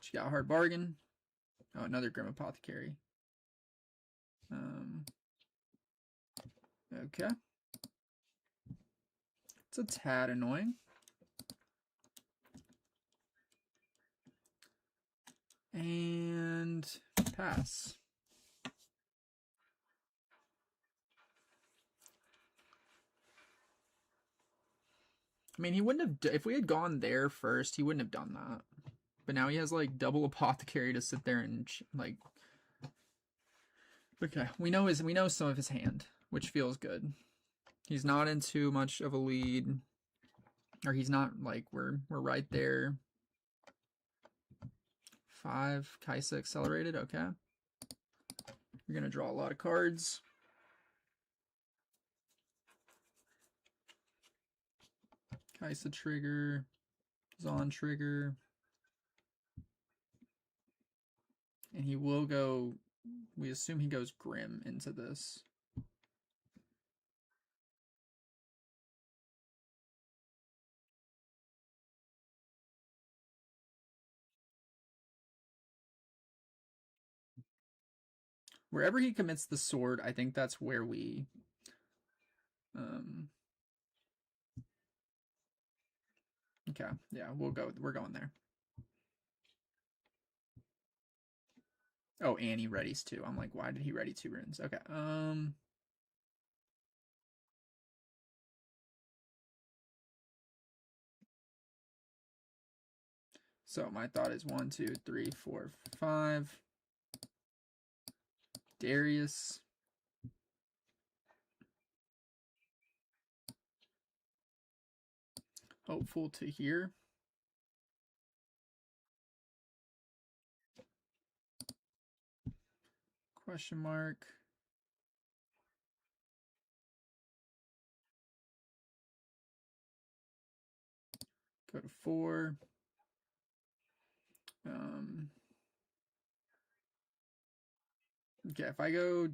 A: She got hard bargain. Oh, another Grim Apothecary. Okay. It's a tad annoying. And pass. I mean, he wouldn't have, if we had gone there first, he wouldn't have done that. But now he has like double Apothecary to sit there and like. Okay, we know some of his hand, which feels good. He's not in too much of a lead, or he's not like we're right there. 5 Kaisa accelerated. Okay, you're gonna draw a lot of cards. Kaisa trigger, Zon trigger, and he will go. We assume he goes Grim into this. Wherever he commits the sword, I think that's where we okay, yeah, we're going there. Oh, and he readies too. I'm like, why did he ready 2 runes? Okay. So my thought is 1, 2, 3, 4, 5. Darius. Hopeful to here. Question mark. Go to 4. Okay, if I go...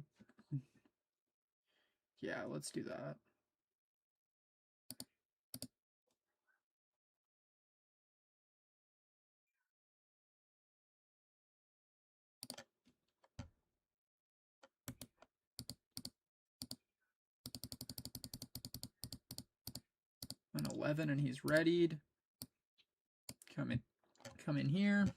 A: Yeah, let's do that. An 11 and he's readied. Come in here.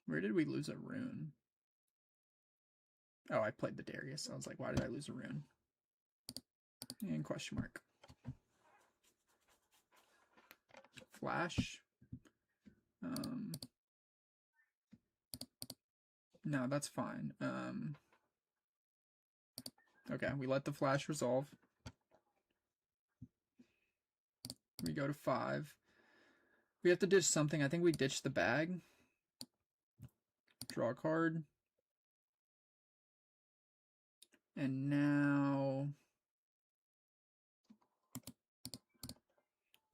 A: Where did we lose a rune? Oh, I played the Darius. I was like, why did I lose a rune? And question mark. Flash. No, that's fine. Okay, we let the flash resolve. We go to 5. We have to ditch something. I think we ditched the bag. Draw a card. And now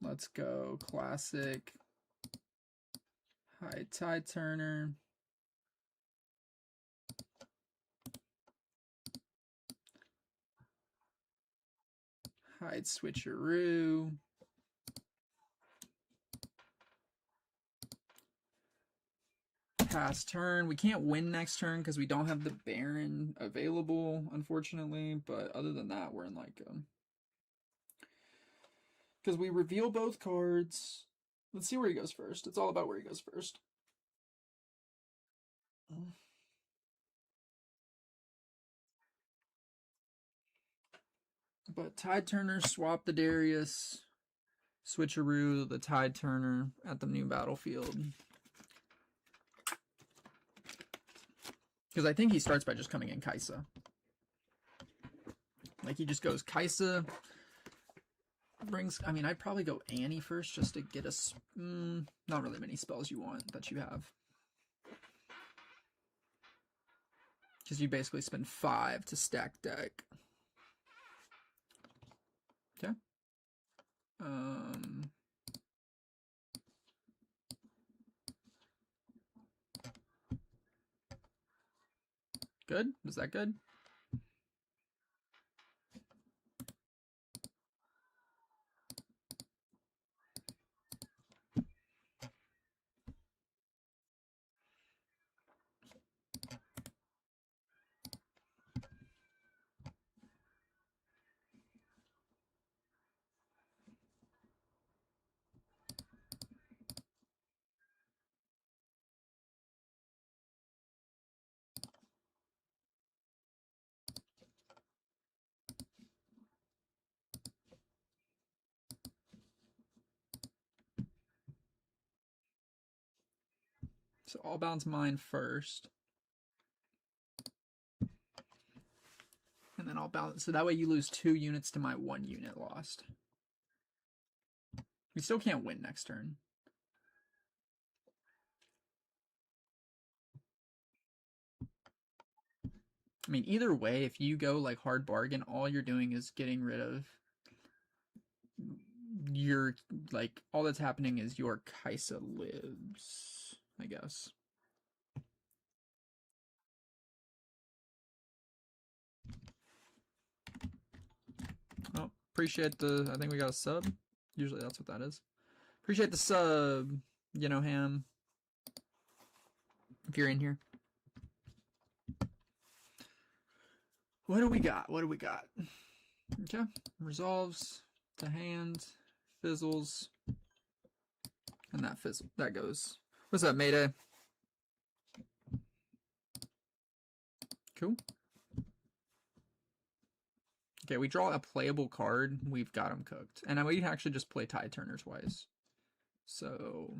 A: let's go classic high Tide Turner. Hide switcheroo. Pass turn. We can't win next turn because we don't have the Baron available, unfortunately. But other than that, we're in like because we reveal both cards. Let's see where he goes first. It's all about where he goes first. But Tide Turner, swap the Darius, switcheroo the Tide Turner at the new battlefield. Because I think he starts by just coming in Kaisa. Like he just goes Kaisa, brings, I mean, I'd probably go Annie first just to get us, not really many spells you want that you have. Because you basically spend 5 to stack deck. Okay. Good? Was that good? So I'll bounce mine first. And then I'll bounce. So that way you lose 2 units to my 1 unit lost. We still can't win next turn. I mean, either way, if you go like hard bargain, all you're doing is getting rid of your, like, all that's happening is your Kaisa lives, I guess. Oh, appreciate the, I think we got a sub. Usually that's what that is. Appreciate the sub, you know, Ham. If you're in here. What do we got? What do we got? Okay. Resolves to hand, fizzles, and that fizzle. That goes. What's up, Mayday? Cool. Okay, we draw a playable card. We've got him cooked. And we actually just play Tide Turner twice. So...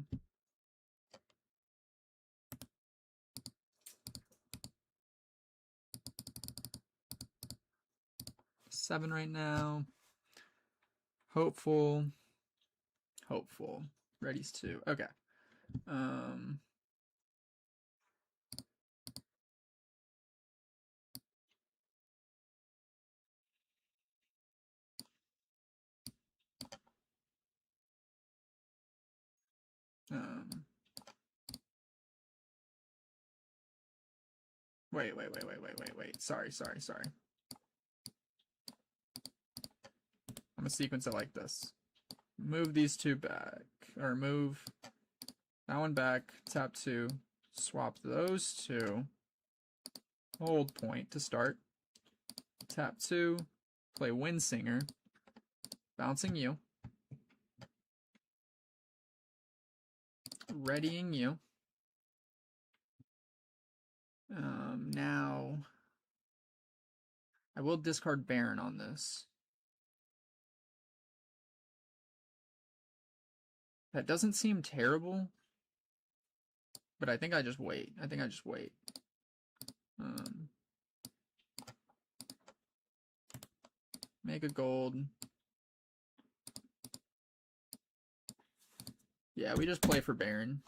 A: 7 right now. Hopeful. Hopeful. Ready's 2. Okay. Wait. Sorry. I'm gonna sequence it like this. Move these 2 back. Or move that one back. Tap 2. Swap those 2. Hold point to start. Tap 2. Play Windsinger. Bouncing you. Readying you. Now I will discard Baron on this. That doesn't seem terrible, but I think I just wait. Make a gold. Yeah, we just play for Baron.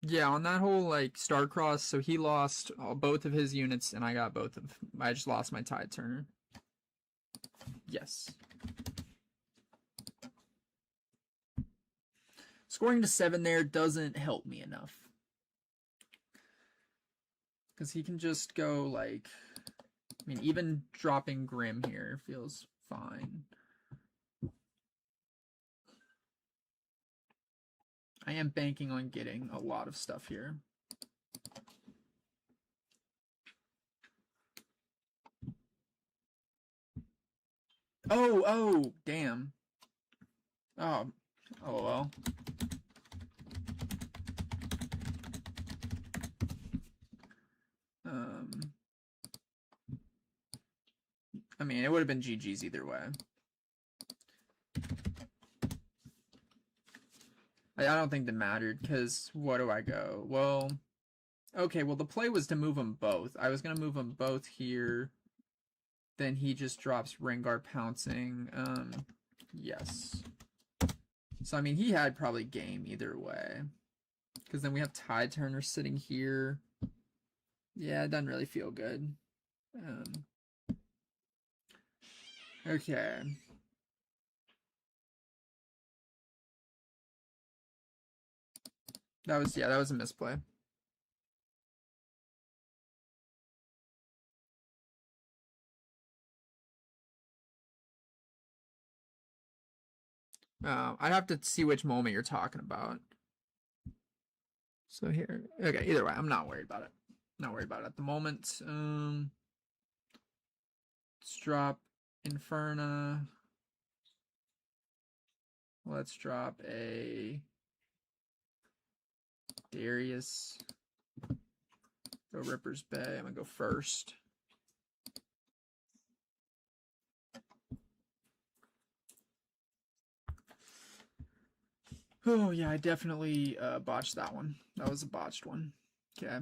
A: Yeah, on that whole like Starcross, so he lost both of his units, and I got both of. I just lost my Tide Turner. Yes. Scoring to 7 there doesn't help me enough. Because he can just go like, I mean, even dropping Grim here feels fine. I am banking on getting a lot of stuff here. Oh, damn. Oh well. I mean, it would have been GG's either way. I don't think that mattered, because what do I go? Well, okay, well, the play was to move them both. I was going to move them both here. Then he just drops Rengar pouncing. Yes. So, I mean, he had probably game either way. Because then we have Tide Turner sitting here. Yeah, it doesn't really feel good. Okay. That was a misplay. I'd have to see which moment you're talking about. So here, okay, either way, I'm not worried about it. Not worried about it at the moment. Let's drop Inferna. Let's drop a Darius. Go Ripper's Bay. I'm gonna go first. Oh yeah, I definitely botched that one. That was a botched one. Okay.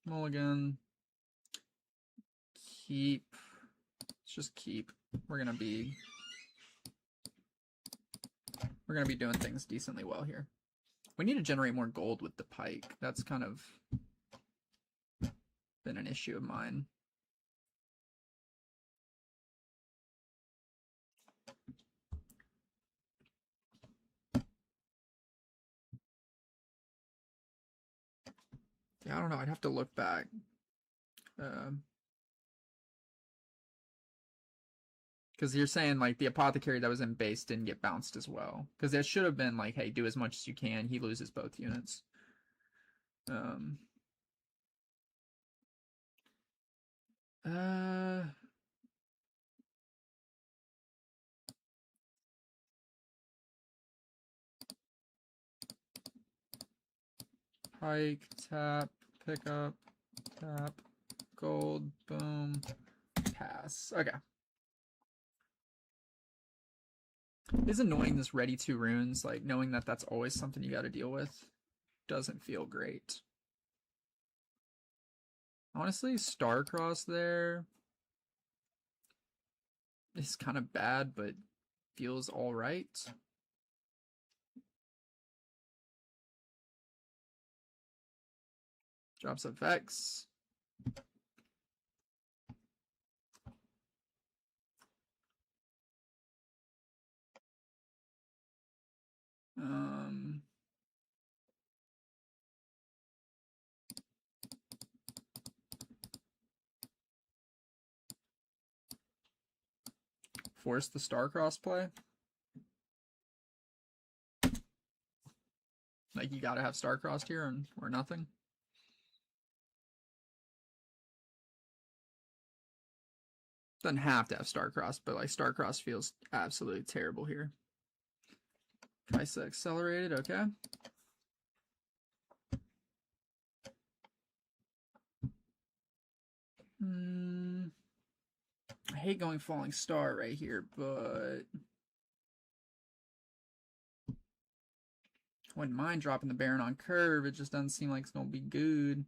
A: Mulligan. Keep. Let's just keep. We're gonna be doing things decently well here. We need to generate more gold with the pike. That's kind of been an issue of mine. Yeah, I don't know. I'd have to look back. Because you're saying like the apothecary that was in base didn't get bounced as well. Because it should have been like, hey, do as much as you can. He loses both units. Pike, tap, pick up, tap, gold, boom, pass. Okay. It's annoying this ready 2 runes, like knowing that that's always something you got to deal with. Doesn't feel great. Honestly, Starcross there is kind of bad, but feels alright. Drops of Vex. Force the Starcross play. Like you gotta have Starcrossed here or nothing. Doesn't have to have Starcrossed, but like Starcross feels absolutely terrible here. Kaisa accelerated, okay. I hate going Falling Star right here, but I wouldn't mind dropping the Baron on curve. It just doesn't seem like it's gonna be good.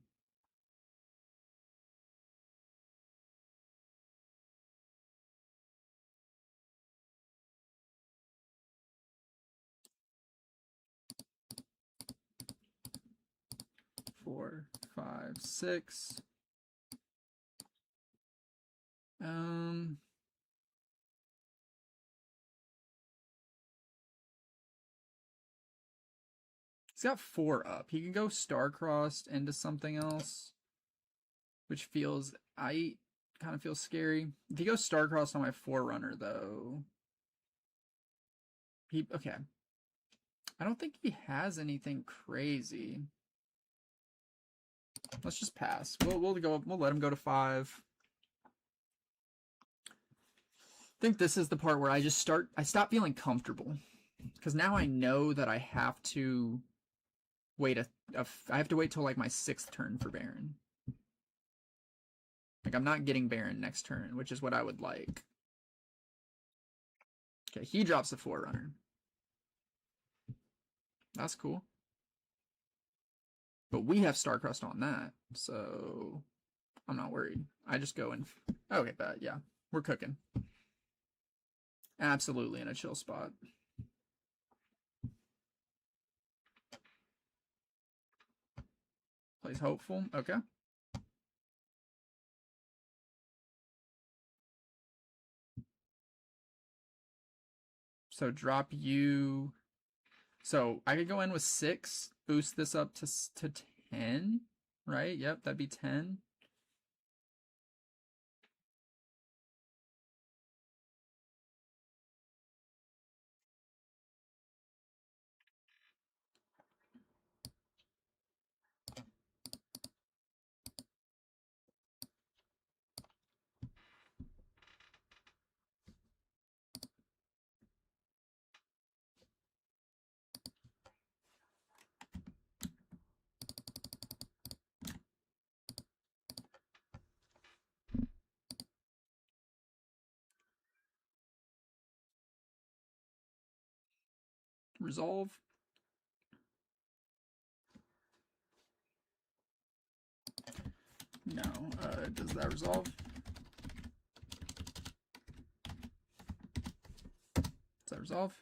A: Four, five, six. He's got 4 up. He can go star-crossed into something else, which feels, I kind of feels scary. If he goes star-crossed on my Forerunner, though, okay. I don't think he has anything crazy. Let's just pass. We'll let him go to 5. I think this is the part where I stop feeling comfortable, because now I know that I have to wait I have to wait till like my 6th turn for Baron. Like, I'm not getting Baron next turn, which is what I would like. Okay, he drops a Forerunner. That's cool. But we have Starcrust on that, so I'm not worried. I just go and... Okay, bad, yeah. We're cooking. Absolutely in a chill spot. Plays Hopeful, okay. So drop you... So I could go in with 6, boost this up to 10, right? Yep, that'd be 10. Resolve. No. Does that resolve? Does that resolve?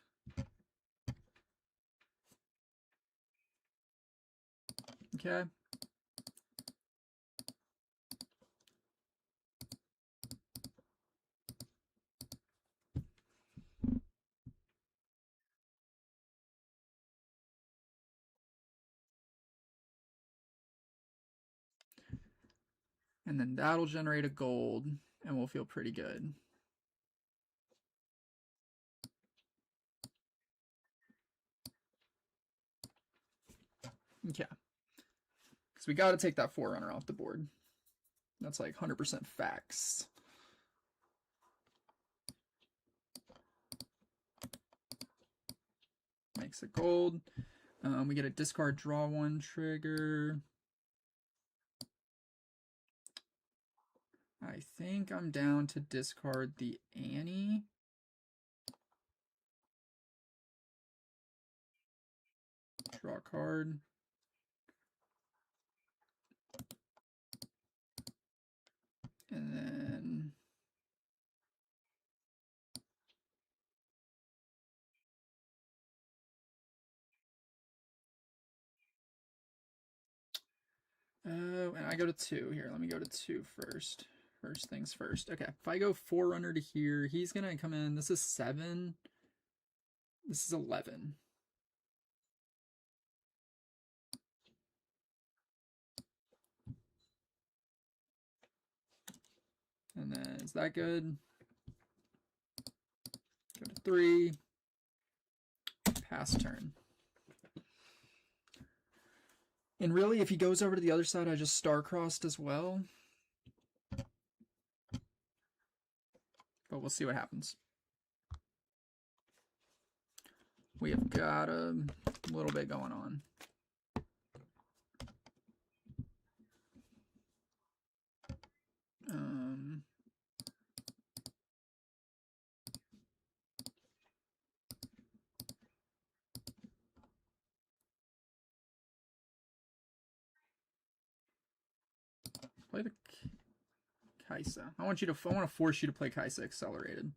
A: Okay. And then that'll generate a gold, and we'll feel pretty good. Okay. Because we got to take that Forerunner off the board. That's like 100% facts. Makes it gold. We get a discard draw 1 trigger. I think I'm down to discard the Annie. Draw a card. And then... Oh, and I go to 2 here. Let me go to 2 first. First things first. Okay, if I go Forerunner to here, he's going to come in. This is 7. This is 11. And then, is that good? Go to 3. Pass turn. And really, if he goes over to the other side, I just star-crossed as well. But we'll see what happens. We have got a little bit going on. Play the Kaisa. I want to force you to play Kaisa accelerated.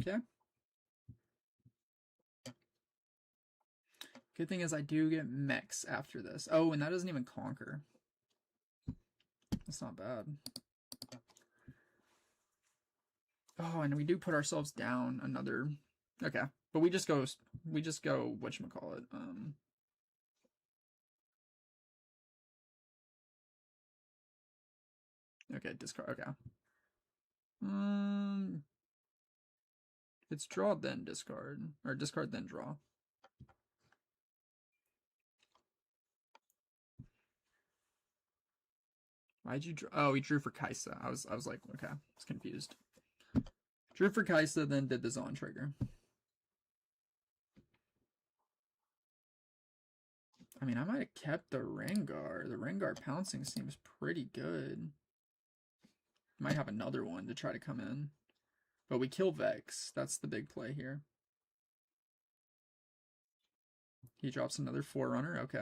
A: Okay. Good thing is I do get mechs after this. Oh, and that doesn't even conquer. That's not bad. Oh, and we do put ourselves down another. Okay, but we just go whatchamacallit. Okay, discard. Okay. It's draw then discard, or discard then draw. Why'd you draw? Oh, he drew for Kaisa. I was like, okay, I was confused. Drew for Kaisa, then did the Zon trigger. I mean, I might have kept the Rengar. The Rengar pouncing seems pretty good. Might have another one to try to come in. But we kill Vex. That's the big play here. He drops another Forerunner. Okay.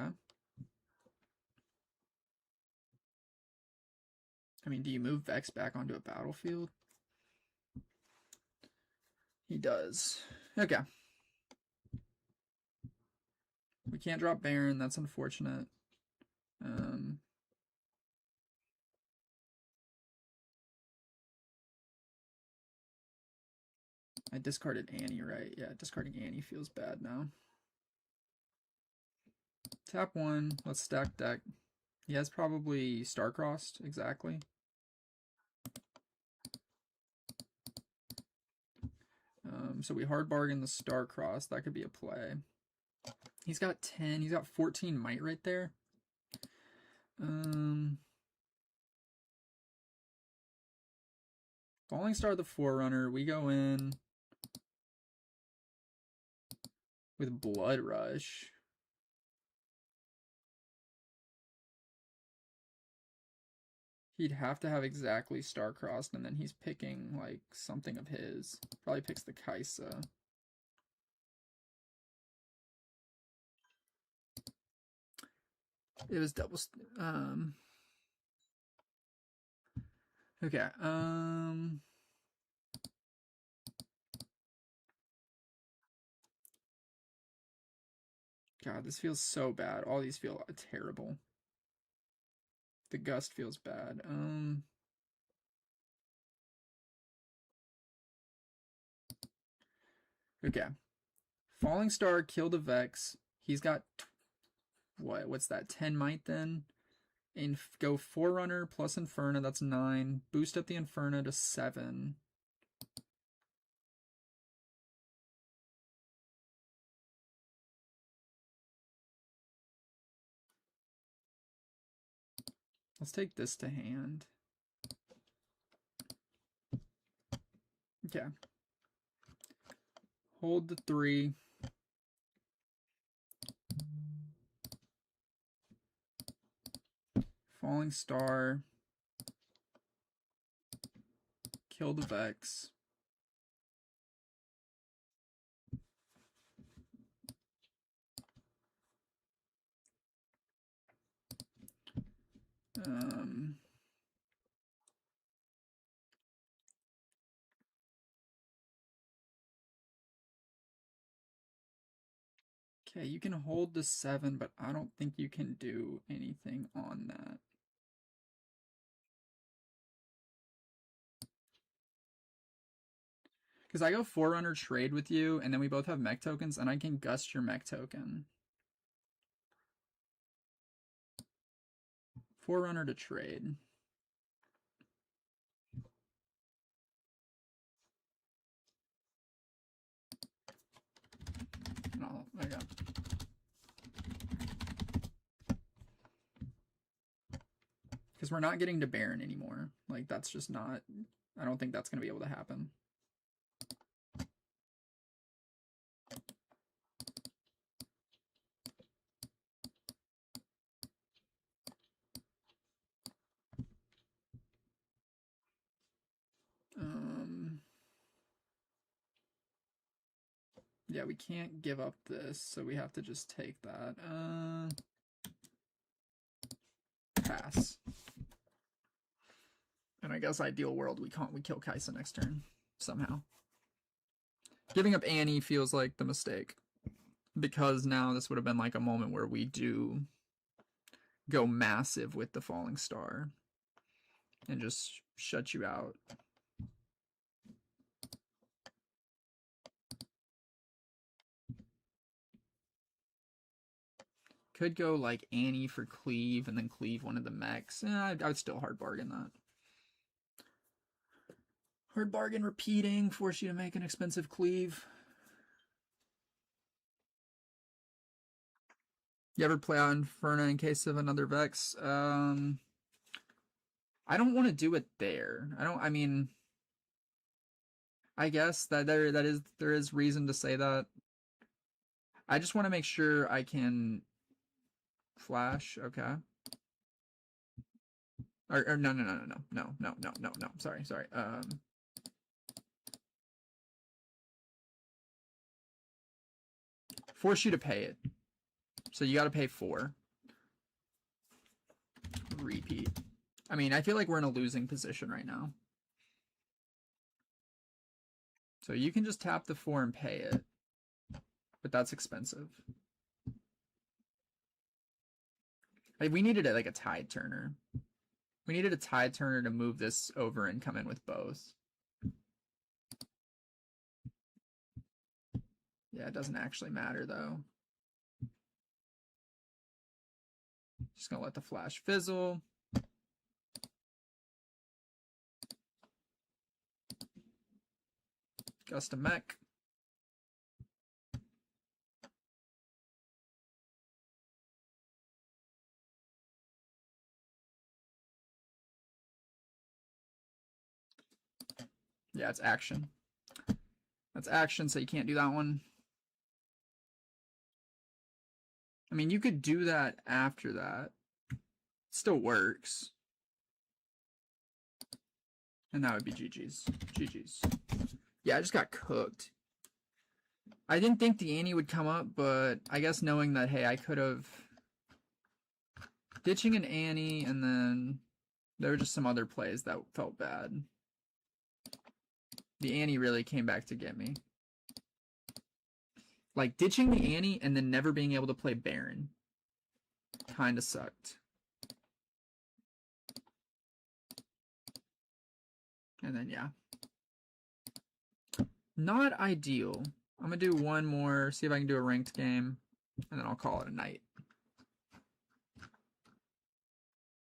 A: I mean, do you move Vex back onto a battlefield? He does. Okay. We can't drop Baron. That's unfortunate. I discarded Annie, right? Yeah, discarding Annie feels bad now. Tap one. Let's stack deck. He has probably Star-Crossed, exactly. So we hard bargain the Star-Crossed. That could be a play. He's got 10. He's got 14 might right there. Falling Star the Forerunner. We go in with Blood Rush. He'd have to have exactly Star-Crossed, and then he's picking like something of his. Probably picks the Kaisa. It was double. Okay. God, this feels so bad. All these feel terrible. The gust feels bad. Okay. Falling Star killed a Vex. He's got what's that? 10 might then. And go Forerunner plus Inferno, that's 9. Boost up the Inferno to 7. Let's take this to hand. Okay. Hold the 3. Falling Star. Kill the Vex. Okay, you can hold the 7, but I don't think you can do anything on that. Because I go Forerunner trade with you, and then we both have mech tokens, and I can gust your mech token. Forerunner to trade. Oh, there you go. Because we're not getting to Baron anymore. Like, that's just not... I don't think that's going to be able to happen. Yeah, we can't give up this, so we have to just take that. Pass. And I guess ideal world, we kill Kaisa next turn somehow. Giving up Annie feels like the mistake, because now this would have been like a moment where we do go massive with the Falling Star and just shut you out. could go like Annie for cleave and then cleave one of the mechs. I would still hard bargain that. Hard bargain repeating, force you to make an expensive cleave. You ever play out Inferno in case of another Vex? I don't want to do it there. I mean, I guess that there is reason to say that. I just want to make sure I can flash. Okay. Or no. Sorry. Force you to pay it. So you got to pay 4. Repeat. I mean, I feel like we're in a losing position right now. So you can just tap the 4 and pay it. But that's expensive. We needed like a tide turner. We needed a tide turner to move this over and come in with both. Yeah, it doesn't actually matter though. Just gonna let the flash fizzle. Custom mech. Yeah, it's action. That's action, so you can't do that one. I mean, you could do that after that. It still works. And that would be GG's. GG's. Yeah, I just got cooked. I didn't think the Annie would come up, but I guess knowing that, hey, I could have... Ditching an Annie, and then there were just some other plays that felt bad. The Annie really came back to get me. Like, ditching the Annie and then never being able to play Baron kind of sucked. And then, yeah. Not ideal. I'm going to do one more, see if I can do a ranked game, and then I'll call it a night.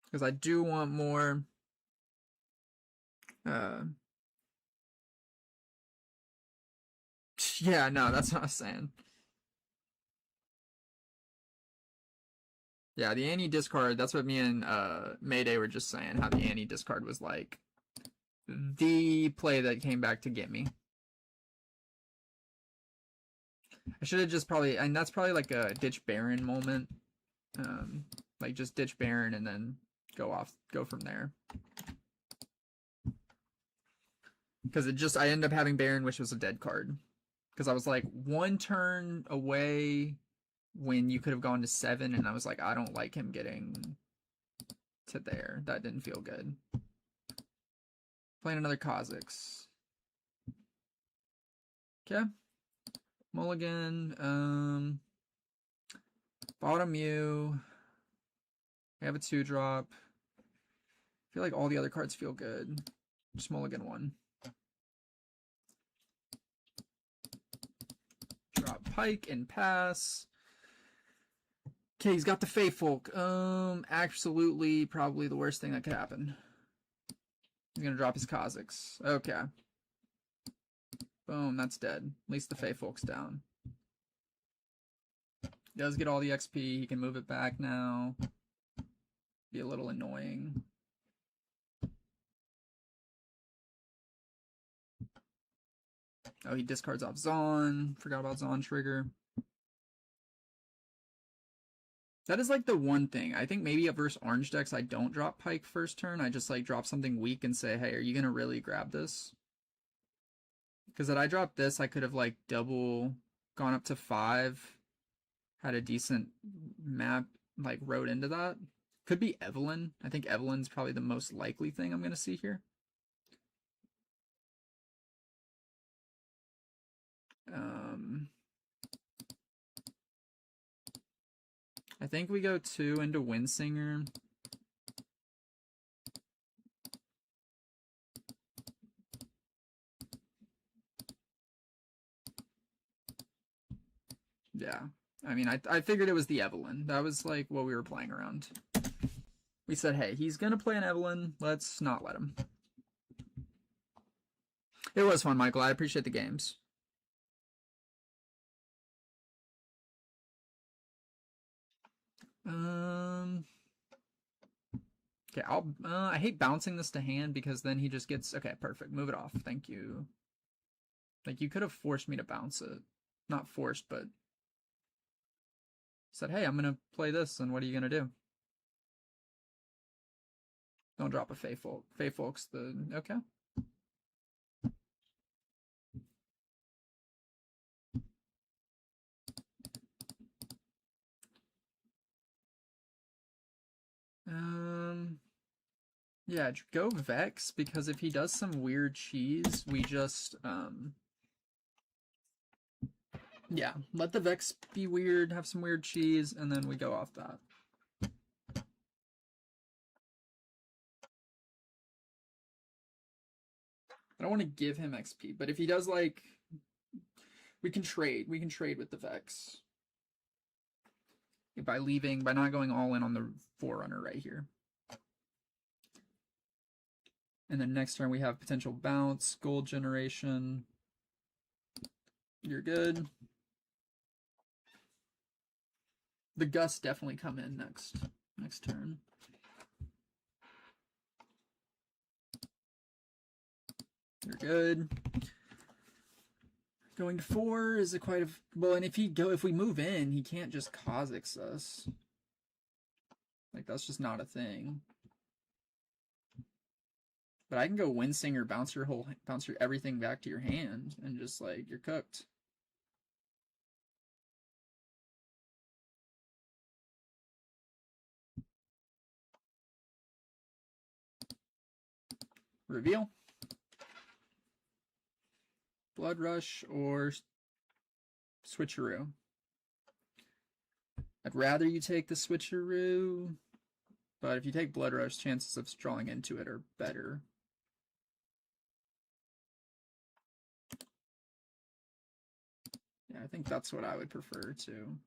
A: Because I do want more... Yeah, no, that's what I was saying. Yeah, the Annie discard, that's what me and Mayday were just saying, how the Annie discard was like the play that came back to get me. I should have just probably, and that's probably like a ditch Baron moment. Like just ditch Baron and then go from there. Because I ended up having Baron, which was a dead card. Because I was like 1 turn away when you could have gone to 7, and I was like, I don't like him getting to there. That didn't feel good. Playing another Kha'Zix. Okay. Mulligan. Bottom Mew. We have a 2-drop. I feel like all the other cards feel good. Just mulligan 1. Drop Pike and pass. Okay, he's got the Fey Folk. Absolutely, probably the worst thing that could happen. He's gonna drop his Kha'Zix. Okay. Boom, that's dead. At least the Fey Folk's down. He does get all the XP. He can move it back now. Be a little annoying. Oh, he discards off Zon. Forgot about Zon trigger. That is like the one thing. I think maybe versus orange decks, I don't drop Pike first turn. I just like drop something weak and say, hey, are you going to really grab this? Because had I dropped this, I could have like double gone up to 5. Had a decent map, like rode into that. Could be Evelyn. I think Evelyn's probably the most likely thing I'm going to see here. I think we go 2 into Windsinger. Yeah. I mean, I figured it was the Evelyn. That was like what we were playing around. We said, hey, he's gonna play an Evelyn. Let's not let him. It was fun, Michael. I appreciate the games. Okay, I hate bouncing this to hand because then he just gets, okay, perfect. Move it off. Thank you. Like, you could have forced me to bounce it. Not forced, but said, hey, I'm gonna play this, and what are you gonna do? Don't drop a Fey Folk. Fey Folk's the, okay. Yeah, go Vex, because if he does some weird cheese, we just, yeah, let the Vex be weird, have some weird cheese, and then we go off that. I don't want to give him XP, but if he does, like, we can trade. We can trade with the Vex. By not going all in on the Forerunner right here. And then next turn we have potential bounce, gold generation. You're good. The Gust definitely come in next turn. You're good. Going to 4 is a quite a well, and if we move in, he can't just Kha'Zix us. Like, that's just not a thing. But I can go Windsinger, bounce your everything back to your hand, and just like you're cooked. Reveal. Blood Rush or Switcheroo. I'd rather you take the Switcheroo, but if you take Blood Rush, chances of drawing into it are better. Yeah, I think that's what I would prefer too.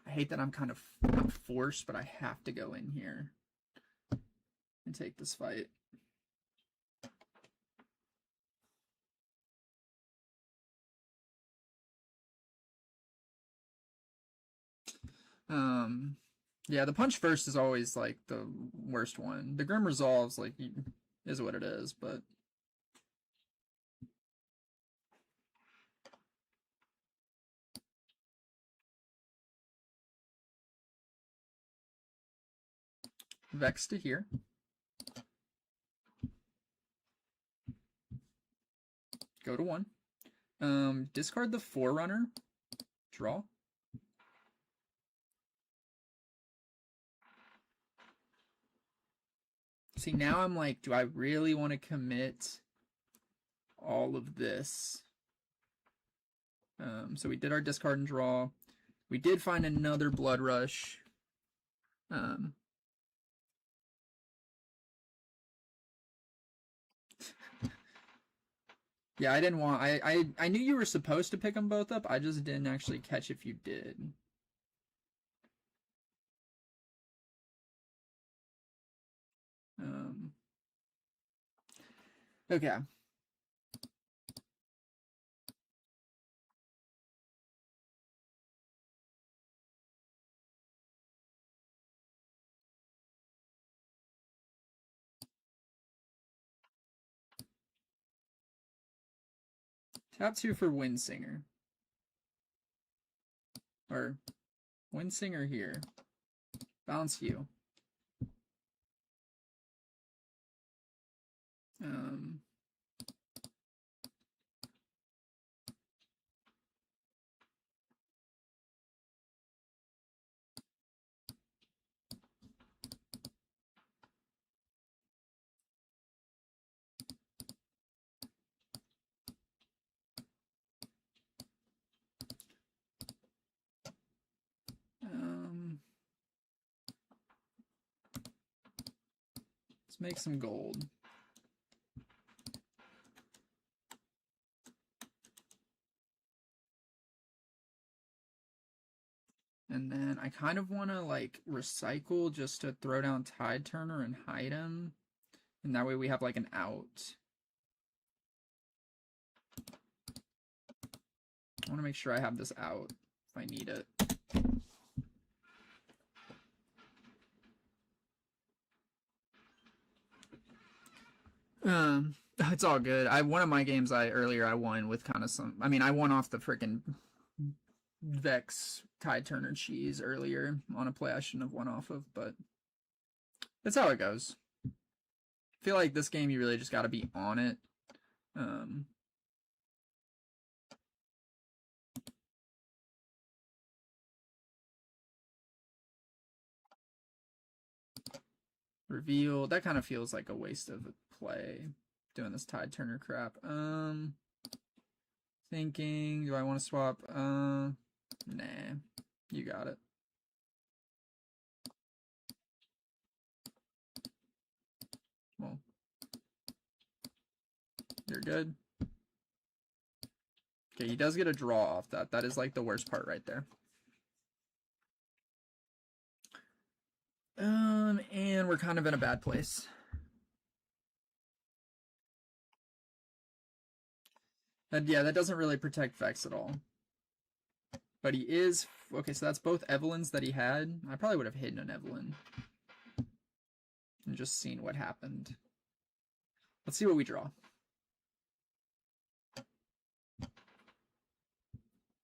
A: I hate that I'm kind of not forced, but I have to go in here and take this fight. Yeah, the punch first is always like the worst one. The Grim Resolves like is what it is, but Vex to here. Go to 1. Discard the Forerunner. Draw. See, now I'm like, do I really want to commit all of this? So we did our discard and draw. We did find another Blood Rush. Yeah, I didn't want. I knew you were supposed to pick them both up. I just didn't actually catch if you did. Okay. Tap 2 for Windsinger. Or Windsinger here. Bounce you. Let's make some gold. And then I kind of want to like recycle just to throw down Tide Turner and hide him. And that way we have like an out. I want to make sure I have this out if I need it. It's all good. One of my games earlier I won with kind of some. I mean, I won off the freaking Vex Tide Turner cheese earlier on a play I shouldn't have won off of, but that's how it goes. I feel like this game you really just got to be on it. Reveal, that kind of feels like a waste of a play doing this Tide Turner crap. Thinking, do I want to swap? Nah, you got it. Well, you're good. Okay, he does get a draw off that. That is like the worst part right there. And we're kind of in a bad place. And yeah, that doesn't really protect Vex at all. But he is... Okay, so that's both Evelyns that he had. I probably would have hidden an Evelyn. And just seen what happened. Let's see what we draw.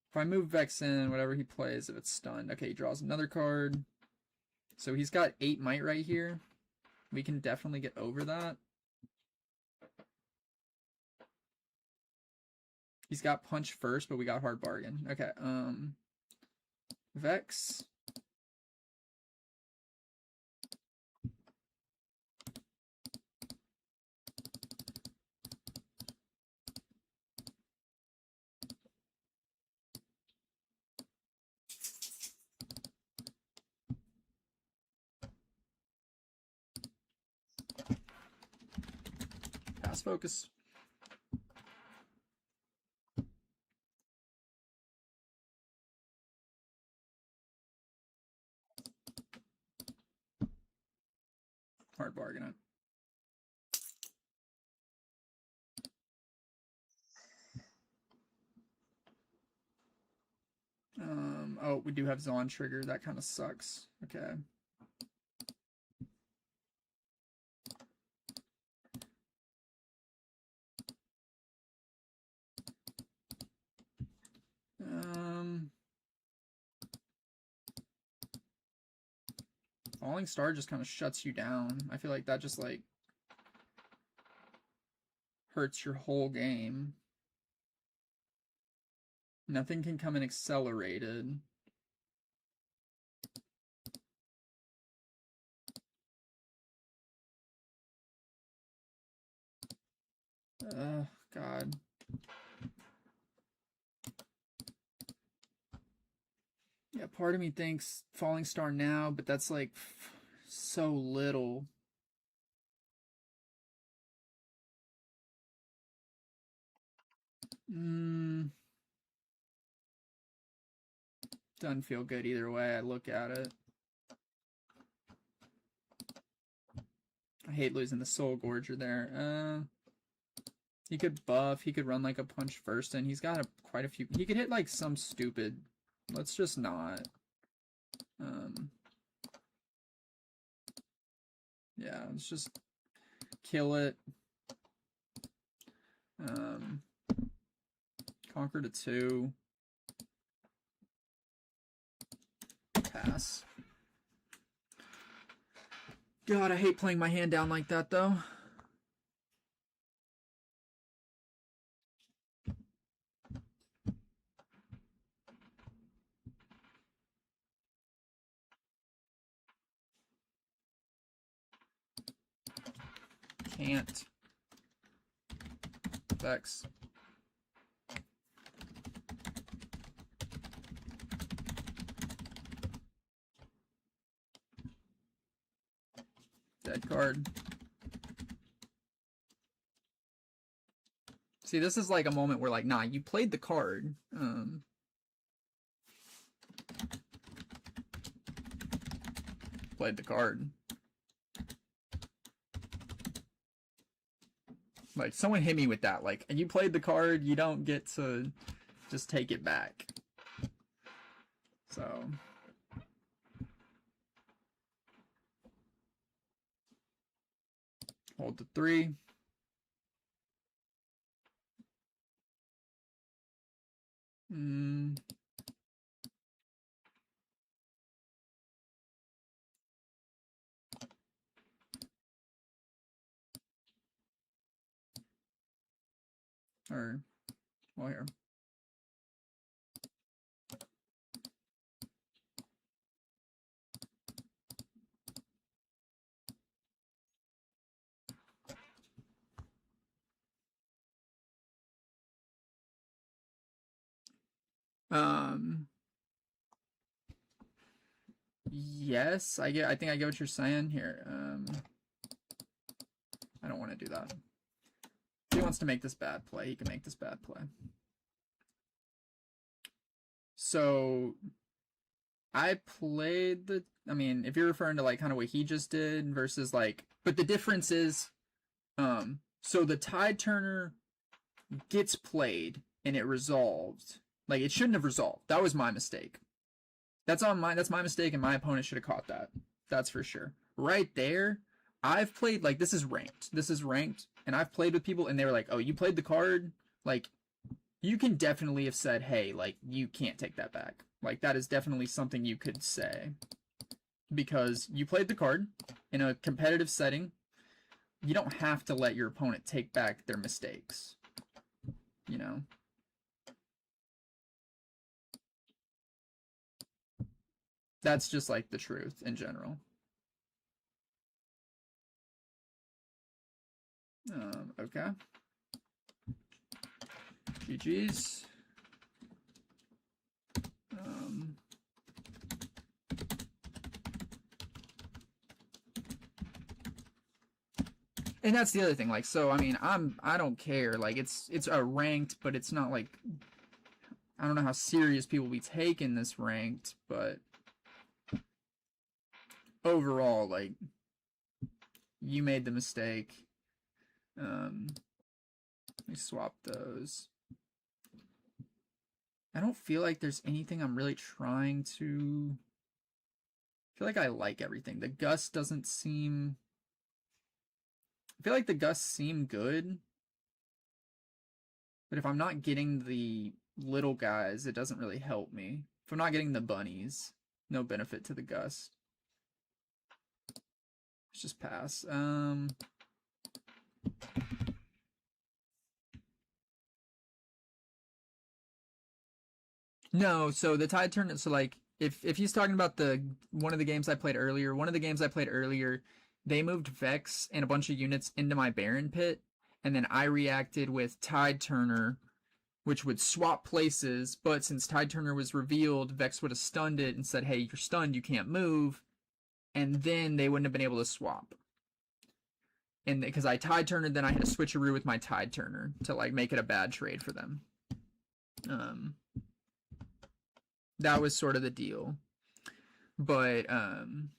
A: If I move Vex in, whatever he plays, if it's stunned. Okay, he draws another card. So he's got 8 might right here. We can definitely get over that. He's got punch first, but we got hard bargain. Okay, Vex. Pass focus. Hard bargain it. Oh, we do have Zon trigger. That kind of sucks. Okay. Falling Star just kind of shuts you down. I feel like that just like hurts your whole game. Nothing can come in accelerated. God. Yeah, part of me thinks Falling Star now, but that's like so little. Doesn't feel good either way I look at it. I hate losing the Soul Gorger there. He could buff. He could run like a punch first, and he's got quite a few. He could hit like some stupid. Let's just not. Yeah, let's just kill it. Conquer to 2. Pass. God, I hate playing my hand down like that, though. Can't. Vex. Dead card. See, this is like a moment where like, nah, you played the card. Played the card. Like, someone hit me with that. Like, you played the card, you don't get to just take it back. So. Hold the 3. Or, well, here. Yes, I think I get what you're saying here. I don't want to do that. If he wants to make this bad play, he can make this bad play. So I played the, I mean, if you're referring to like kind of what he just did versus like, but the difference is, so the tide turner gets played and it resolved. Like, it shouldn't have resolved. That was my mistake. That's my mistake, and my opponent should have caught that. That's for sure. Right there, I've played, like, this is ranked, and I've played with people, and they were like, oh, you played the card? Like, you can definitely have said, hey, like, you can't take that back. Like, that is definitely something you could say. Because you played the card in a competitive setting. You don't have to let your opponent take back their mistakes. You know? That's just like the truth in general. Okay. GG's. And that's the other thing. Like, so I mean, I don't care. Like, it's a ranked, but it's not like, I don't know how serious people be taking this ranked, but overall, like, you made the mistake. Let me swap those. I don't feel like there's anything I'm really trying to. I feel like I like everything. The gust doesn't seem. I feel like the gusts seem good. But if I'm not getting the little guys, it doesn't really help me. If I'm not getting the bunnies, no benefit to the gust. Let's just pass. No, so the tide turn. So like, if he's talking about one of the games I played earlier, they moved Vex and a bunch of units into my Baron pit, and then I reacted with Tide Turner, which would swap places. But since Tide Turner was revealed, Vex would have stunned it and said, "Hey, you're stunned. You can't move," and then they wouldn't have been able to swap. And because I Tide Turner, then I had a switcheroo with my Tide Turner to like make it a bad trade for them. That was sort of the deal. But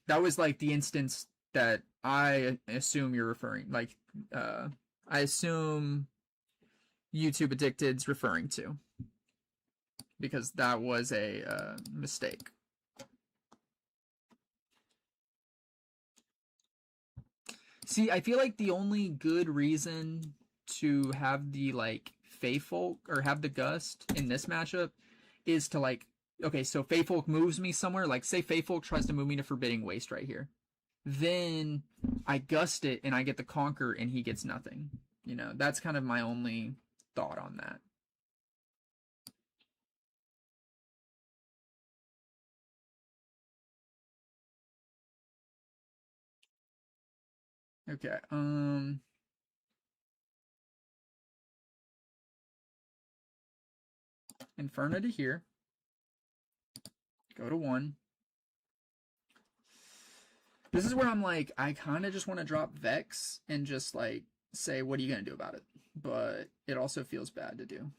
A: that was like the instance that I assume you're referring, like, I assume YouTube Addicted's referring to, because that was a mistake. See, I feel like the only good reason to have the like Faithfolk or have the Gust in this matchup is to like, okay, so Faithfolk moves me somewhere, like say Faithfolk tries to move me to Forbidding Waste right here. Then I gust it and I get the Conquer and he gets nothing. You know, that's kind of my only thought on that. Okay, Inferno to here. Go to 1. This is where I'm like, I kind of just want to drop Vex and just like say, what are you going to do about it? But it also feels bad to do.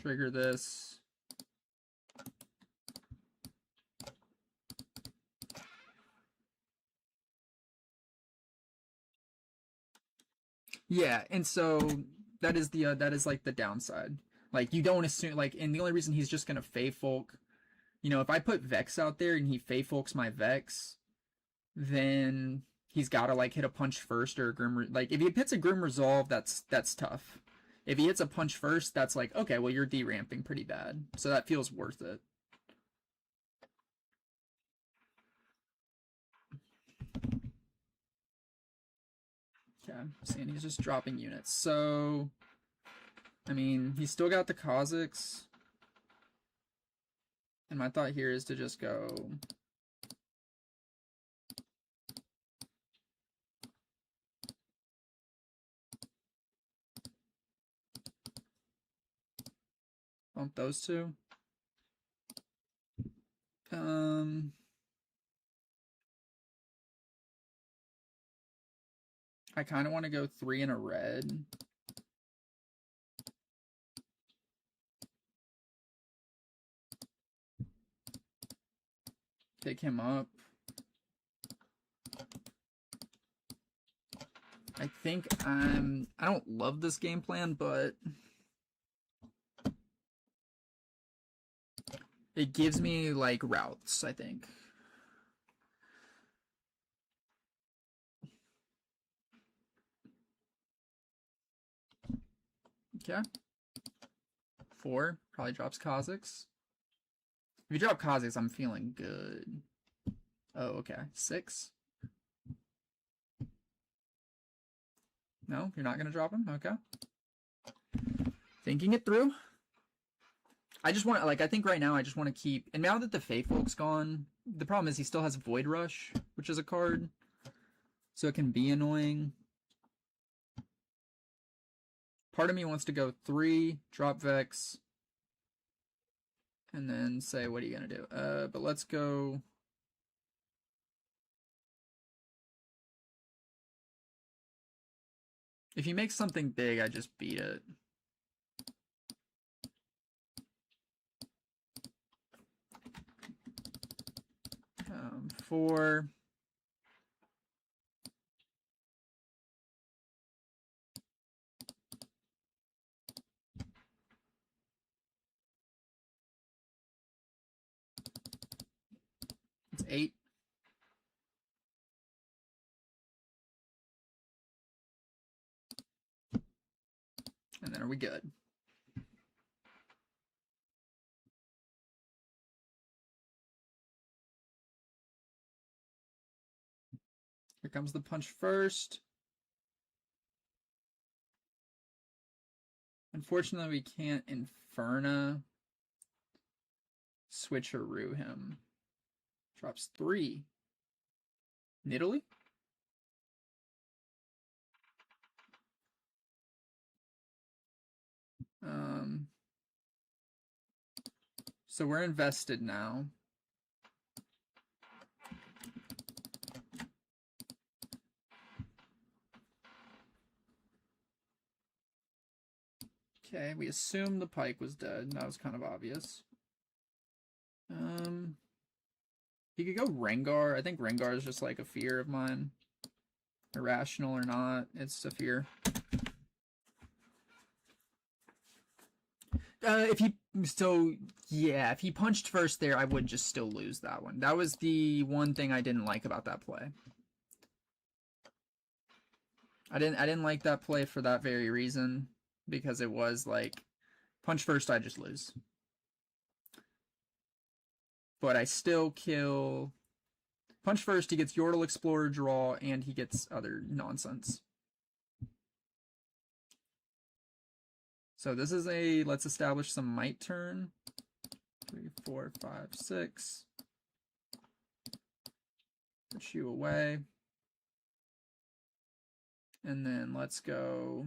A: Trigger this. Yeah, and so that is like the downside. Like you don't assume like, and the only reason he's just gonna Fey Folk, you know, if I put Vex out there and he Fey Folks my Vex, then he's got to like hit a punch first or a Grim. Like if he hits a Grim Resolve, that's tough. If he hits a punch first, that's like, okay, well you're deramping pretty bad, so that feels worth it. Okay, seeing he's just dropping units. So, I mean, he's still got the Kha'Zix. And my thought here is to just go... bump those two. I kind of want to go 3 in a red. Pick him up. I think I don't love this game plan, but it gives me like routes, I think. Okay. 4 probably drops Kha'Zix. If you drop Kha'Zix, I'm feeling good. Oh, okay. 6. No, you're not gonna drop him? Okay. Thinking it through. I just want, like, I think right now I just want to keep, and now that the Fey Folk's gone, the problem is he still has Void Rush, which is a card, so it can be annoying. Part of me wants to go 3, drop Vex, and then say, what are you gonna do? But let's go... If he makes something big, I just beat it. Four. It's 8. And then are we good? Here comes the punch first. Unfortunately, we can't Inferna switcheroo him. Drops 3. Nidalee? So we're invested now. Okay, we assumed the Pike was dead. That was kind of obvious. He could go Rengar. I think Rengar is just like a fear of mine. Irrational or not, it's a fear. If he punched first there, I would just still lose that one. That was the one thing I didn't like about that play. I didn't like that play for that very reason, because it was like punch first, I just lose. But I still kill. Punch first, he gets Yordle Explorer draw, and he gets other nonsense. So this is a let's establish some might turn. 3, 4, 5, 6. Put you away. And then let's go.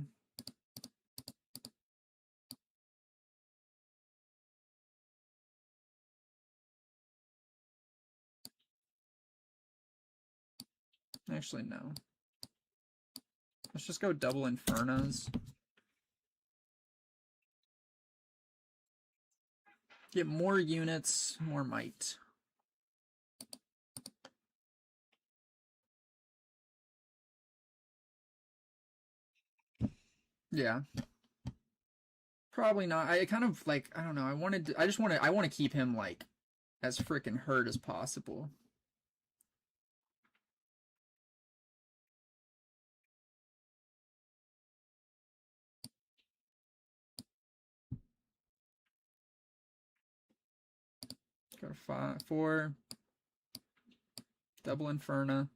A: Actually, no. Let's just go double Infernos. Get more units, more might. Yeah. Probably not. I kind of like, I don't know. I want to keep him like as freaking hurt as possible. Go to 5, 4, double Inferno.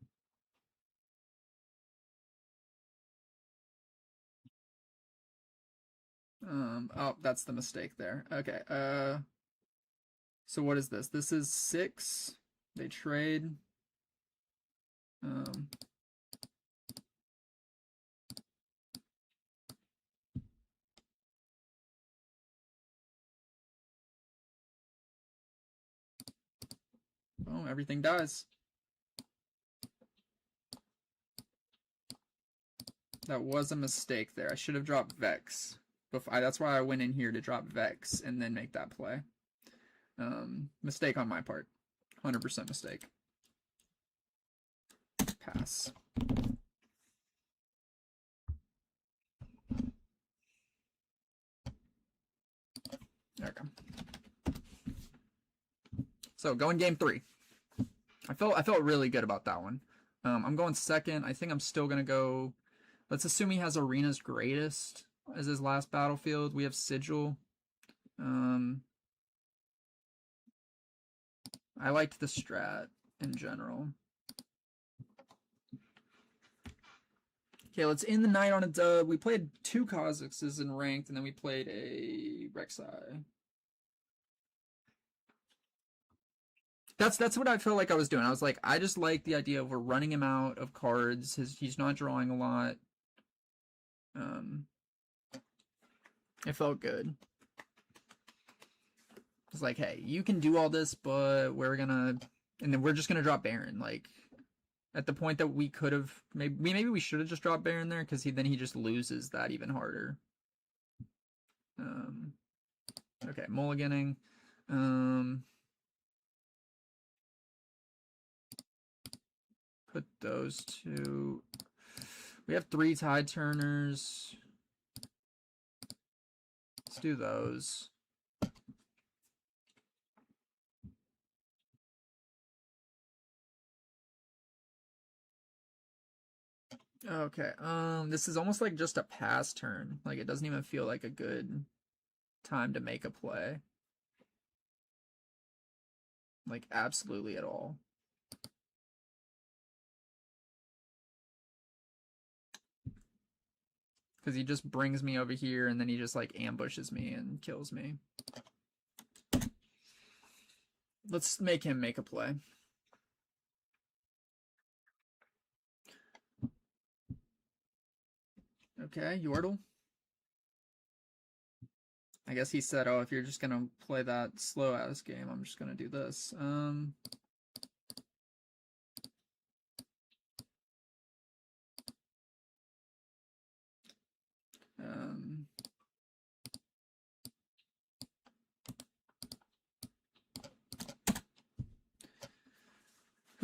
A: Oh, that's the mistake there. Okay. So what is this? This is 6. They trade. Um, oh, everything dies. That was a mistake there. I should have dropped Vex. That's why I went in here to drop Vex and then make that play. Mistake on my part. 100% mistake. Pass. There we go. So going game 3. I felt really good about that one. I'm going second. I think I'm still gonna go. Let's assume he has Arena's Greatest as his last battlefield. We have Sigil. I liked the strat in general. Okay, let's end the night on a dub. We played 2 Kazakhs in ranked, and then we played a Rek'Sai. That's what I felt like I was doing. I was like, I just like the idea of we're running him out of cards. He's not drawing a lot. It felt good. It's like, hey, you can do all this, but we're gonna, and then we're just gonna drop Baron. Like, at the point that we could have, maybe we should have just dropped Baron there because then he just loses that even harder. Okay, mulliganing. Put those 2. We have 3 Tide Turners. Let's do those. Okay. This is almost like just a pass turn. Like it doesn't even feel like a good time to make a play. Like absolutely at all. Because he just brings me over here and then he just like ambushes me and kills me. Let's make him make a play. Okay, Yordle. I guess he said, oh, if you're just gonna play that slow ass game, I'm just gonna do this.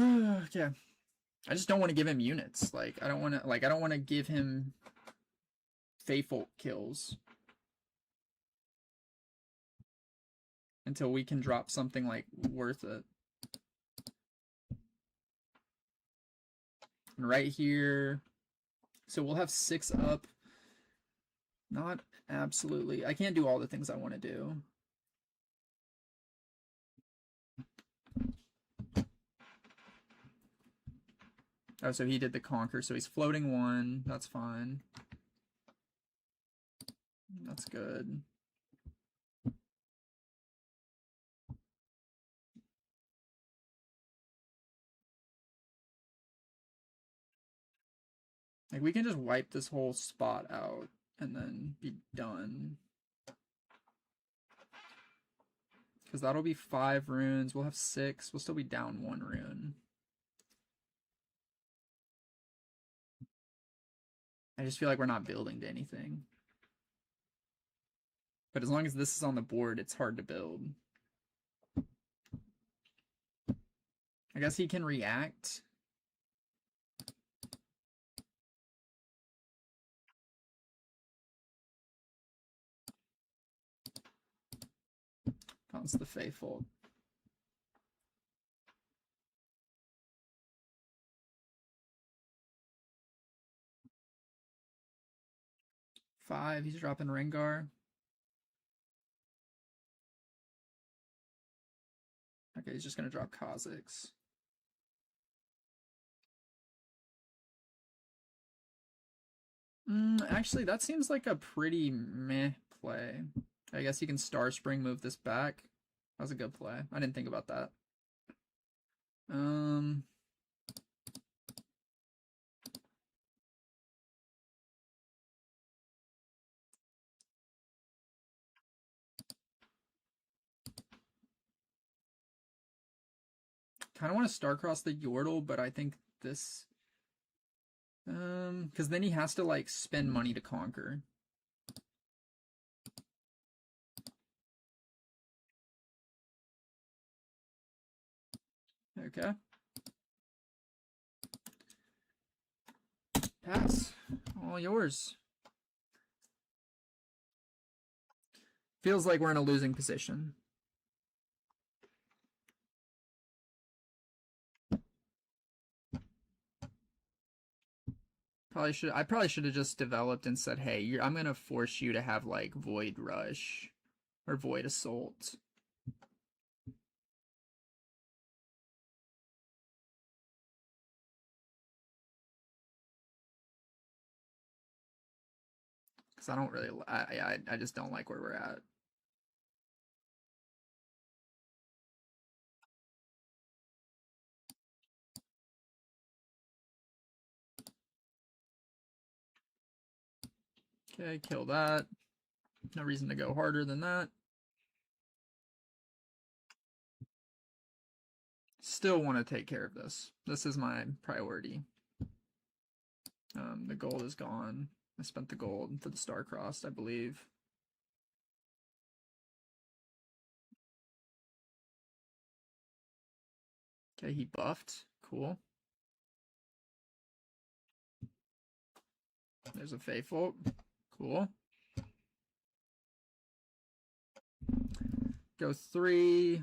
A: Okay. I just don't want to give him units. Like I don't want to give him faithful kills until we can drop something like worth it. And right here, so we'll have 6 up. Not absolutely. I can't do all the things I want to do. Oh, so he did the conquer, so he's floating 1. That's fine. That's good. Like we can just wipe this whole spot out and then be done. Because that'll be 5 runes. We'll have 6. We'll still be down 1 rune. I just feel like we're not building to anything. But as long as this is on the board, it's hard to build. I guess he can react. Pounce the Faithful. Five, he's dropping Rengar. Okay, he's just gonna drop Kha'Zix. Actually, that seems like a pretty meh play. I guess you can Star Spring move this back. That was a good play. I didn't think about that. Kind of want to Starcross the Yordle, but I think this, because then he has to like spend money to conquer. Okay. Pass. All yours. Feels like we're in a losing position. I probably should have just developed and said, hey, I'm gonna force you to have like Void Rush or Void Assault. Because I don't really, I just don't like where we're at. Okay, kill that. No reason to go harder than that. Still want to take care of this. This is my priority. The gold is gone. I spent the gold for the Star-Crossed, I believe. Okay, he buffed. Cool. There's a Faithful. Cool. Go 3.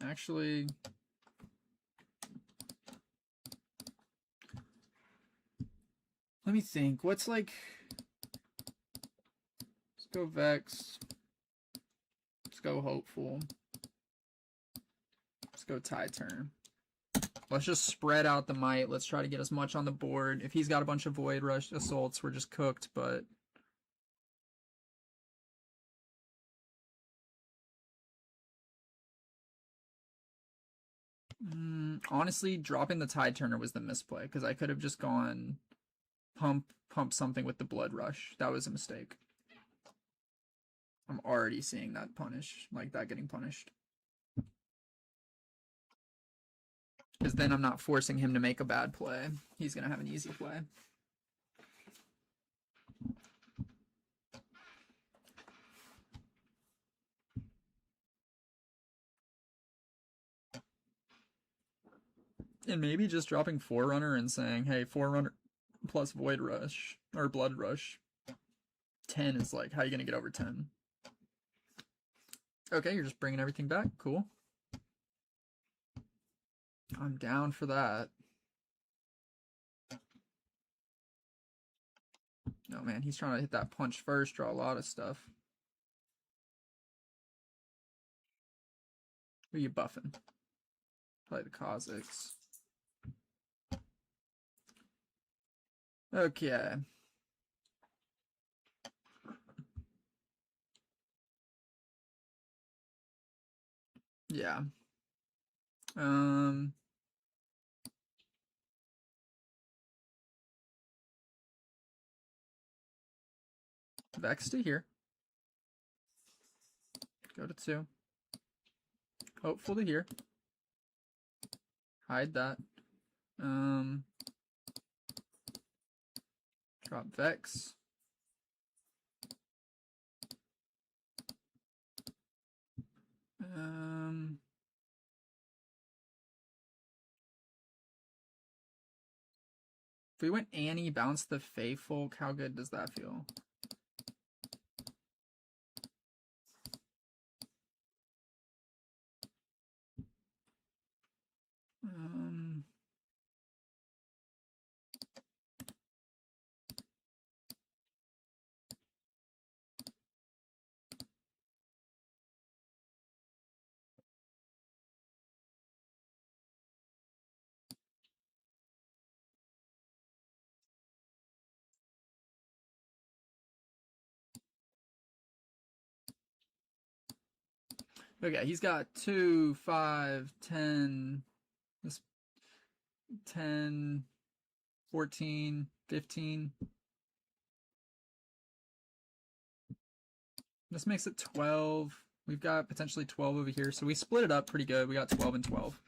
A: Actually, let me think. What's like, let's go Vex. Let's go Hopeful. Let's go Tie Turn. Let's just spread out the might. Let's try to get as much on the board. If he's got a bunch of Void Rush Assaults, we're just cooked, but honestly, dropping the Tide Turner was the misplay because I could have just gone pump something with the Blood Rush. That was a mistake. I'm already seeing that punish, like that getting punished. Because then I'm not forcing him to make a bad play. He's going to have an easy play. And maybe just dropping Forerunner and saying, hey, Forerunner plus Void Rush or Blood Rush. 10 is like, how are you going to get over 10? Okay, you're just bringing everything back. Cool. I'm down for that. Oh man, he's trying to hit that punch first, draw a lot of stuff. Who are you buffing? Play the Kha'Zix. Okay. Yeah. Vex to here. Go to 2. Hopeful to here. Hide that. Drop Vex. If we went Annie, bounce the Feyfolk, how good does that feel? Okay, he's got 2, 5, 10, 10, 14, 15. This makes it 12. We've got potentially 12 over here, so we split it up pretty good. We got 12 and 12.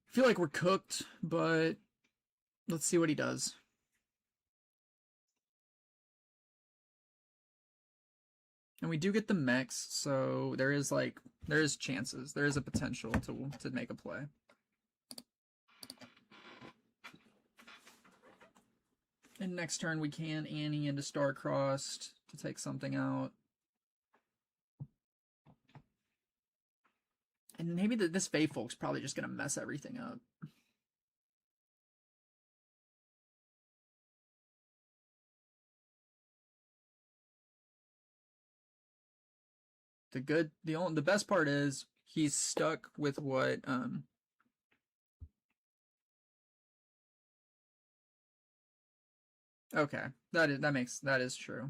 A: Feel like we're cooked, but let's see what he does. And we do get the mechs, so there is chances. There is a potential to make a play. And next turn we can Annie into Star-Crossed to take something out. And maybe this Feyfolk's probably just going to mess everything up. The best part is he's stuck with what okay, that is true.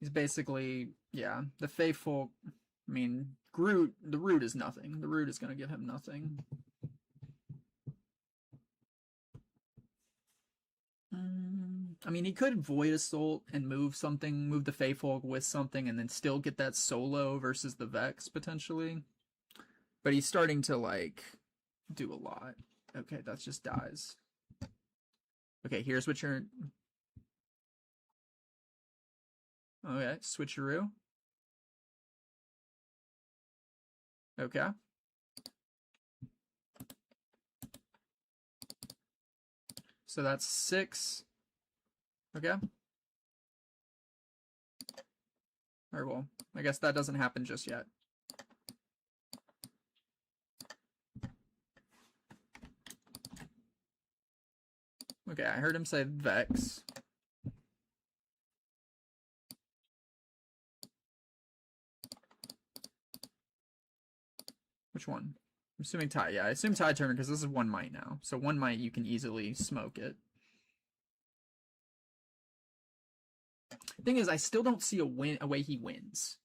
A: He's basically, yeah, the Feyfolk, I mean, Groot, the root is nothing. The root is going to give him nothing. I mean, he could Void Assault and move the Feyfolk with something and then still get that solo versus the Vex, potentially. But he's starting to, like, do a lot. Okay, that just dies. Okay, here's what you're... Okay, switcheroo. Okay. So that's 6. Okay. Or, well, I guess that doesn't happen just yet. Okay, I heard him say Vex. Which one? I'm assuming Tide. Yeah, I assume Tide Turner because this is 1 might now. So 1 might, you can easily smoke it. Thing is, I still don't see a way he wins.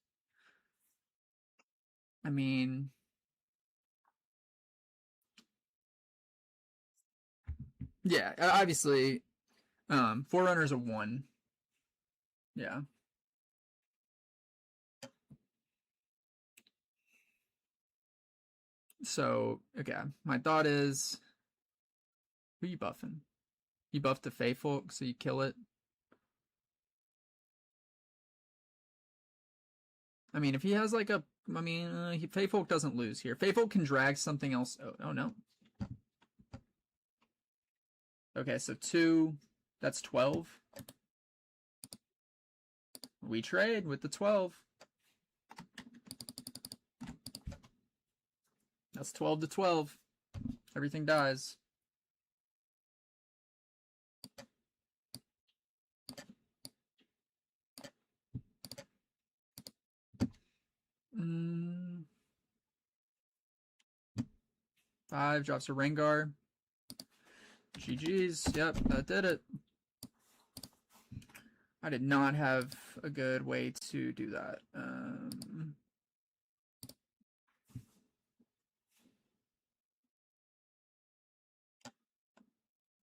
A: I mean, yeah, obviously, Forerunner's a 1. Yeah. So, okay, my thought is, who you buffing? You buff the Feyfolk, so you kill it. I mean, if he has like a, I mean, Feyfolk doesn't lose here. Feyfolk can drag something else. Oh no. Okay, so 2, that's 12. We trade with the 12. That's 12 to 12. Everything dies. Mm. 5 drops a Rengar. GG's. Yep, that did it. I did not have a good way to do that.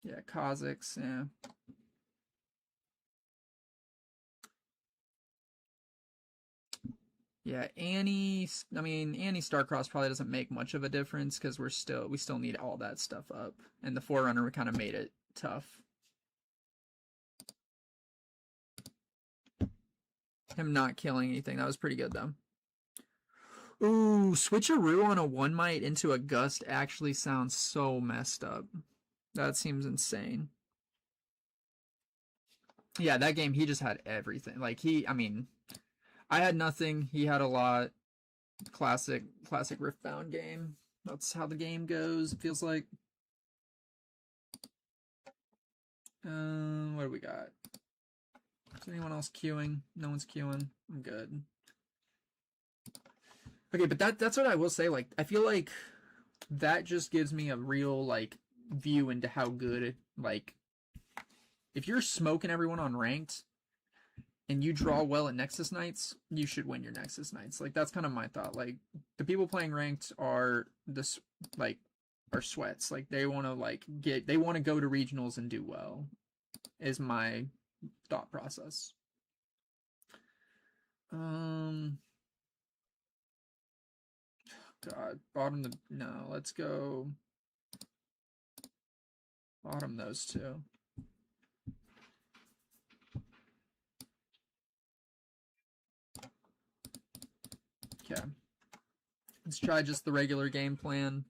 A: Yeah, Kazakhs, yeah. Yeah, Annie. I mean, Annie Starcross probably doesn't make much of a difference because we still need all that stuff up, and the Forerunner kind of made it tough. Him not killing anything, that was pretty good though. Ooh, switcheroo on a one might into a gust actually sounds so messed up. That seems insane. Yeah, that game he just had everything. Like I mean, I had nothing. He had a lot. Classic Riftbound game. That's how the game goes. It feels like. What do we got? Is anyone else queuing? No one's queuing. I'm good. Okay, but that's what I will say. Like, I feel like that just gives me a real like view into how good like if you're smoking everyone on ranked and you draw well at Nexus Nights, you should win your Nexus Nights. Like that's kind of my thought. Like the people playing ranked are this like are sweats. Like they want to they want to go to regionals and do well. Is my thought process. God, no, let's go bottom those two. Okay. Let's try just the regular game plan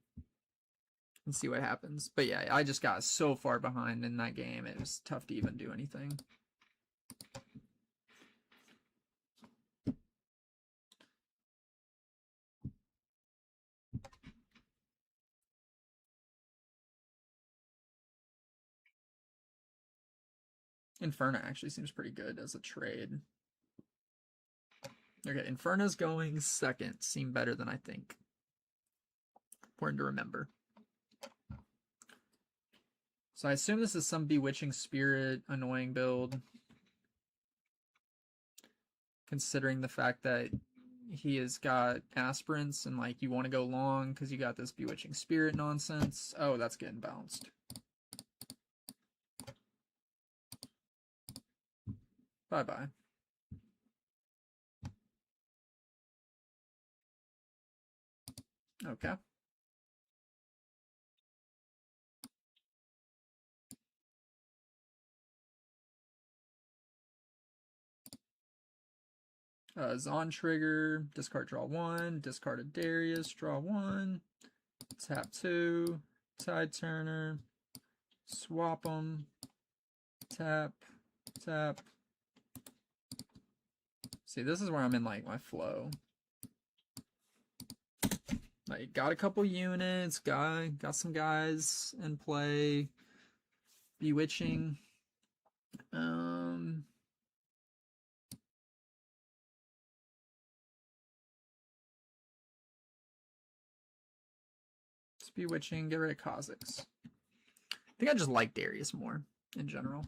A: and see what happens. But yeah, I just got so far behind in that game, it was tough to even do anything. Inferno actually seems pretty good as a trade. Okay, Inferno's going second. Seem better than I think. Important to remember. So I assume this is some Bewitching Spirit annoying build. Considering the fact that he has got aspirants and like you want to go long because you got this Bewitching Spirit nonsense. Oh, that's getting bounced. Bye-bye. Okay. Zon trigger, discard draw 1, discard a Darius, draw 1, tap 2, Tide Turner, swap them, tap, tap. See, this is where I'm in like my flow. Like, got a couple units, got some guys in play, Bewitching. Bewitching, get rid of Kazakhs. I think I just like Darius more in general.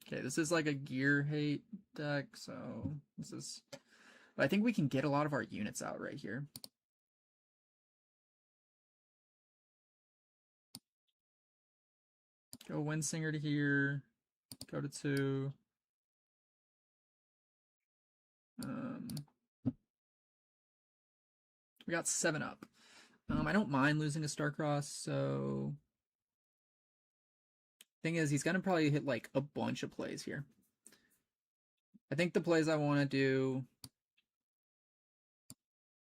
A: Okay, this is like a gear hate deck, so this is. But I think we can get a lot of our units out right here. Go Windsinger to here. Go to 2. We got 7 up. I don't mind losing a Starcross, so thing is he's gonna probably hit like a bunch of plays here. I think the plays I want to do,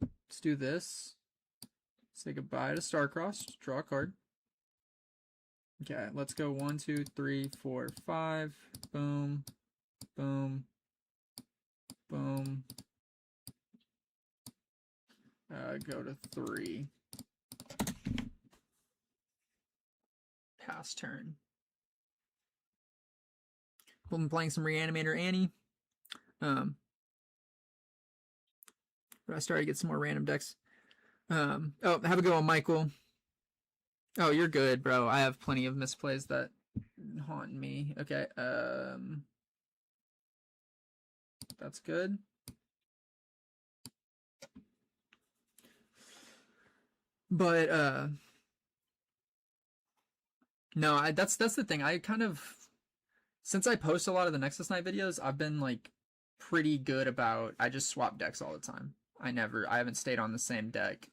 A: let's do this. Say goodbye to Starcross, draw a card. Okay, let's go 1, 2, 3, 4, 5. Boom, boom, boom. Go to 3. Pass turn. I'm playing some Reanimator Annie. But I started to get some more random decks. Oh, have a go on Michael. Oh, you're good, bro. I have plenty of misplays that haunt me. Okay. that's good. But no, that's the thing. I kind of, since I post a lot of the Nexus Night videos, I've been like pretty good about, I just swap decks all the time. I haven't stayed on the same deck.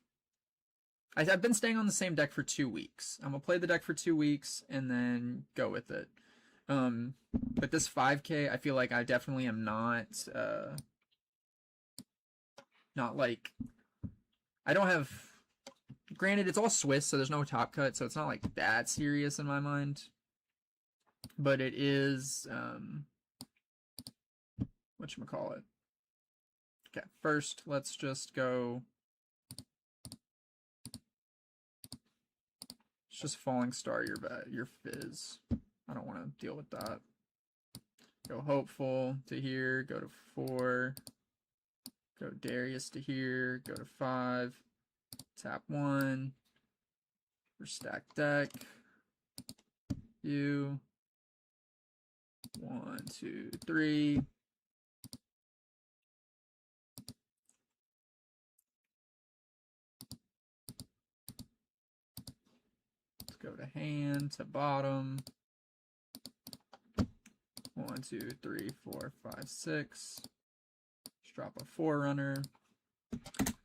A: I've been staying on the same deck for 2 weeks. I'm gonna play the deck for 2 weeks and then go with it. But this 5K, I feel like I definitely am not like, I don't have, granted it's all Swiss, so there's no top cut, so it's not like that serious in my mind. But it is, whatchamacallit. Okay, first let's just go, it's just Falling Star your Fizz. I don't want to deal with that. Go Hopeful to here, go to 4, go Darius to here, go to 5, tap 1, for stack deck, you, 1, 2, 3. Let's go to hand, to bottom. 1, 2, 3, 4, 5, 6. Just drop a Forerunner.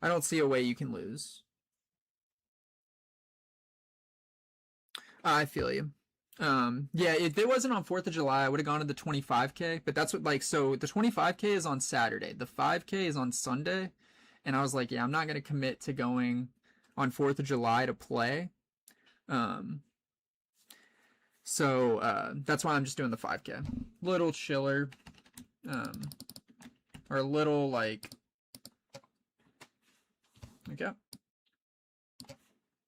A: I don't see a way you can lose. I feel you. Yeah, if it wasn't on 4th of July, I would have gone to the 25K, but that's what, like, so the 25K is on Saturday, the 5K is on Sunday, and I was like, yeah, I'm not going to commit to going on 4th of July to play. So that's why I'm just doing the 5K. Little chiller, or a little, like, okay,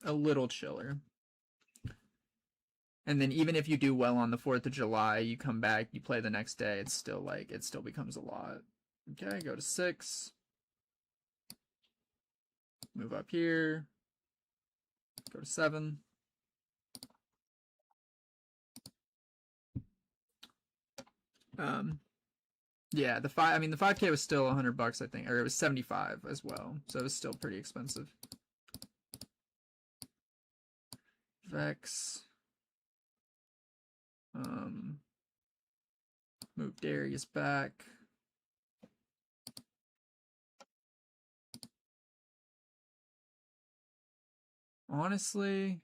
A: a little chiller. And then even if you do well on the 4th of July, you come back, you play the next day, it's still like, it still becomes a lot. Okay, go to 6. Move up here. Go to 7. Yeah, the 5K was still $100, I think, or it was 75 as well, so it was still pretty expensive. Vex. Move Darius back. Honestly,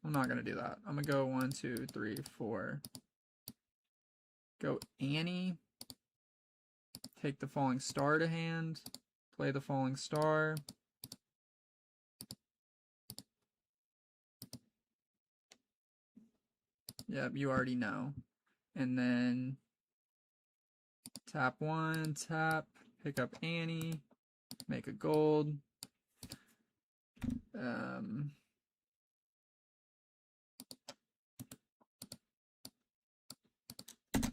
A: I'm not gonna do that. I'm gonna go 1, 2, 3, 4. Go Annie. Take the Falling Star to hand. Play the Falling Star. Yep, you already know. And then tap 1, tap, pick up Annie, make a gold.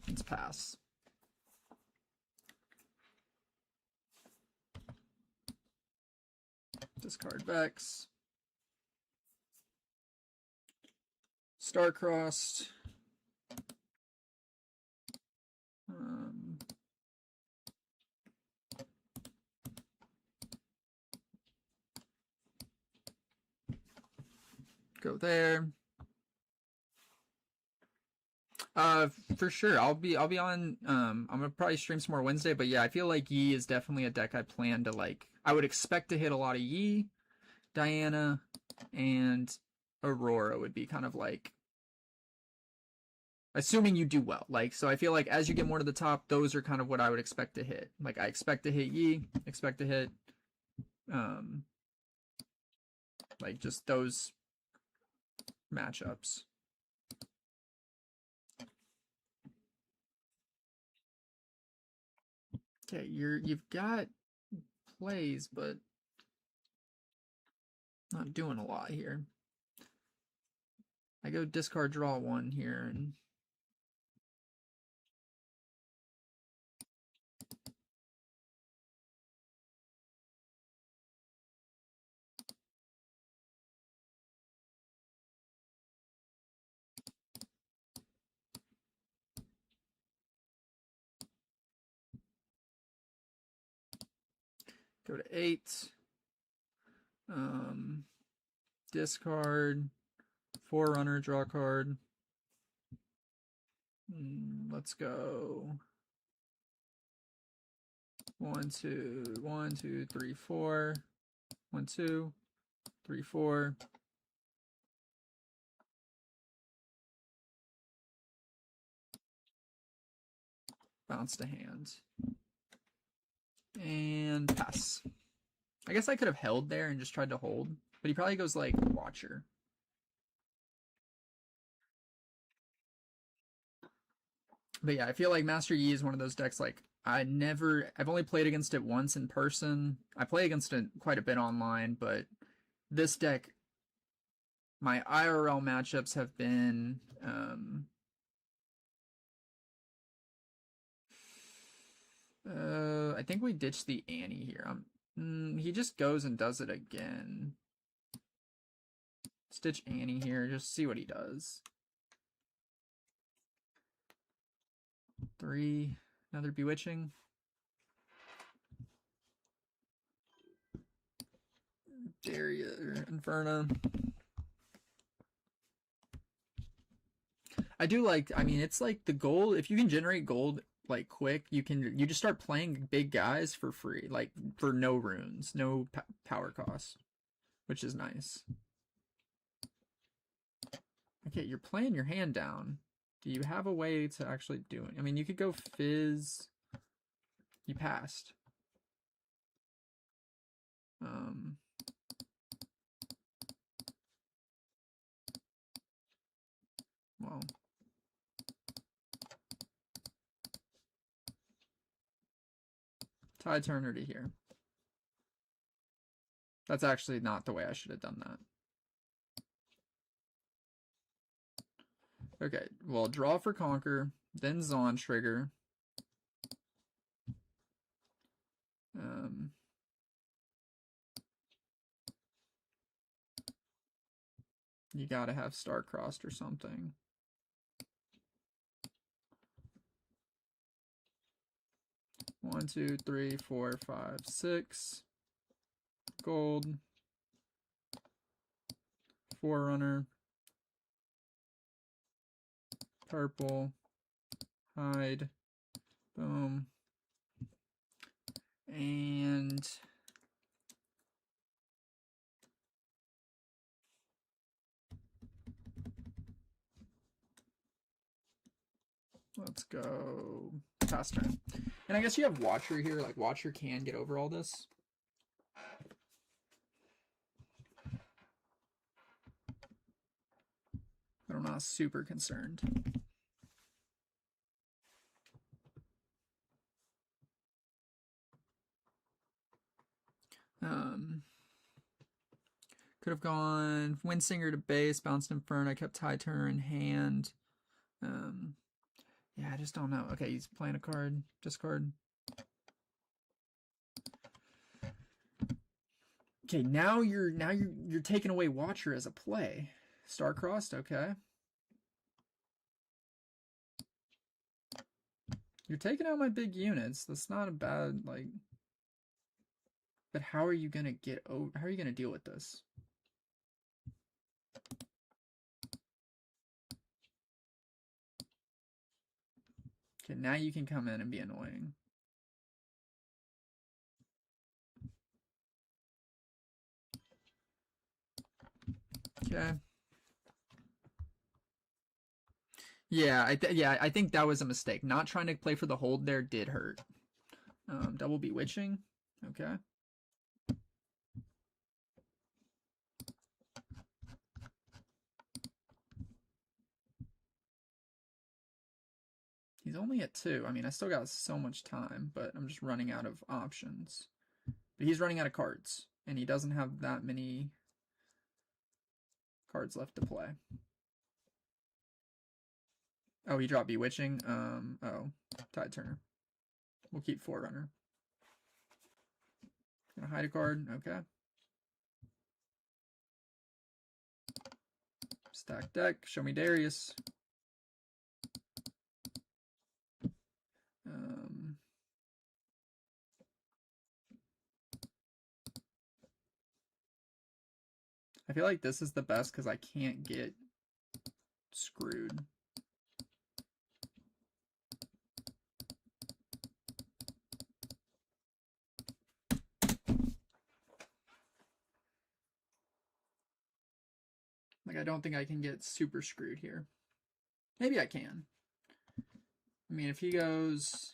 A: Let's pass. Discard Vex. Star-Crossed. Go there. For sure. I'll be on. I'm gonna probably stream some more Wednesday, but yeah, I feel like Yi is definitely a deck I plan to like. I would expect to hit a lot of Yi, Diana, and Aurora would be kind of like, assuming you do well. Like, so I feel like as you get more to the top, those are kind of what I would expect to hit. Like, I expect to hit Yi, expect to hit, like just those matchups. Okay, you've got plays, but not doing a lot here. I go discard draw 1 here and Go to 8. Discard. Forerunner, draw card. Let's go. 1, 2, 1, 2, 3, 4. 1, 2, 3, 4. Bounce to hand. And pass. I guess I could have held there and just tried to hold, but he probably goes like Watcher. But yeah, I feel like Master Yi is one of those decks like I've only played against it once in person. I play against it quite a bit online, but this deck, my IRL matchups have been I think we ditched the Annie here. He just goes and does it again. Stitch Annie here, just see what he does. 3, another Bewitching. Daria or Inferno. I do like, I mean, it's like the gold, if you can generate gold like quick, you just start playing big guys for free, like for no runes, no power cost, which is nice. Okay, you're playing your hand down. Do you have a way to actually do it? I mean, you could go Fizz. You passed. Well. Tide Turner to here. That's actually not the way I should have done that. Okay, well, draw for Conquer, then Zon trigger. You gotta have Star-Crossed or something. One, 2, 3, 4, 5, 6. Gold. Forerunner. Purple. Hide. Boom. And let's go pass turn. And I guess you have Watcher here. Like, Watcher can get over all this. But I'm not super concerned. Could have gone Windsinger to base, bounced Inferno, kept Tide Turner in hand. Yeah, I just don't know. Okay, he's playing a card. Discard. Okay, now you're taking away Watcher as a play. Star-Crossed, okay. You're taking out my big units. That's not a bad, like... But how are you gonna get over... How are you gonna deal with this? Okay, now you can come in and be annoying. Okay. Yeah, I think that was a mistake. Not trying to play for the hold there did hurt. Double Bewitching. Okay. He's only at 2. I mean, I still got so much time, but I'm just running out of options. But he's running out of cards, and he doesn't have that many cards left to play. Oh, he dropped Bewitching. Oh, Tide Turner. We'll keep Forerunner. Gonna hide a card. Okay. Stack deck. Show me Darius. I feel like this is the best because I can't get screwed. Like, I don't think I can get super screwed here. Maybe I can. I mean, if he goes...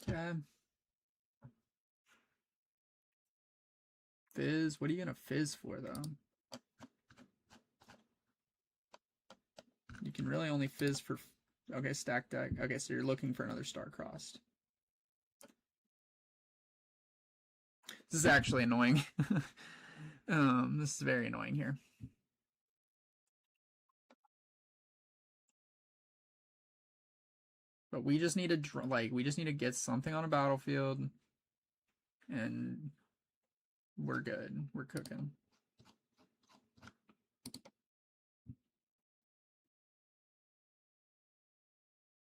A: Okay. Fizz? What are you going to fizz for, though? You can really only fizz for... Okay, stack deck. Okay, so you're looking for another star-crossed. This is actually annoying. This is very annoying here. But we just need to we just need to get something on a battlefield, and we're good. We're cooking.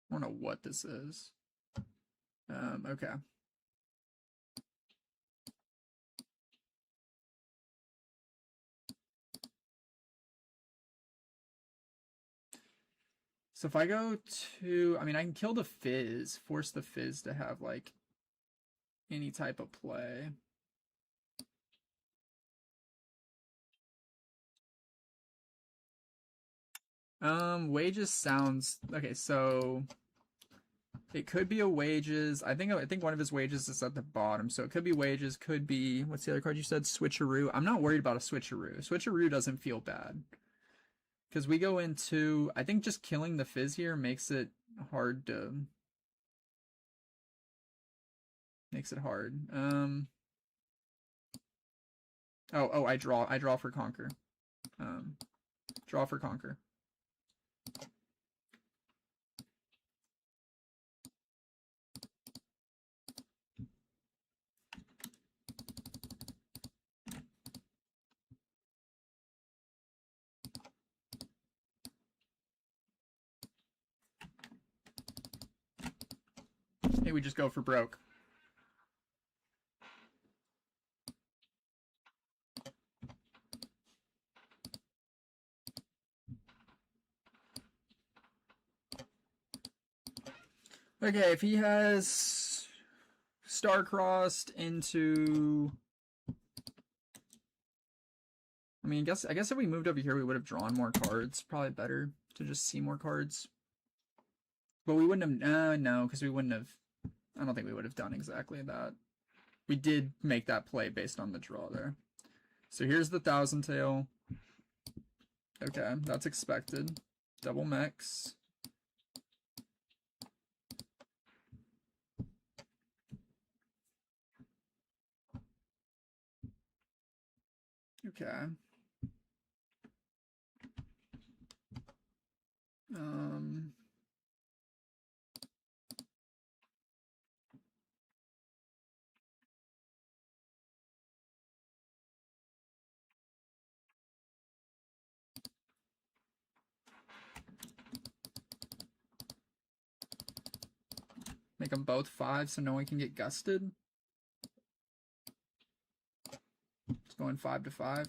A: I don't know what this is. Okay. So if I go to, I mean, I can kill the Fizz, force the Fizz to have, like, any type of play. Wages sounds, okay, so it could be a wages. I think one of his wages is at the bottom, so it could be wages, could be, what's the other card you said? Switcheroo. I'm not worried about a switcheroo. Switcheroo doesn't feel bad. Because we go into, I think just killing the Fizz here makes it hard to, makes it hard. Oh, I draw for Conquer. Draw for Conquer. Hey, we just go for broke. Okay, if he has star-crossed into... I mean, I guess if we moved over here, we would have drawn more cards. Probably better to just see more cards. But we wouldn't have... no, because we wouldn't have... I don't think we would have done exactly that. We did make that play based on the draw there. So here's the Thousand Tail. Okay, that's expected. Double mechs. Okay. Make them both 5 so no one can get gusted. It's going 5 to 5.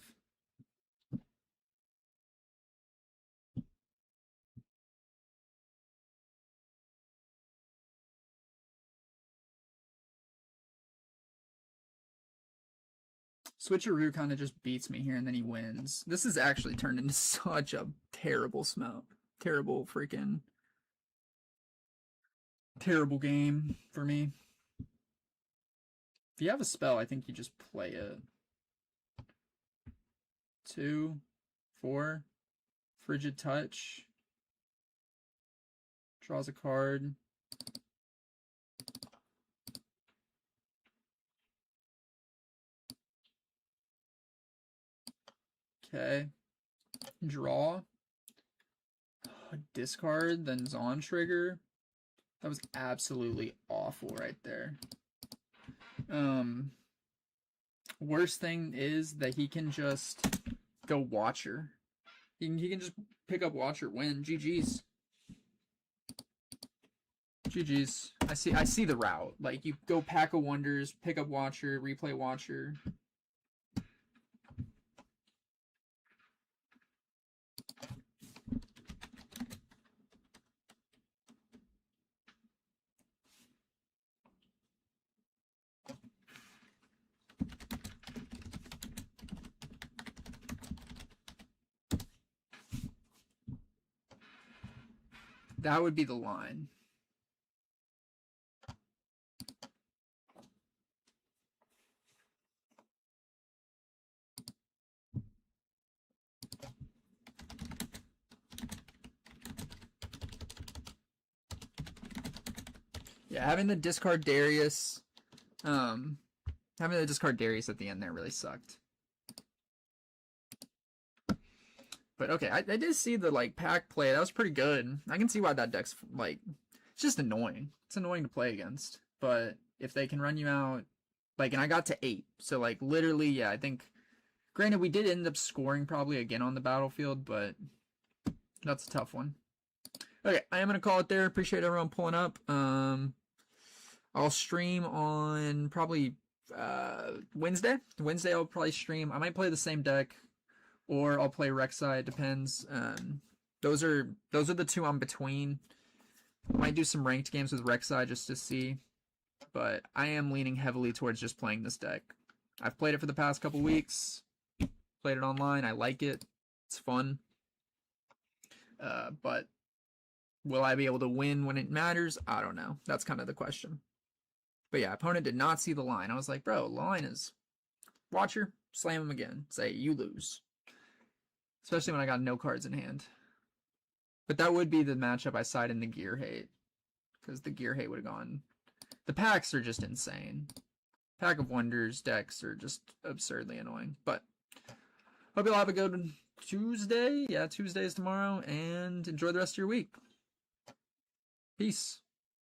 A: Switcheroo kind of just beats me here and then he wins. This has actually turned into such a terrible smell. Terrible freaking... terrible game for me. If you have a spell, I think you just play it. 2, 4, Frigid Touch. Draws a card. Okay. Draw. Discard, then Zon trigger. That was absolutely awful right there. Worst thing is that he can just go Watcher. He can just pick up Watcher, win. GG's. GG's. I see the route. Like, you go Pack of Wonders, pick up Watcher, replay Watcher. That would be the line. Yeah, having the discard Darius, having the discard Darius at the end there really sucked. But okay, I did see the like pack play. That was pretty good. I can see why that deck's like, it's just annoying. It's annoying to play against. But if they can run you out, like, and I got to 8, so like literally, yeah, I think. Granted, we did end up scoring probably again on the battlefield, but that's a tough one. Okay, I am gonna call it there. Appreciate everyone pulling up. I'll stream on probably Wednesday. Wednesday I'll probably stream. I might play the same deck, or I'll play Rek'Sai. It depends. Those are the two I'm between. I might do some ranked games with Rek'Sai just to see, but I am leaning heavily towards just playing this deck. I've played it for the past couple weeks. Played it online. I like it. It's fun. But will I be able to win when it matters? I don't know. That's kind of the question. But yeah, opponent did not see the line. I was like, bro, line is Watcher, slam him again. Say, you lose. Especially when I got no cards in hand. But that would be the matchup I side in the Gear Hate. Because the Gear Hate would have gone. The packs are just insane. Pack of Wonders decks are just absurdly annoying. But hope you'll have a good Tuesday. Yeah, Tuesday is tomorrow. And enjoy the rest of your week. Peace.